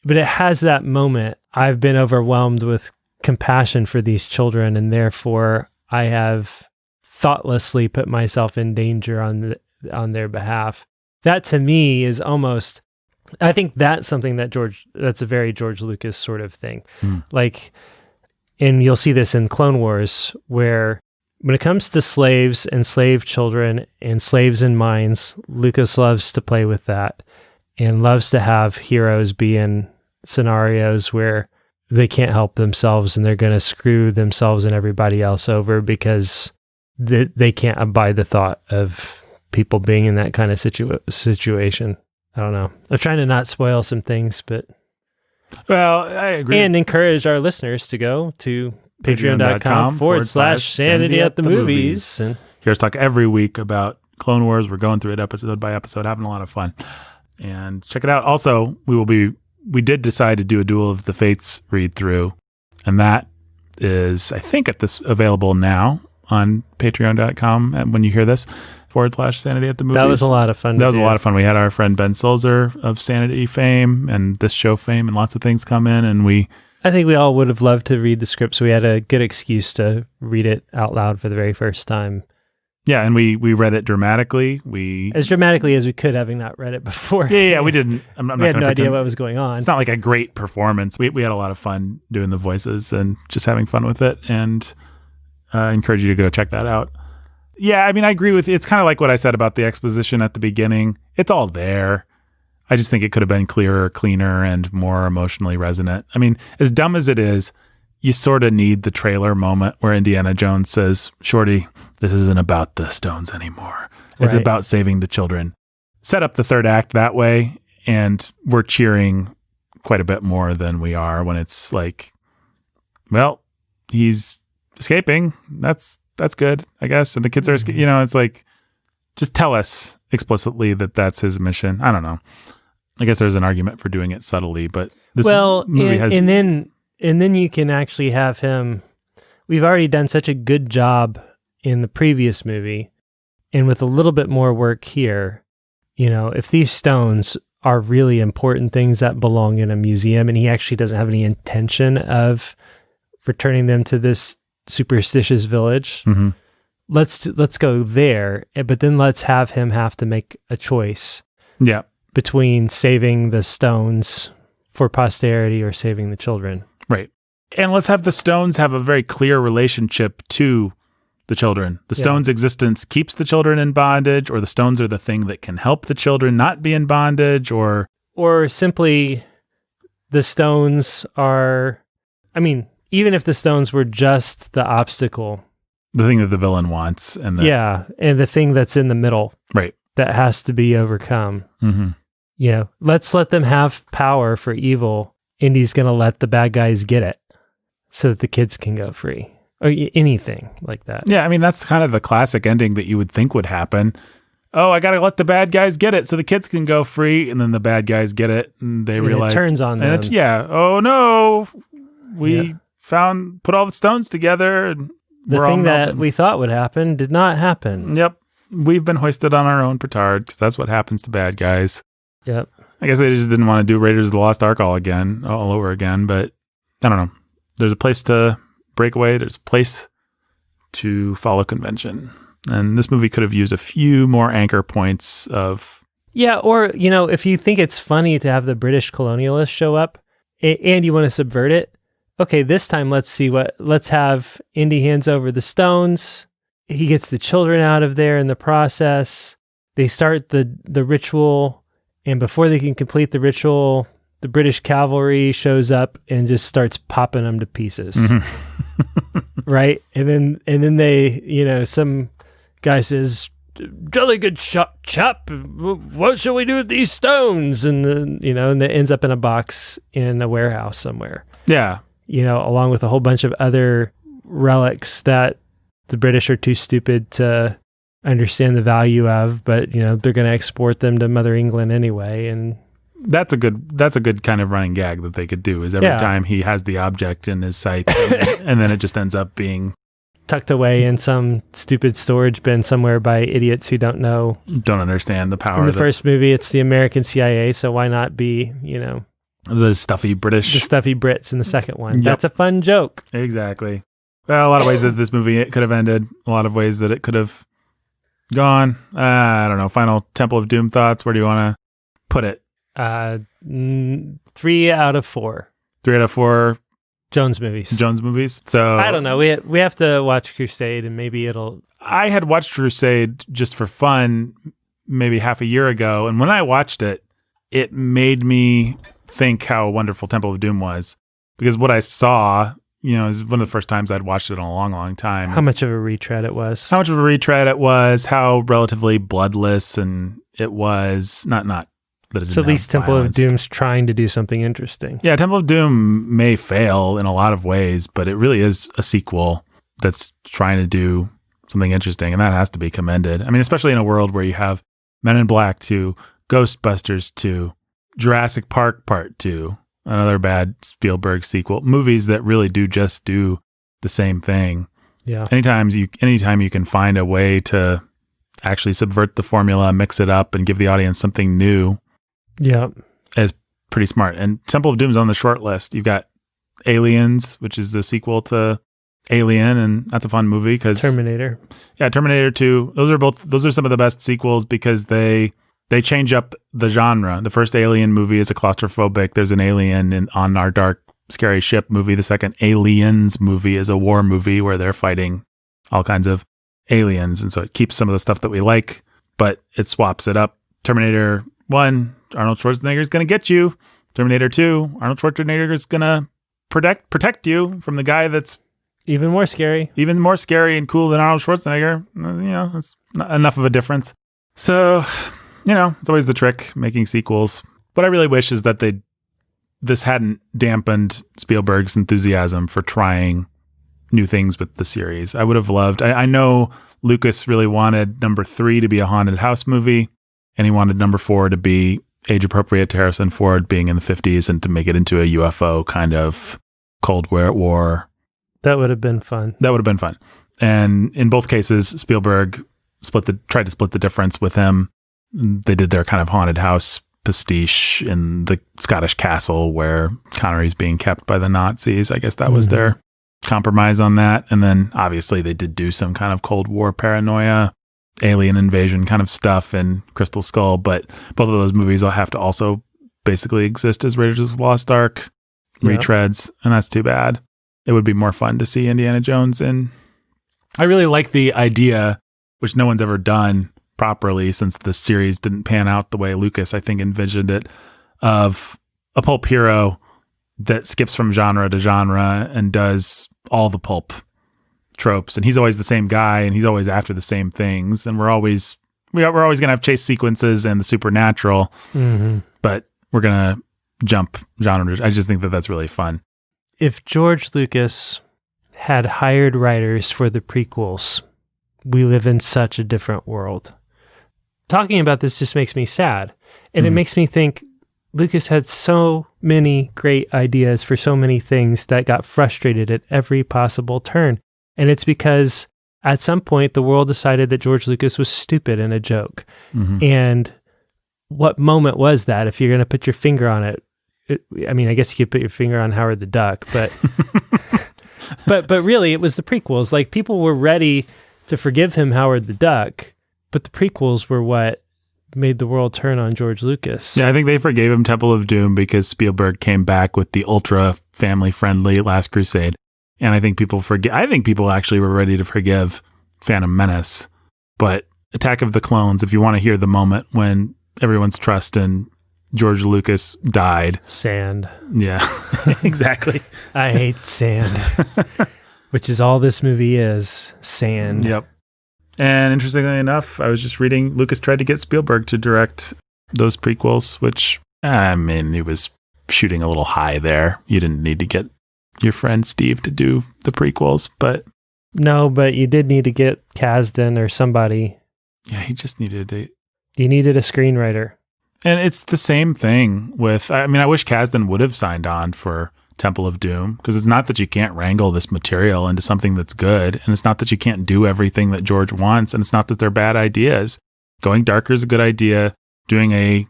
S2: But it has that moment. I've been overwhelmed with compassion for these children, and therefore I have thoughtlessly put myself in danger on their behalf. That to me is almost, I think that's something that's a very George Lucas sort of thing. Like, and you'll see this in Clone Wars, where when it comes to slaves and slave children and slaves in mines, Lucas loves to play with that and loves to have heroes be in scenarios where they can't help themselves and they're going to screw themselves and everybody else over because they can't abide the thought of people being in that kind of situation. I don't know. I'm trying to not spoil some things, but...
S1: Well, I agree.
S2: And encourage our listeners to go to patreon.com/sanity at the movies. And
S1: hear us talk every week about Clone Wars. We're going through it episode by episode, having a lot of fun. And check it out. Also, we did decide to do a Duel of the Fates read through, and that is, I think, available now on patreon.com. And when you hear this, /Sanity at the movies.
S2: That was a lot of fun.
S1: That was a lot of fun. We had our friend Ben Sulzer of Sanity fame and this show fame and lots of things come in, and
S2: I think we all would have loved to read the script, so we had a good excuse to read it out loud for the very first time.
S1: Yeah, and we read it dramatically.
S2: As dramatically as we could, having not read it before.
S1: Yeah, we didn't.
S2: We had no idea what was going on.
S1: It's not like a great performance. We had a lot of fun doing the voices and just having fun with it, and I encourage you to go check that out. Yeah, I mean, I agree with you. It's kind of like what I said about the exposition at the beginning. It's all there. I just think it could have been clearer, cleaner, and more emotionally resonant. I mean, as dumb as it is, you sort of need the trailer moment where Indiana Jones says, "Shorty, this isn't about the stones anymore. It's about saving the children." Set up the third act that way, and we're cheering quite a bit more than we are when it's like, well, he's escaping. That's good, I guess. And the kids are, it's like, just tell us explicitly that that's his mission. I don't know. I guess there's an argument for doing it subtly, but this movie has... And
S2: then you can actually have him... We've already done such a good job in the previous movie, and with a little bit more work here, if these stones are really important things that belong in a museum, and he actually doesn't have any intention of returning them to this superstitious village,
S1: mm-hmm.
S2: let's go there, but then let's have him have to make a choice between saving the stones for posterity or saving the children.
S1: Right. And let's have the stones have a very clear relationship to the children. The stones' existence keeps the children in bondage, or the stones are the thing that can help the children not be in bondage, or
S2: simply the stones are, I mean, even if the stones were just the obstacle
S1: the thing that the villain wants, and
S2: and the thing that's in the middle,
S1: right,
S2: that has to be overcome.
S1: Mm-hmm.
S2: You know, let's let them have power for evil. Indy's going to let the bad guys get it so that the kids can go free, or anything like that.
S1: Yeah, I mean, that's kind of the classic ending that you would think would happen. Oh, I got to let the bad guys get it so the kids can go free, and then the bad guys get it, and they realize
S2: it turns on them.
S1: Oh no, we put all the stones together, and
S2: the thing that we thought would happen did not happen.
S1: Yep, we've been hoisted on our own petard, because that's what happens to bad guys.
S2: Yep.
S1: I guess they just didn't want to do Raiders of the Lost Ark all over again, but I don't know. There's a place to break away. There's a place to follow convention. And this movie could have used a few more anchor points of...
S2: Yeah, or, you know, if you think it's funny to have the British colonialists show up and you want to subvert it, okay, this time let's have Indy hands over the stones. He gets the children out of there in the process. They start the ritual, and before they can complete the ritual, the British cavalry shows up and just starts popping them to pieces. Mm-hmm. Right? And then they, you know, some guy says, "Jolly good shot, chap. What shall we do with these stones?" And then, you know, and it ends up in a box in a warehouse somewhere.
S1: Yeah.
S2: You know, along with a whole bunch of other relics that the British are too stupid to understand the value of, but, you know, they're going to export them to Mother England anyway. And
S1: that's a good kind of running gag that they could do, is every time he has the object in his sight and then it just ends up being
S2: tucked away in some stupid storage bin somewhere by idiots who don't
S1: understand the power.
S2: In the first movie, it's the American CIA, so why not be, you know,
S1: the stuffy
S2: Brits in the second one?
S1: Yep.
S2: That's a fun joke.
S1: Exactly. Well, a lot of ways that this movie could have ended. A lot of ways that it could have gone. I don't know. Final Temple of Doom thoughts. Where do you want to put it?
S2: 3 out of 4.
S1: 3 out of 4.
S2: Jones movies.
S1: So
S2: I don't know. We have to watch Crusade, and maybe it'll...
S1: I had watched Crusade just for fun maybe half a year ago, and when I watched it, it made me think how wonderful Temple of Doom was, because what I saw, you know, is one of the first times I'd watched it in a long, long time.
S2: How much of a retread it was.
S1: How relatively bloodless, and it was not that it didn't
S2: so at least
S1: have
S2: Temple
S1: violence.
S2: of Doom's trying to do something interesting.
S1: Yeah, Temple of Doom may fail in a lot of ways, but it really is a sequel that's trying to do something interesting, and that has to be commended. I mean, especially in a world where you have Men in Black 2, Ghostbusters 2, Jurassic Park Part 2, another bad Spielberg sequel, movies that really do just do the same thing.
S2: Yeah.
S1: Anytime you can find a way to actually subvert the formula, mix it up, and give the audience something new,
S2: yeah,
S1: is pretty smart. And Temple of Doom is on the short list. You've got Aliens, which is the sequel to Alien, and that's a fun movie because
S2: Terminator. Yeah,
S1: Terminator 2. Those are some of the best sequels because they change up the genre. The first Alien movie is a claustrophobic. There's an alien on our dark, scary ship movie. The second Aliens movie is a war movie where they're fighting all kinds of aliens, and so it keeps some of the stuff that we like, but it swaps it up. Terminator 1, Arnold Schwarzenegger is going to get you. Terminator 2, Arnold Schwarzenegger is going to protect you from the guy that's
S2: even more scary
S1: and cool than Arnold Schwarzenegger. You know, it's not enough of a difference. So, you know, it's always the trick, making sequels. What I really wish is that this hadn't dampened Spielberg's enthusiasm for trying new things with the series. I would have loved... I know Lucas really wanted number 3 to be a haunted house movie, and he wanted number 4 to be age-appropriate to Harrison Ford being in the 50s and to make it into a UFO kind of Cold War.
S2: That would have been fun.
S1: And in both cases, Spielberg tried to split the difference with him. They did their kind of haunted house pastiche in the Scottish castle where Connery's being kept by the Nazis. I guess that was their compromise on that. And then obviously they did do some kind of Cold War paranoia, alien invasion kind of stuff in Crystal Skull, but both of those movies will have to also basically exist as Raiders of the Lost Ark retreads, and that's too bad. It would be more fun to see Indiana Jones in. I really like the idea, which no one's ever done properly since the series didn't pan out the way Lucas, I think, envisioned it, of a pulp hero that skips from genre to genre and does all the pulp tropes, and he's always the same guy, and he's always after the same things, and we're always going to have chase sequences and the supernatural, but we're going to jump genres. I just think that that's really fun.
S2: If George Lucas had hired writers for the prequels, we live in such a different world. Talking about this just makes me sad. And it makes me think Lucas had so many great ideas for so many things that got frustrated at every possible turn. And it's because at some point the world decided that George Lucas was stupid and a joke. And what moment was that? If you're going to put your finger on it, I mean, I guess you could put your finger on Howard the Duck, but but really it was the prequels. Like, people were ready to forgive him Howard the Duck, but the prequels were what made the world turn on George Lucas.
S1: Yeah, I think they forgave him Temple of Doom because Spielberg came back with the ultra family friendly Last Crusade. And I think people actually were ready to forgive Phantom Menace. But Attack of the Clones, if you want to hear the moment when everyone's trust in George Lucas died.
S2: Sand.
S1: Yeah, exactly.
S2: I hate sand, which is all this movie is, sand.
S1: Yep. And interestingly enough, I was just reading, Lucas tried to get Spielberg to direct those prequels, which, I mean, he was shooting a little high there. You didn't need to get your friend Steve to do the prequels, but...
S2: No, but you did need to get Kasdan or somebody.
S1: Yeah, he just needed a...
S2: You needed a screenwriter.
S1: And it's the same thing with, I mean, I wish Kasdan would have signed on for Temple of Doom, because it's not that you can't wrangle this material into something that's good, and it's not that you can't do everything that George wants, and it's not that they're bad ideas. Going darker is a good idea. Doing a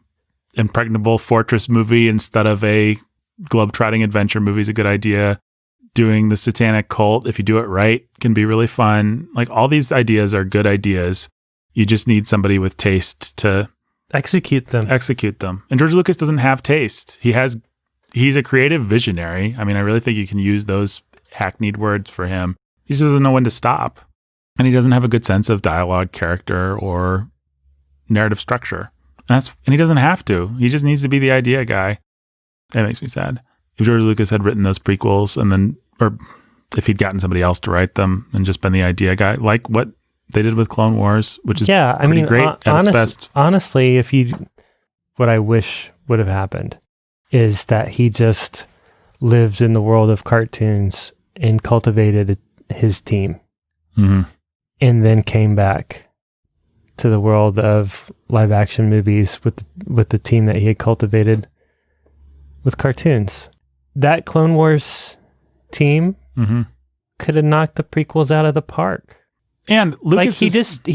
S1: impregnable fortress movie instead of a globetrotting adventure movie is a good idea. Doing the satanic cult, if you do it right, can be really fun. Like, all these ideas are good ideas. You just need somebody with taste to
S2: execute them.
S1: And George Lucas doesn't have taste. He's a creative visionary. I mean, I really think you can use those hackneyed words for him. He just doesn't know when to stop. And he doesn't have a good sense of dialogue, character, or narrative structure. And he doesn't have to. He just needs to be the idea guy. That makes me sad. If George Lucas had written those prequels or if he'd gotten somebody else to write them and just been the idea guy, like what they did with Clone Wars, which is pretty great at its best.
S2: Honestly, what I wish would have happened is that he just lived in the world of cartoons and cultivated his team, and then came back to the world of live action movies with the team that he had cultivated with cartoons. That Clone Wars team could have knocked the prequels out of the park.
S1: And Lucas
S2: he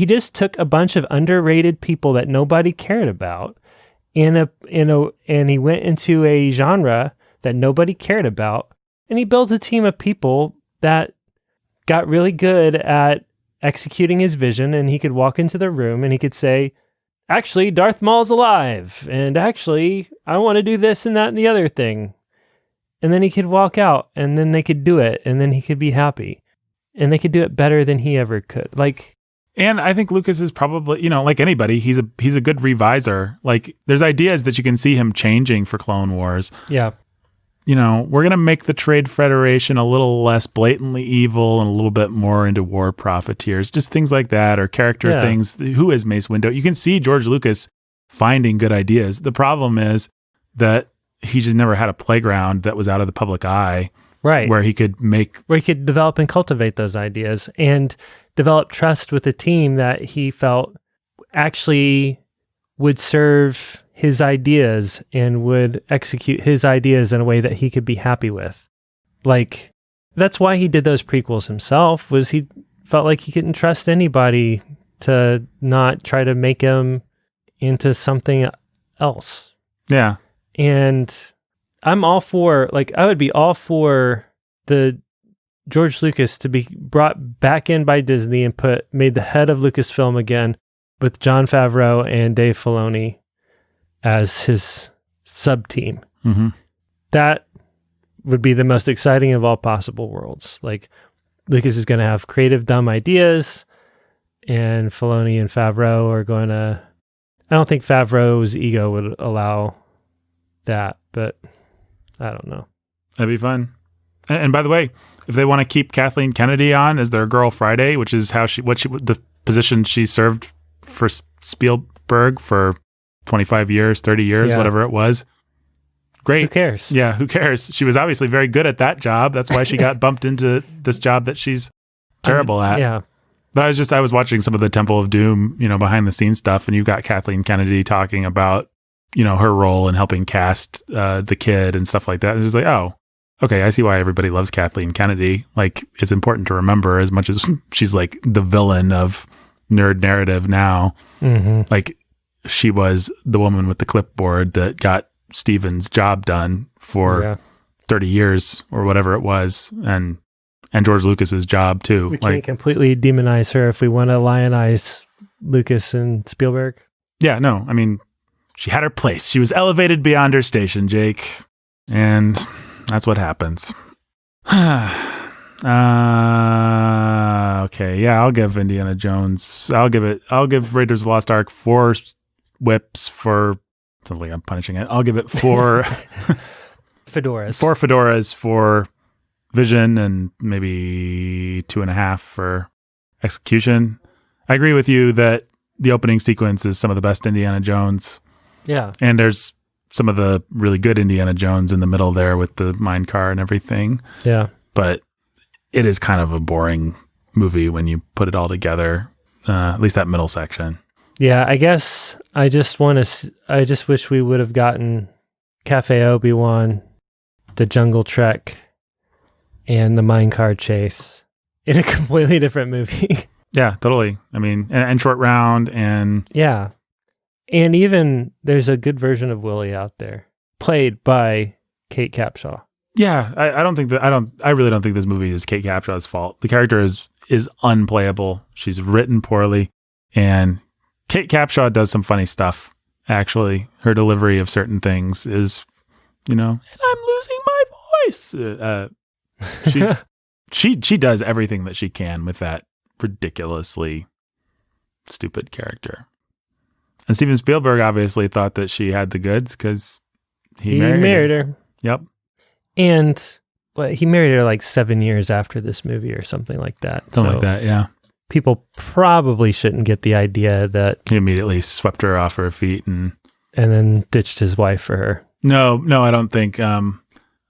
S2: just took a bunch of underrated people that nobody cared about and he went into a genre that nobody cared about, and he built a team of people that got really good at executing his vision, and he could walk into the room and he could say, actually, Darth Maul's alive, and actually, I want to do this and that and the other thing. And then he could walk out, and then they could do it, and then he could be happy. And they could do it better than he ever could.
S1: And I think Lucas is probably, like anybody, he's a good reviser. Like, there's ideas that you can see him changing for Clone Wars.
S2: Yeah.
S1: We're going to make the Trade Federation a little less blatantly evil and a little bit more into war profiteers. Just things like that, or character things. Who is Mace Windu? You can see George Lucas finding good ideas. The problem is that he just never had a playground that was out of the public eye.
S2: Right.
S1: Where he could
S2: develop and cultivate those ideas and develop trust with a team that he felt actually would serve his ideas and would execute his ideas in a way that he could be happy with. Like, that's why he did those prequels himself, was he felt like he couldn't trust anybody to not try to make him into something else.
S1: Yeah.
S2: And I would be all for the George Lucas to be brought back in by Disney and made the head of Lucasfilm again with Jon Favreau and Dave Filoni as his sub-team. That would be the most exciting of all possible worlds. Like, Lucas is going to have creative, dumb ideas, and Filoni and Favreau are going to... I don't think Favreau's ego would allow that, but I don't know.
S1: That'd be fun. And by the way, if they want to keep Kathleen Kennedy on as their Girl Friday, which is the position she served for Spielberg for 25 years, 30 years, whatever it was. Great.
S2: Who cares?
S1: Yeah, who cares? She was obviously very good at that job. That's why she got bumped into this job that she's terrible at.
S2: Yeah.
S1: But I was watching some of the Temple of Doom, behind the scenes stuff, and you've got Kathleen Kennedy talking about, her role in helping cast the kid and stuff like that. It's just like, oh, okay, I see why everybody loves Kathleen Kennedy. Like, it's important to remember, as much as she's like the villain of nerd narrative now.
S2: Mm-hmm.
S1: Like, she was the woman with the clipboard that got Steven's job done for 30 years or whatever it was, and George Lucas's job too.
S2: We can't completely demonize her if we want to lionize Lucas and Spielberg.
S1: Yeah, no, I mean, she had her place. She was elevated beyond her station, Jake, and that's what happens. Okay, yeah, I'll give Indiana Jones. I'll give Raiders of the Lost Ark 4 whips for. Sounds like I'm punishing it. I'll give it 4
S2: fedoras.
S1: 4 fedoras for vision, and maybe 2.5 for execution. I agree with you that the opening sequence is some of the best Indiana Jones.
S2: Yeah.
S1: And there's some of the really good Indiana Jones in the middle there with the mine car and everything.
S2: Yeah.
S1: But it is kind of a boring movie when you put it all together, at least that middle section.
S2: Yeah, I guess I just wish we would have gotten Cafe Obi-Wan, the Jungle Trek, and the Minecart Chase in a completely different movie.
S1: Yeah, totally. I mean, and Short Round, and
S2: yeah. And even there's a good version of Willie out there, played by Kate Capshaw.
S1: Yeah, I really don't think this movie is Kate Capshaw's fault. The character is unplayable. She's written poorly, and Kate Capshaw does some funny stuff. Actually, her delivery of certain things is, and I'm losing my voice. She does everything that she can with that ridiculously stupid character. And Steven Spielberg obviously thought that she had the goods because he married her. Yep.
S2: And he married her like 7 years after this movie or something like that.
S1: Something like that, yeah.
S2: People probably shouldn't get the idea that
S1: he immediately swept her off her feet and
S2: then ditched his wife for her.
S1: No, I don't think. I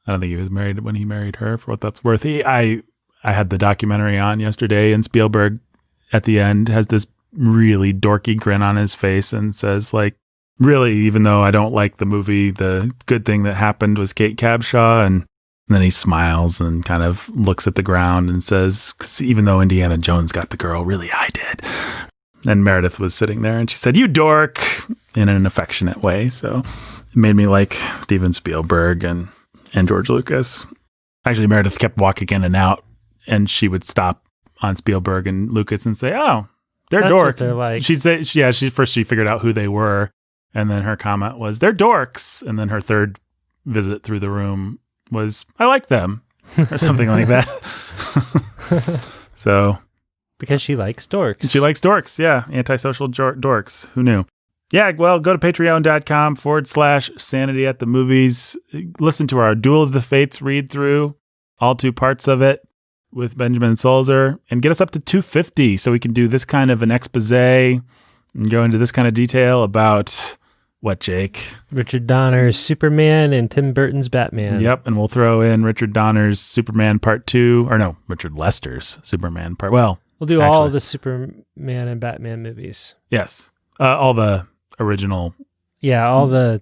S1: don't think he was married when he married her. For what that's worth, I had the documentary on yesterday, and Spielberg at the end has this really dorky grin on his face and says, like, really, even though I don't like the movie, the good thing that happened was Kate Capshaw. And then he smiles and kind of looks at the ground and says, 'cause even though Indiana Jones got the girl, really I did. And Meredith was sitting there and she said, "You dork," in an affectionate way. So it made me like Steven Spielberg and George Lucas. Actually, Meredith kept walking in and out, and she would stop on Spielberg and Lucas and say, "Oh, they're
S2: That's
S1: dork."
S2: what they're like.
S1: She'd say, yeah, she figured out who they were. And then her comment was, "They're dorks." And then her third visit through the room was, "I like them," or something like that. So,
S2: because she likes dorks.
S1: She likes dorks. Yeah. Antisocial dorks. Who knew? Yeah. Well, go to patreon.com/sanity at the movies. Listen to our Duel of the Fates read through, all 2 parts of it with Benjamin Solzer, and get us up to 250 so we can do this kind of an expose and go into this kind of detail about what, Jake?
S2: Richard Donner's Superman and Tim Burton's Batman.
S1: Yep, and we'll throw in Richard Donner's Superman Part 2, or no, Richard Lester's Superman Part, well,
S2: we'll do all the Superman and Batman movies.
S1: Yes, all the original.
S2: Yeah, all the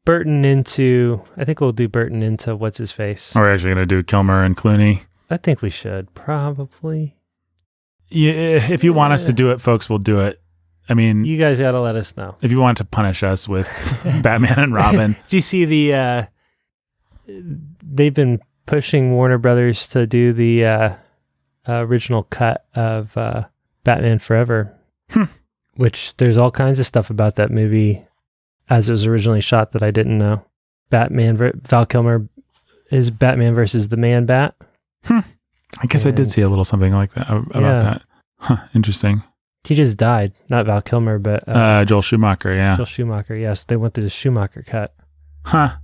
S2: Burton into, I think we'll do Burton into what's-his-face.
S1: We're actually going to do Kilmer and Clooney.
S2: I think we should, probably.
S1: Yeah, if you want us to do it, folks, we'll do it. I mean,
S2: you guys got to let us know.
S1: If you want to punish us with Batman and Robin.
S2: Do you see they've been pushing Warner Brothers to do the original cut of Batman Forever, which there's all kinds of stuff about that movie as it was originally shot that I didn't know. Val Kilmer is Batman versus the Man-Bat.
S1: I guess I did see a little something like that about that. Huh, interesting.
S2: He just died. Not Val Kilmer, but
S1: Joel Schumacher, yeah.
S2: Joel Schumacher, yes. They went to the Schumacher cut.
S1: Huh.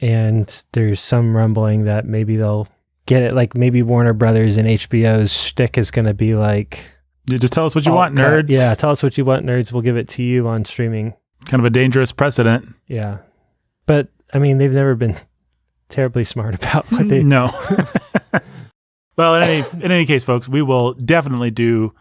S2: And there's some rumbling that maybe they'll get it. Like maybe Warner Brothers and HBO's shtick is going to be like,
S1: You just tell us what you want, nerds.
S2: Yeah, tell us what you want, nerds. We'll give it to you on streaming.
S1: Kind of a dangerous precedent.
S2: Yeah. But, I mean, they've never been terribly smart about what they...
S1: No. Well, in any case, folks, we will definitely do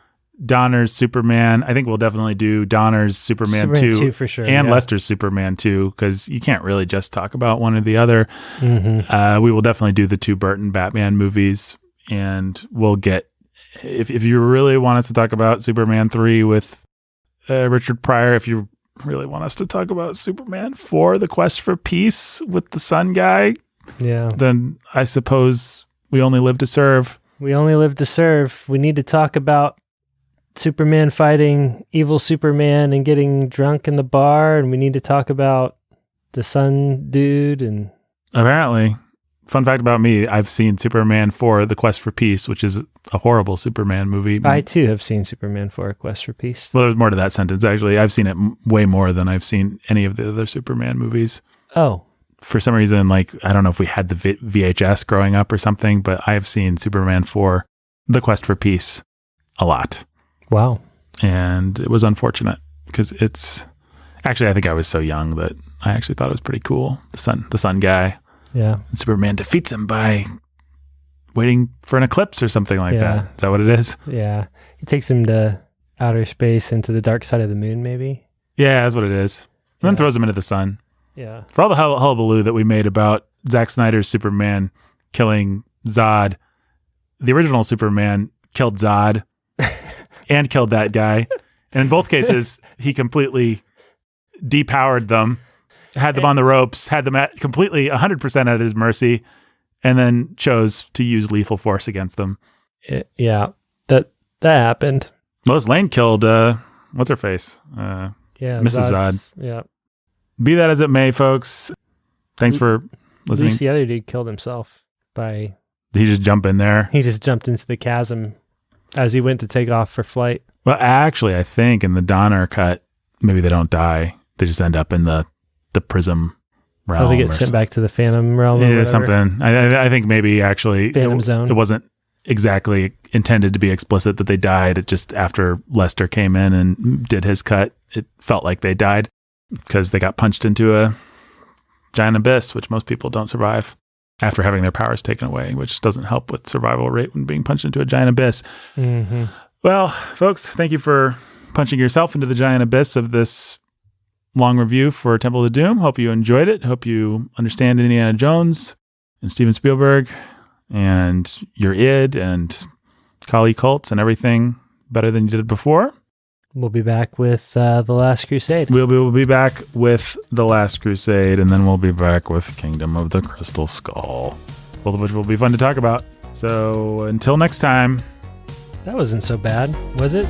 S1: Donner's Superman. I think we'll definitely do Donner's Superman 2
S2: for sure,
S1: and Lester's Superman 2, because you can't really just talk about one or the other.
S2: Mm-hmm.
S1: We will definitely do the 2 Burton Batman movies, and we'll get... If you really want us to talk about Superman 3 with Richard Pryor, if you really want us to talk about Superman 4, The Quest for Peace with the Sun guy, then I suppose we only live to serve.
S2: We only live to serve. We need to talk about Superman fighting evil Superman and getting drunk in the bar, and we need to talk about the Sun dude. And
S1: apparently, fun fact about me, I've seen Superman 4, The Quest for Peace, which is a horrible Superman movie.
S2: I, too, have seen Superman 4, Quest for Peace.
S1: Well, there's more to that sentence, actually. I've seen it way more than I've seen any of the other Superman movies.
S2: Oh.
S1: For some reason, like, I don't know if we had the VHS growing up or something, but I've seen Superman 4, The Quest for Peace a lot.
S2: Wow.
S1: And it was unfortunate because it's... Actually, I think I was so young that I actually thought it was pretty cool. The sun guy.
S2: Yeah.
S1: And Superman defeats him by waiting for an eclipse or something like that. Is that what it is?
S2: Yeah. He takes him to outer space into the dark side of the moon, maybe?
S1: Yeah, that's what it is. And then throws him into the sun.
S2: Yeah.
S1: For all the hullabaloo that we made about Zack Snyder's Superman killing Zod, the original Superman killed Zod and killed that guy. And in both cases, he completely depowered them, had them on the ropes, had them at completely 100% at his mercy, and then chose to use lethal force against them.
S2: That happened.
S1: Lois Lane killed, what's her face? Mrs. Zod.
S2: Yeah.
S1: Be that as it may, folks, thanks for listening.
S2: At least the other dude killed himself by...
S1: Did he just jump in there?
S2: He just jumped into the chasm as he went to take off for flight.
S1: Well, actually, I think in the Donner cut, maybe they don't die. They just end up in the prism realm.
S2: Oh, they get sent back to the Phantom realm.
S1: Yeah, something. I think maybe actually
S2: Phantom Zone.
S1: It wasn't exactly intended to be explicit that they died. It just after Lester came in and did his cut, it felt like they died because they got punched into a giant abyss, which most people don't survive after having their powers taken away, which doesn't help with survival rate when being punched into a giant abyss.
S2: Mm-hmm.
S1: Well, folks, thank you for punching yourself into the giant abyss of this long review for Temple of Doom. Hope you enjoyed it. Hope you understand Indiana Jones and Steven Spielberg and your id and Kali cults and everything better than you did before.
S2: We'll be back with The Last Crusade.
S1: We'll be back with The Last Crusade, and then we'll be back with Kingdom of the Crystal Skull, both of which will be fun to talk about. So until next time.
S2: That wasn't so bad, was it?